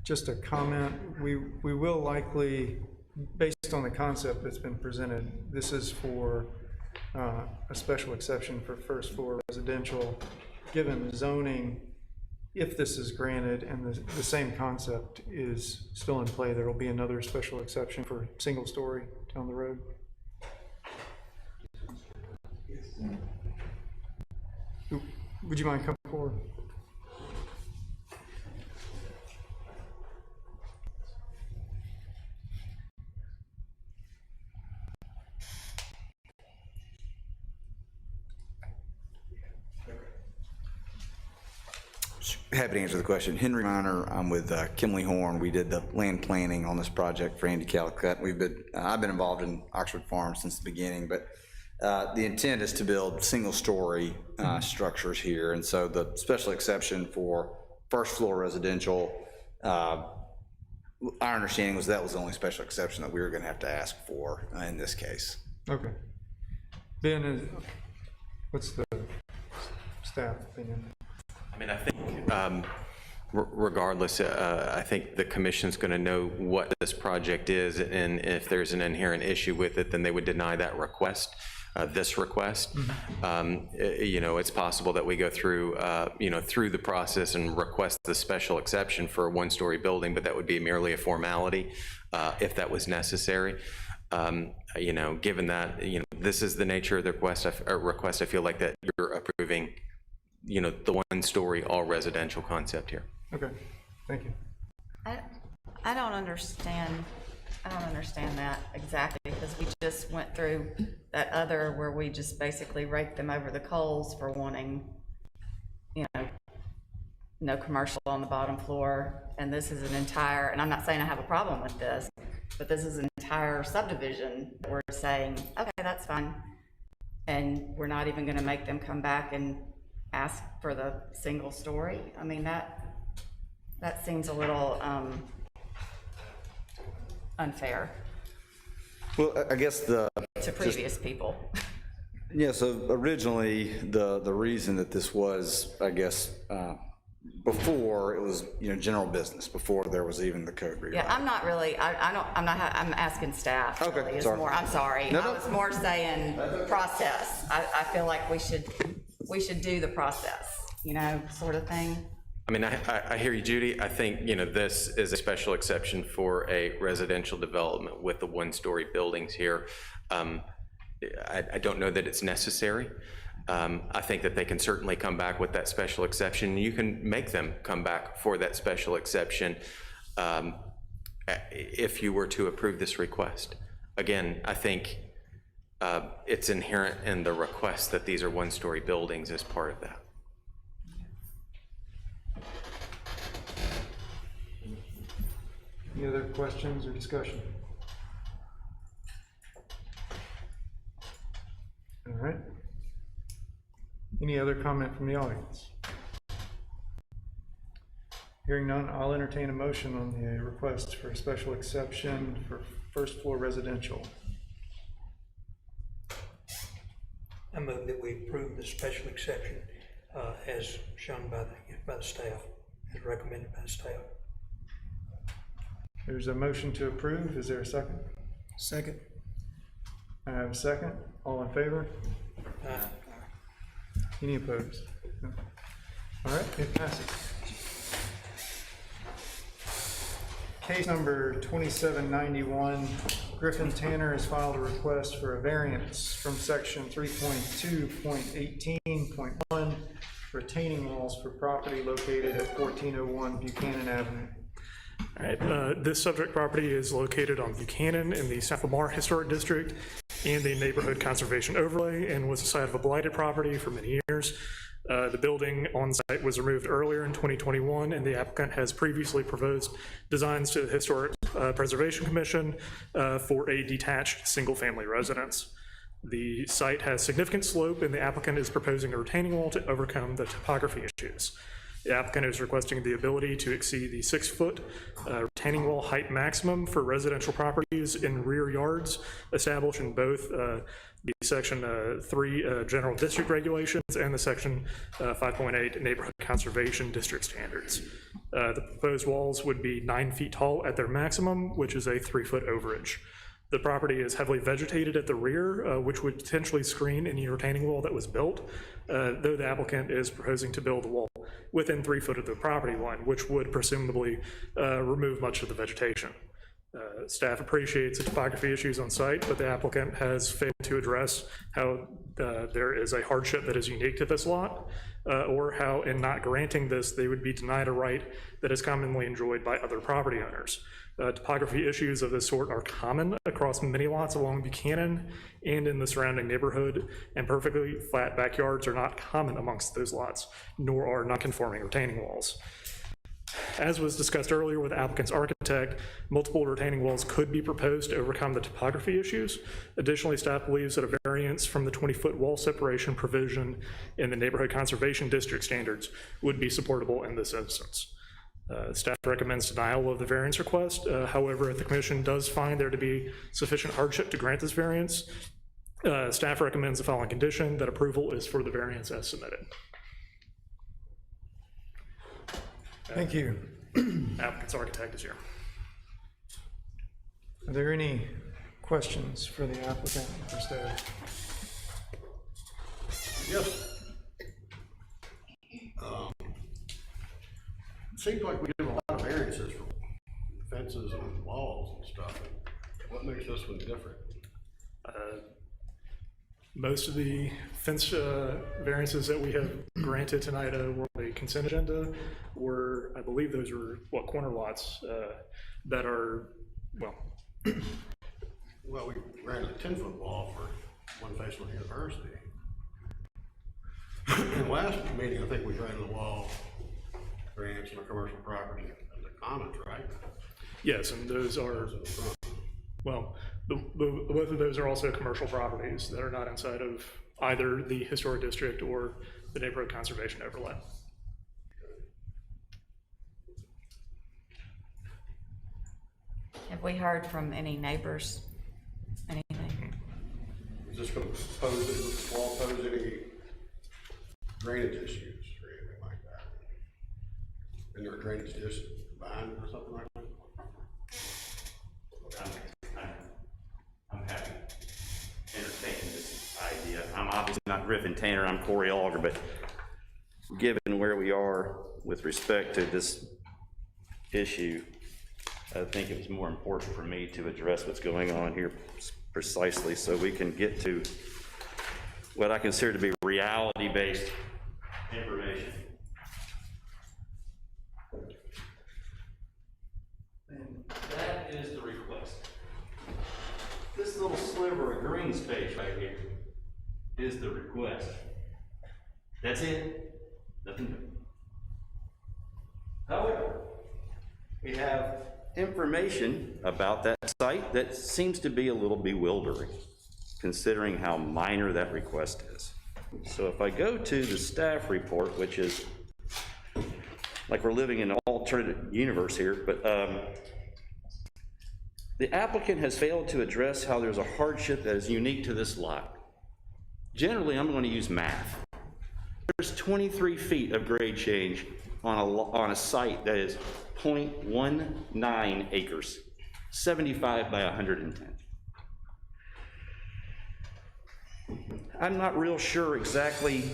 Just a comment, we will likely, based on the concept that's been presented, this is for a special exception for first floor residential. Given zoning, if this is granted and the same concept is still in play, there will be another special exception for single story down the road. Would you mind coming forward? Happy to answer the question. Henry Miner, I'm with Kimley Horn. We did the land planning on this project for Andy Calicut. I've been involved in Oxford Farms since the beginning, but the intent is to build single-story structures here, and so the special exception for first floor residential, our understanding was that was the only special exception that we were going to have to ask for in this case. Okay. Ben, what's the staff opinion? I mean, I think regardless, I think the commission's going to know what this project is, and if there's an inherent issue with it, then they would deny that request, this request. You know, it's possible that we go through, you know, through the process and request the special exception for a one-story building, but that would be merely a formality if that was necessary. You know, given that, you know, this is the nature of the request, I feel like that you're approving, you know, the one-story all residential concept here. Okay, thank you. I don't understand that exactly, because we just went through that other where we just basically raked them over the coals for wanting, you know, no commercial on the bottom floor, and this is an entire, and I'm not saying I have a problem with this, but this is an entire subdivision that we're saying, okay, that's fine, and we're not even gonna make them come back and ask for the single story. I mean, that seems a little unfair. Well, I guess to previous people. Yeah, so originally, the reason that this was, I guess, before it was, you know, general business, before there was even the code rewrite. Yeah, I'm not really, I'm asking staff. Okay, really. sorry. I'm sorry. No. I was more saying process. I feel like we should do the process, you know, sort of thing. I mean, I hear you, Judy. I think, you know, this is a special exception for a residential development with the one-story buildings here. I don't know that it's necessary. I think that they can certainly come back with that special exception. You can make them come back for that special exception if you were to approve this request. Again, I think it's inherent in the request that these are one-story buildings as part of that. Any other questions or discussion? right. Any other comment from the audience? Hearing none, I'll entertain a motion on the request for a special exception for first floor residential. I move that we approve the special exception as shown by the staff, as recommended by the staff. There's a motion to approve. Is there a second? Second. I have a second. All in favor? Any opposed? No. All right, it passes. Case number 2791, Griffin Tanner has filed a request for a variance from section 3.2.18.1 retaining walls for property located at 1401 Buchanan Avenue. All right, this subject property is located on Buchanan in the South Lamar Historic District and the Neighborhood Conservation Overlay, and was the site of a blighted property for many years. The building on site was removed earlier in 2021, and the applicant has previously proposed designs to the Historic Preservation Commission for a detached single-family residence. The site has significant slope, and the applicant is proposing a retaining wall to overcome the topography issues. The applicant is requesting the ability to exceed the 6-foot retaining wall height maximum for residential properties in rear yards established in both the Section 3 General District Regulations and the Section 5.8 Neighborhood Conservation District Standards. The proposed walls would be 9 feet tall at their maximum, which is a 3-foot overage. The property is heavily vegetated at the rear, which would potentially screen any retaining wall that was built, though the applicant is proposing to build a wall within 3 foot of the property line, which would presumably remove much of the vegetation. Staff appreciates the topography issues on site, but the applicant has failed to address how there is a hardship that is unique to this lot, or how in not granting this, they would be denied a right that is commonly enjoyed by other property owners. Topography issues of this sort are common across many lots along Buchanan and in the surrounding neighborhood, and perfectly flat backyards are not common amongst those lots, nor are non-conforming retaining walls. As was discussed earlier with the applicant's architect, multiple retaining walls could be proposed to overcome the topography issues. Additionally, staff believes that a variance from the 20-foot wall separation provision in the Neighborhood Conservation District standards would be supportable in this instance. Staff recommends denial of the variance request. However, if the commission does find there to be sufficient hardship to grant this variance, staff recommends the following condition: that approval is for the variance as submitted. Thank you. Applicant's architect is here. Are there any questions for the applicant or staff? Yes. It seems like we give a lot of variances for fences and walls and stuff. What makes this one different? Most of the fence variances that we have granted tonight were on the consent agenda, were, I believe those were, corner lots that are, well. Well, we granted a 10-foot wall for one face on the university. In last meeting, I think we granted a wall variance on a commercial property in the commons, right? Yes, and those are, well, both of those are also commercial properties that are not inside of either the historic district or the neighborhood conservation overlay. Have we heard from any neighbors, anything? Is this going to pose any drainage issues or anything like that? And there a drainage dish behind it or something like that? I'm happy entertaining this idea. I'm obviously not Griffin Tanner, I'm Corey Auger, but given where we are with respect to this issue, I think it was more important for me to address what's going on here precisely so we can get to what I consider to be reality-based information. And that is the request. This little sliver of green space right here is the request. That's it. Nothing. However, we have information about that site that seems to be a little bewildering. considering how minor that request is. So if I go to the staff report, which is like we're living in an alternate universe here, but the applicant has failed to address how there's a hardship that is unique to this lot. Generally, I'm going to use math. There's 23 feet of grade change on a site that is 0.19 acres, 75 by 110. I'm not real sure exactly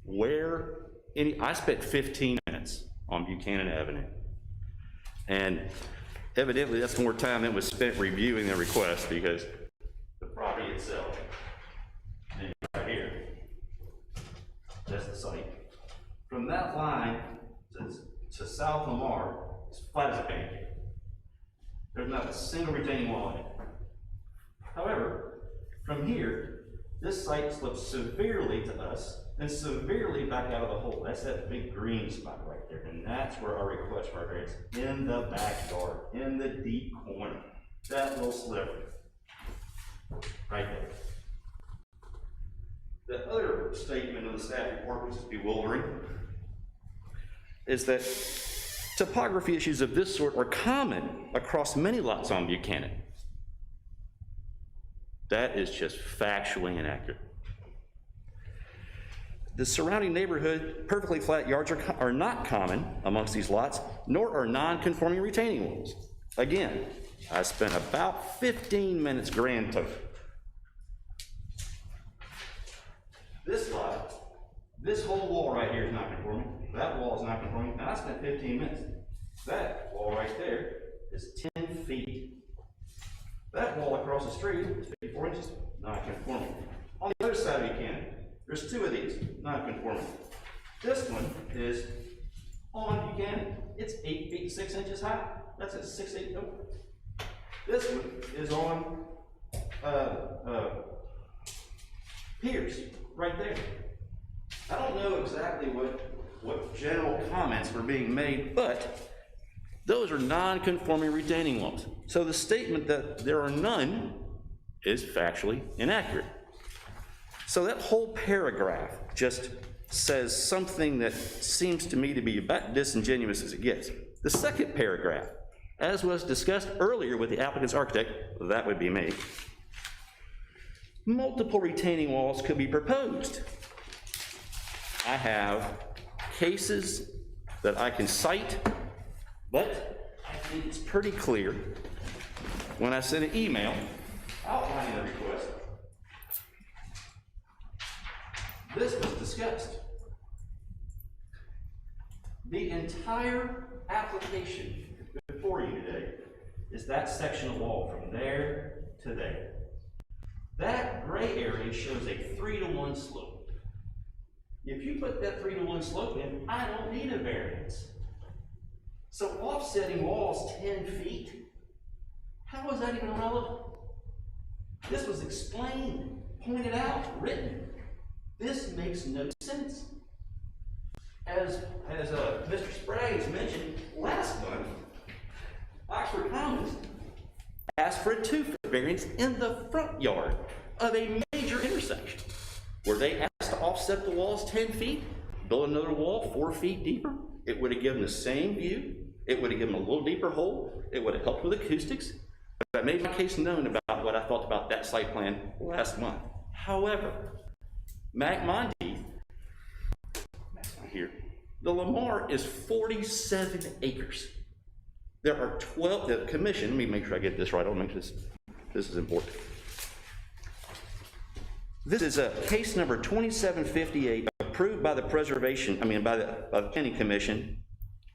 where I spent 15 minutes on Buchanan Avenue. And evidently that's more time than was spent reviewing the request, because the property itself, and right here, that's the site. From that line to South Lamar, it's flat as a pancake. There's not a single retaining wall in it. However, from here, this site slopes severely to us and severely back out of the hole. That's that big green spot right there. And that's where our request for our variance, in the backyard, in the deep corner. That little sliver. Right there. The other statement of the staff report, which is bewildering, is that topography issues of this sort are common across many lots on Buchanan. That is just factually inaccurate. The surrounding neighborhood, perfectly flat yards are not common amongst these lots, nor are non-conforming retaining walls. Again, I spent about 15 minutes grand total. This lot, this whole wall right here is not conforming. That wall is not conforming, and I spent 15 minutes. That wall right there is 10 feet. That wall across the street is 54 inches, non-conforming. On the other side of Buchanan, there's two of these, non-conforming. This one is on Buchanan. It's 8 feet 6 inches high. That's a 6'8" nope. This one is on Pierce, right there. I don't know exactly what general comments were being made, but those are non-conforming retaining walls. So the statement that there are none is factually inaccurate. So that whole paragraph just says something that seems to me to be about disingenuous as it gets. The second paragraph, as was discussed earlier with the applicant's architect, that would be me, multiple retaining walls could be proposed. I have cases that I can cite, but I think it's pretty clear when I send an email outlining the request. This was discussed. The entire application before you today is that section of wall from there to there. That gray area shows a 3-to-1 slope. If you put that 3-to-1 slope in, I don't need a variance. So offsetting walls 10 feet, how is that even relevant? This was explained, pointed out, written. This makes no sense. As Mr. Sprague's mentioned last month, Oxford Commons asked for a 2-foot variance in the front yard of a major intersection, where they asked to offset the walls 10 feet, build another wall 4 feet deeper. It would have given the same view. It would have given a little deeper hole. It would have helped with acoustics. But I made my case known about what I thought about that site plan last month. However, Monteith, here, the Lamar is 47 acres. There are 12, the commission, let me make sure I get this right, I'll make this is important. This is a case number 2758, approved by the by the Planning Commission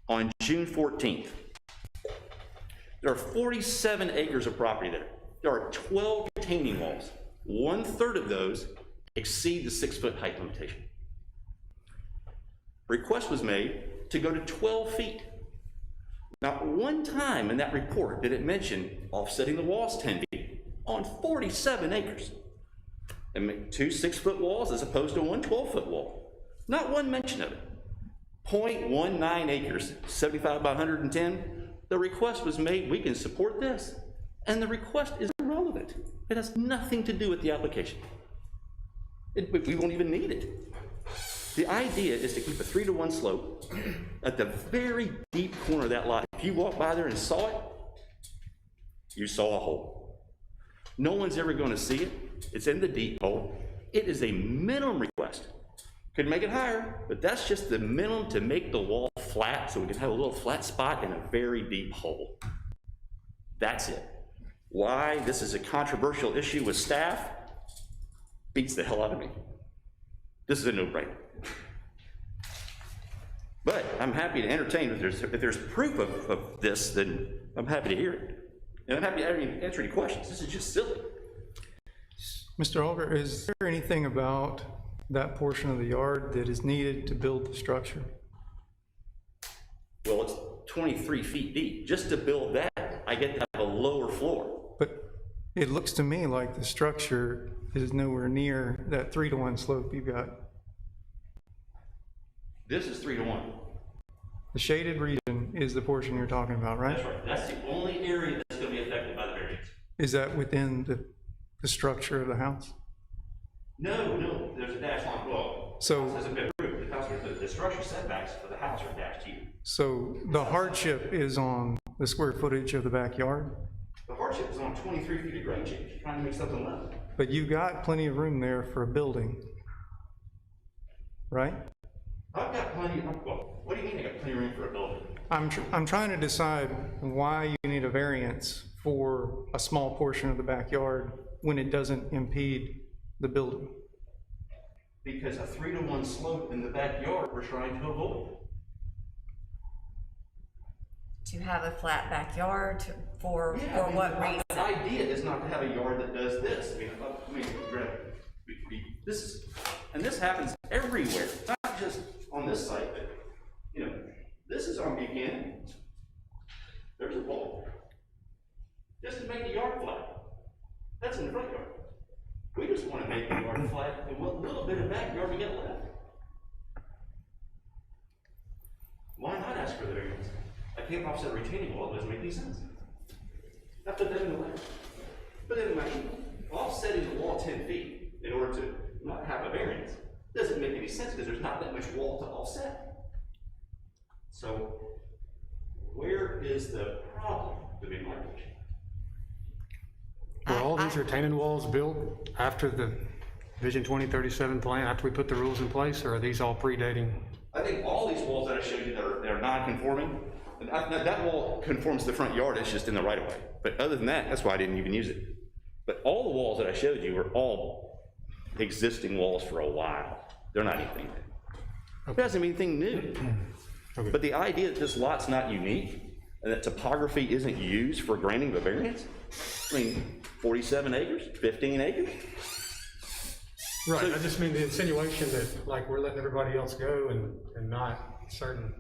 on June 14th. There are 47 acres of property there. There are 12 retaining walls. 1/3 of those exceed the 6-foot height limitation. Request was made to go to 12 feet. Not one time in that report did it mention offsetting the walls 10 feet on 47 acres. And make 2 6-foot walls as opposed to 1 12-foot wall. Not one mention of it. 0.19 acres, 75 by 110. The request was made, we can support this. And the request is irrelevant. irrelevant. It has nothing to do with the application. We won't even need it. The idea is to keep a 3-to-1 slope at the very deep corner of that lot. If you walk by there and saw it, you saw a hole. No one's ever going to see it. It's in the deep hole. It is a minimum request. Could make it higher, but that's just the minimum to make the wall flat so we can have a little flat spot in a very deep hole. That's it. Why this is a controversial issue with staff beats the hell out of me. This is a no-brainer. But I'm happy to entertain, if there's proof of this, then I'm happy to hear it. And I'm happy to answer any questions. This is just silly. Mr. Alger, is there anything about that portion of the yard that is needed to build the structure? Well, it's 23 feet deep. Just to build that, I get to have a lower floor. But it looks to me like the structure is nowhere near that 3-to-1 slope you've got. This is 3-to-1. The shaded region is the portion you're talking about, right? That's right. That's the only area that's going to be affected by the variance. Is that within the structure of the house? No, there's a dash line. Well, So- the house hasn't been approved. The structure setbacks for the house are dashed here. So the hardship is on the square footage of the backyard, The hardship is on 23 feet of grade change. You're trying to make something level. but you got plenty of room there for a building, right? I've got plenty of, well, what do you mean I got plenty of room for a building? I'm trying to decide why you need a variance for a small portion of the backyard when it doesn't impede the building. Because a 3-to-1 slope in the backyard we're trying to avoid. To have a flat backyard for Yeah, what reason? The idea is not to have a yard that does this. This is, and this happens everywhere, not just on this site, but, this is on Buchanan. There's a wall. Just to make the yard flat. That's in the front yard. We just want to make the yard flat and what little bit of backyard we get left. Why not ask for the variance? I can't offset retaining wall, it doesn't make any sense. I put that in the letter. But then offsetting the wall 10 feet in order to not have a variance doesn't make any sense because there's not that much wall to offset. So where is the problem, to be my question? Were all these retaining walls built after the Vision 2037 plan, after we put the rules in place, or are these all predating? I think all these walls that I showed you that are non-conforming, that wall conforms to the front yard, it's just in the right of way. But other than that, that's why I didn't even use it. But all the walls that I showed you were all existing walls for a while. They're not anything new. It doesn't mean anything new. Okay. But the idea that this lot's not unique and that topography isn't used for granting the variance, 47 acres, 15 acres? Right, I just mean the insinuation that, like, we're letting everybody else go and not certain,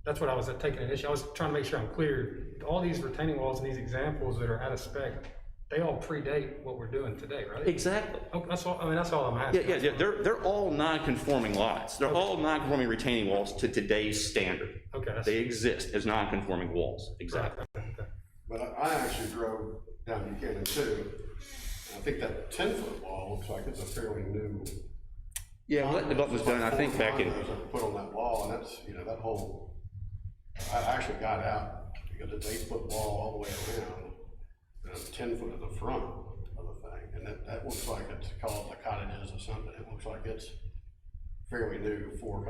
that's what I was taking an issue. I was trying to make sure I'm clear. All these retaining walls and these examples that are out of spec, they all predate what we're doing today, right? Exactly. Oh, that's all I'm asking. Yeah, they're all non-conforming lots. They're all non-conforming retaining walls to today's standard. Okay. They exist as non-conforming walls, exactly. But I actually drove down Buchanan too. I think that 10-foot wall looks like it's a fairly new. Yeah, well, that development was done, I think, back in. Put on that wall, and that's, that whole, I actually got out, because it's 8-foot wall all the way around, and 10 foot at the front of the thing, and that looks like it's called the cottages or something. It looks like it's fairly new, four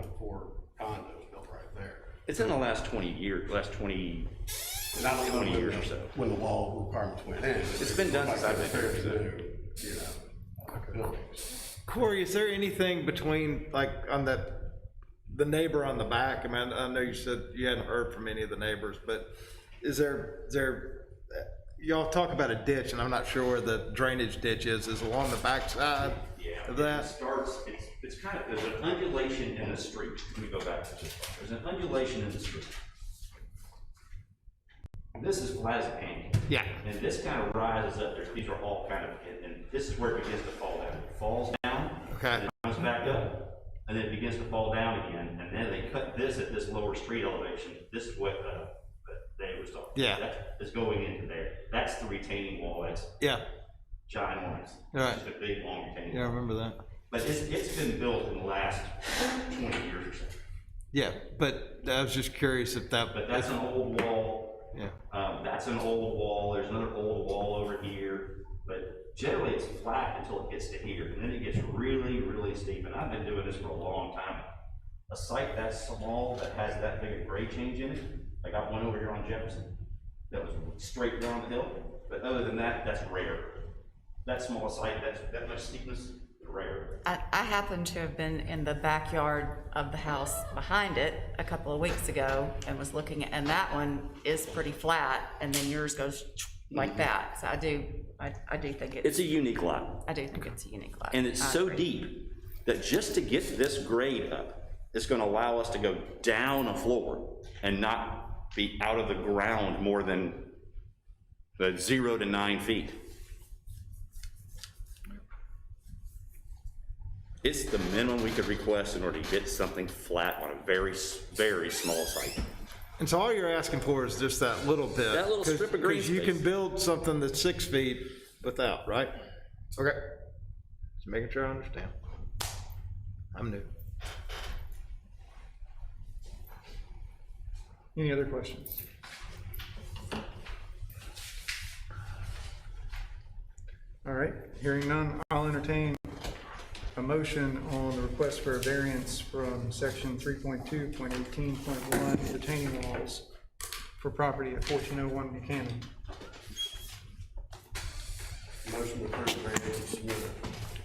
condos built right there. It's in the last 20 years, or so. When the wall requirements went in. It's been done since I've been fairly here. new, buildings. Corey, is there anything between, like, on the neighbor on the back? I mean, I know you said you hadn't heard from any of the neighbors, but is there, y'all talk about a ditch, and I'm not sure where the drainage ditch is along the back side of that? It starts, it's kind of, there's an undulation in the street. Let me go back to this. There's an undulation in the street. This is flat as a pancake. Yeah. And this kind of rises up. These are all kind of, and this is where it begins to fall down. It falls down, okay, and it comes back up, and then it begins to fall down again. And then they cut this at this lower street elevation. This is what they was talking. Yeah. That is going into there. That's the retaining wall. That's yeah. ginormous. Right. It's just a big, long retaining Yeah, I wall. remember that. But it's been built in the last 20 years or so. Yeah, but I was just curious if that. But that's an old wall. Yeah. That's an old wall. There's another old wall over here. But generally it's flat until it gets to here. And then it gets really, really steep. And I've been doing this for a long time. A site that small that has that big a grade change in it, I got one over here on Jefferson that was straight down the hill. But other than that, that's rare. That small site, that much steepness, rare. I happen to have been in the backyard of the house behind it a couple of weeks ago and was looking at, and that one is pretty flat, and then yours goes like that. So I do think It's a unique lot. I do think it's a unique lot. And it's I so agree. deep that just to get this grade up, it's gonna allow us to go down a floor and not be out of the ground more than 0 to 9 feet. It's the minimum we could request in order to get something flat on a very, very small site. And so all you're asking for is just that little bit. That little strip of green Because you space. can build something that's 6 feet without, right? Okay. Just making sure I understand. I'm new. Any other questions? All right, hearing none, I'll entertain a motion on the request for a variance from section 3.2.18.1 retaining walls for property at 1401 Buchanan. Motion to approve the variance is submitted.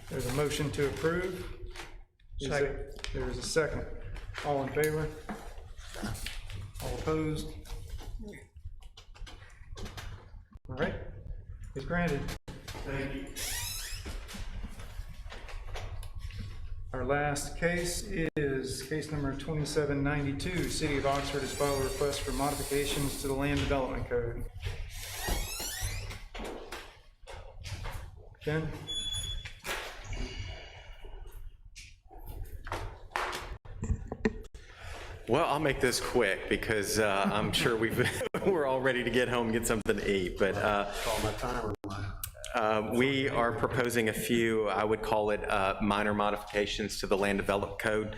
There's a motion to approve. There is a second. All in favor? All opposed? All right, it's granted. Thank you. Our last case is case number 2792. City of Oxford has filed a request for modifications to the Land Development Code. Jen? Well, I'll make this quick because I'm sure we're all ready to get home and get something to eat. But we are proposing a few, I would call it minor modifications to the Land Development Code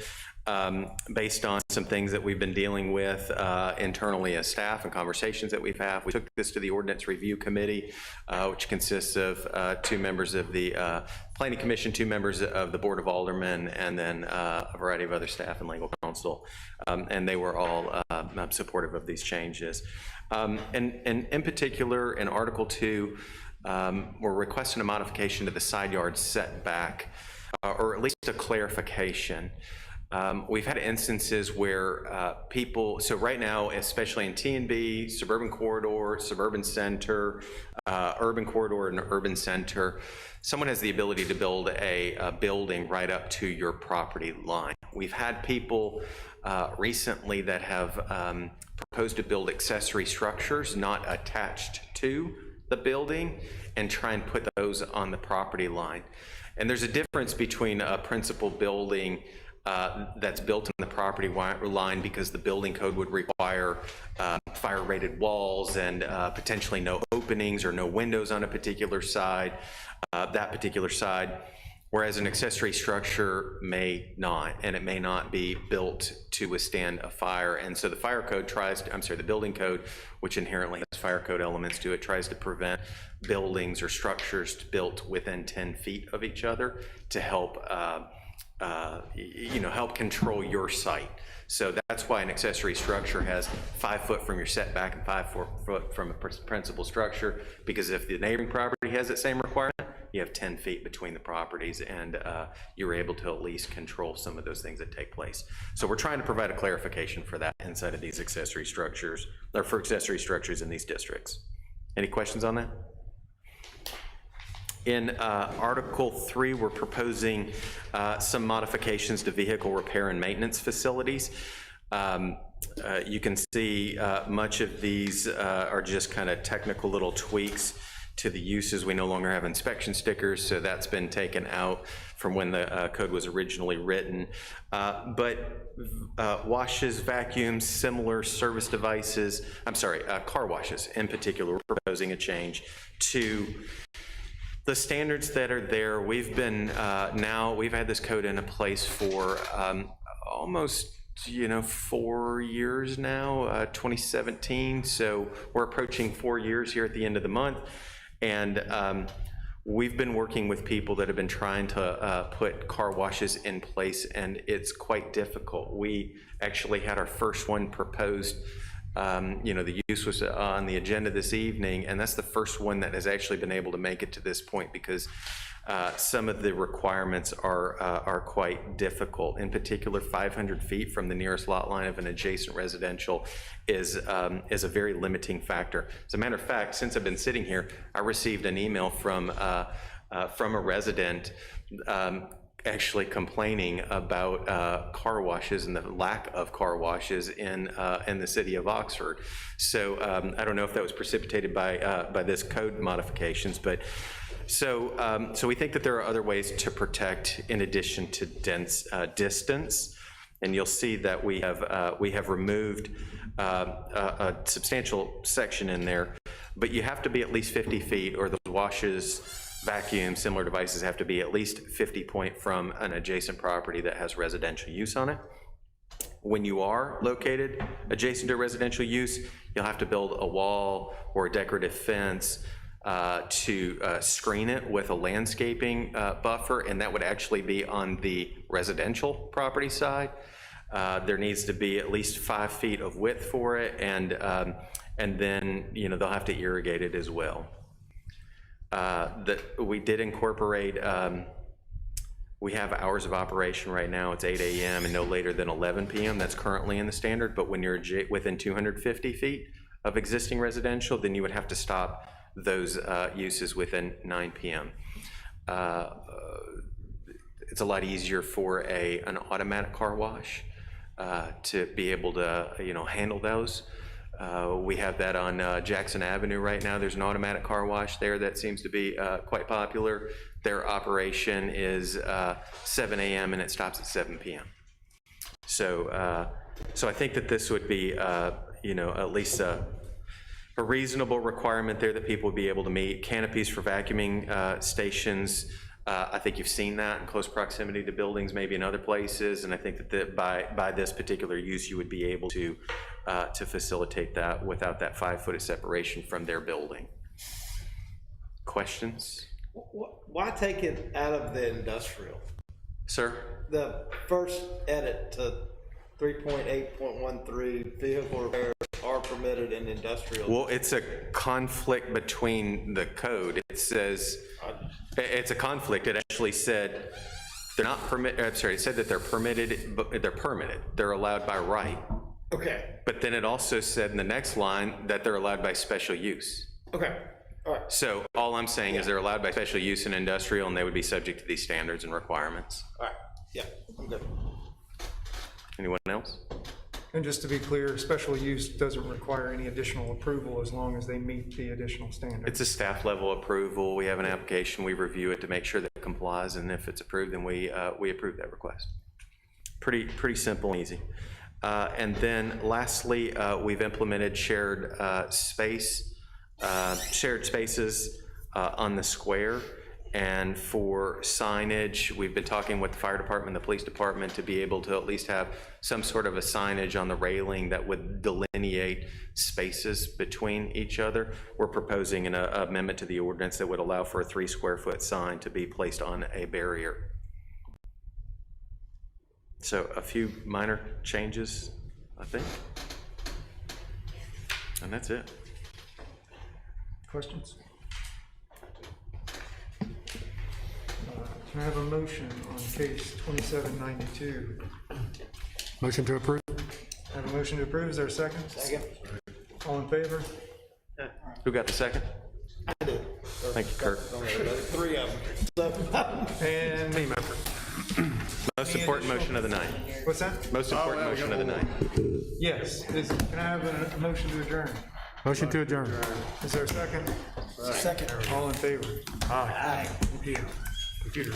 based on some things that we've been dealing with internally as staff and conversations that we've had. We took this to the Ordinance Review Committee, which consists of 2 members of the Planning Commission, 2 members of the Board of Aldermen, and then a variety of other staff and legal counsel. And they were all supportive of these changes. And in particular, in Article 2, we're requesting a modification to the side yard setback, or at least a clarification. We've had instances where people, so right now, especially in T&B, suburban corridor, suburban center, urban corridor, and urban center, someone has the ability to build a building right up to your property line. We've had people recently that have proposed to build accessory structures not attached to the building and try and put those on the property line. And there's a difference between a principal building that's built in the property line because the building code would require fire rated walls and potentially no openings or no windows on a particular side, that particular side, whereas an accessory structure may not, and it may not be built to withstand a fire. And so the fire code tries to, the building code, which inherently has fire code elements to it, tries to prevent buildings or structures built within 10 feet of each other to help help control your site. So that's why an accessory structure has 5 foot from your setback and 5 foot from a principal structure, because if the neighboring property has that same requirement, you have 10 feet between the properties, and you're able to at least control some of those things that take place. So we're trying to provide a clarification for that inside of these accessory structures, or for accessory structures in these districts. Any questions on that? In Article 3, we're proposing some modifications to vehicle repair and maintenance facilities. You can see much of these are just kind of technical little tweaks to the uses. We no longer have inspection stickers, so that's been taken out from when the code was originally written. But washes, vacuums, similar service devices, car washes in particular, we're proposing a change to The standards that are there, we've been, we've had this code in place for almost, 4 years now, 2017. So we're approaching 4 years here at the end of the month. And we've been working with people that have been trying to put car washes in place, and it's quite difficult. We actually had our first one proposed. The use was on the agenda this evening, and that's the first one that has actually been able to make it to this point because some of the requirements are quite difficult. In particular, 500 feet from the nearest lot line of an adjacent residential is a very limiting factor. As a matter of fact, since I've been sitting here, I received an email from a resident actually complaining about car washes and the lack of car washes in the city of Oxford. So I don't know if that was precipitated by this code modifications, but so we think that there are other ways to protect in addition to distance, and you'll see that we have removed a substantial section in there, but you have to be at least 50 feet, or those washes, vacuum, similar devices have to be at least 50 feet from an adjacent property that has residential use on it. When you are located adjacent to residential use, you'll have to build a wall or a decorative fence to screen it with a landscaping buffer, and that would actually be on the residential property side. There needs to be at least 5 feet of width for it, and then they'll have to irrigate it as well. That we did incorporate, we have hours of operation right now. It's 8 a.m. and no later than 11 p.m. That's currently in the standard, but when you're within 250 feet of existing residential, then you would have to stop those uses within 9 p.m. It's a lot easier for an automatic car wash to be able to handle those. We have that on Jackson Avenue right now. There's an automatic car wash there that seems to be quite popular. Their operation is 7 a.m. and it stops at 7 p.m. So I think that this would be at least a reasonable requirement there that people would be able to meet. Canopies for vacuuming stations. I think you've seen that in close proximity to buildings, maybe in other places, and I think that by this particular use, you would be able to facilitate that without that 5 foot of separation from their building. Questions? Why take it out of the industrial? Sir? The first edit to 3.8.13, vehicle repairs are permitted in industrial. Well, it's a conflict between the code. It says, it's a conflict. It actually said they're not permitted, I'm sorry, it said that they're permitted, but they're permitted. They're allowed by right. Okay. But then it also said in the next line that they're allowed by special use. Okay. All right. So all I'm saying is they're allowed by special use in industrial, and they would be subject to these standards and requirements. All right. Yeah, I'm good. Anyone else? And just to be clear, special use doesn't require any additional approval as long as they meet the additional standards. It's a staff level approval. We have an application, we review it to make sure that it complies, and if it's approved, then we approve that request. Pretty simple and easy. And then lastly, we've implemented shared spaces on the square. And for signage, we've been talking with the fire department, the police department, to be able to at least have some sort of a signage on the railing that would delineate spaces between each other. We're proposing an amendment to the ordinance that would allow for a 3 square foot sign to be placed on a barrier. So a few minor changes, I think. And that's it. Questions? Can I have a motion on case 2792? Motion to approve. I have a motion to approve. Is there a second? Second. All in favor? Who got the second? I did. Thank you, Kurt. 3 of them. And Team effort. Most important motion of the night. what's that? Most important motion of the night. Yes. Can I have a motion to adjourn? Motion to adjourn. Is there a second? Second. All in favor? Aye. Computer.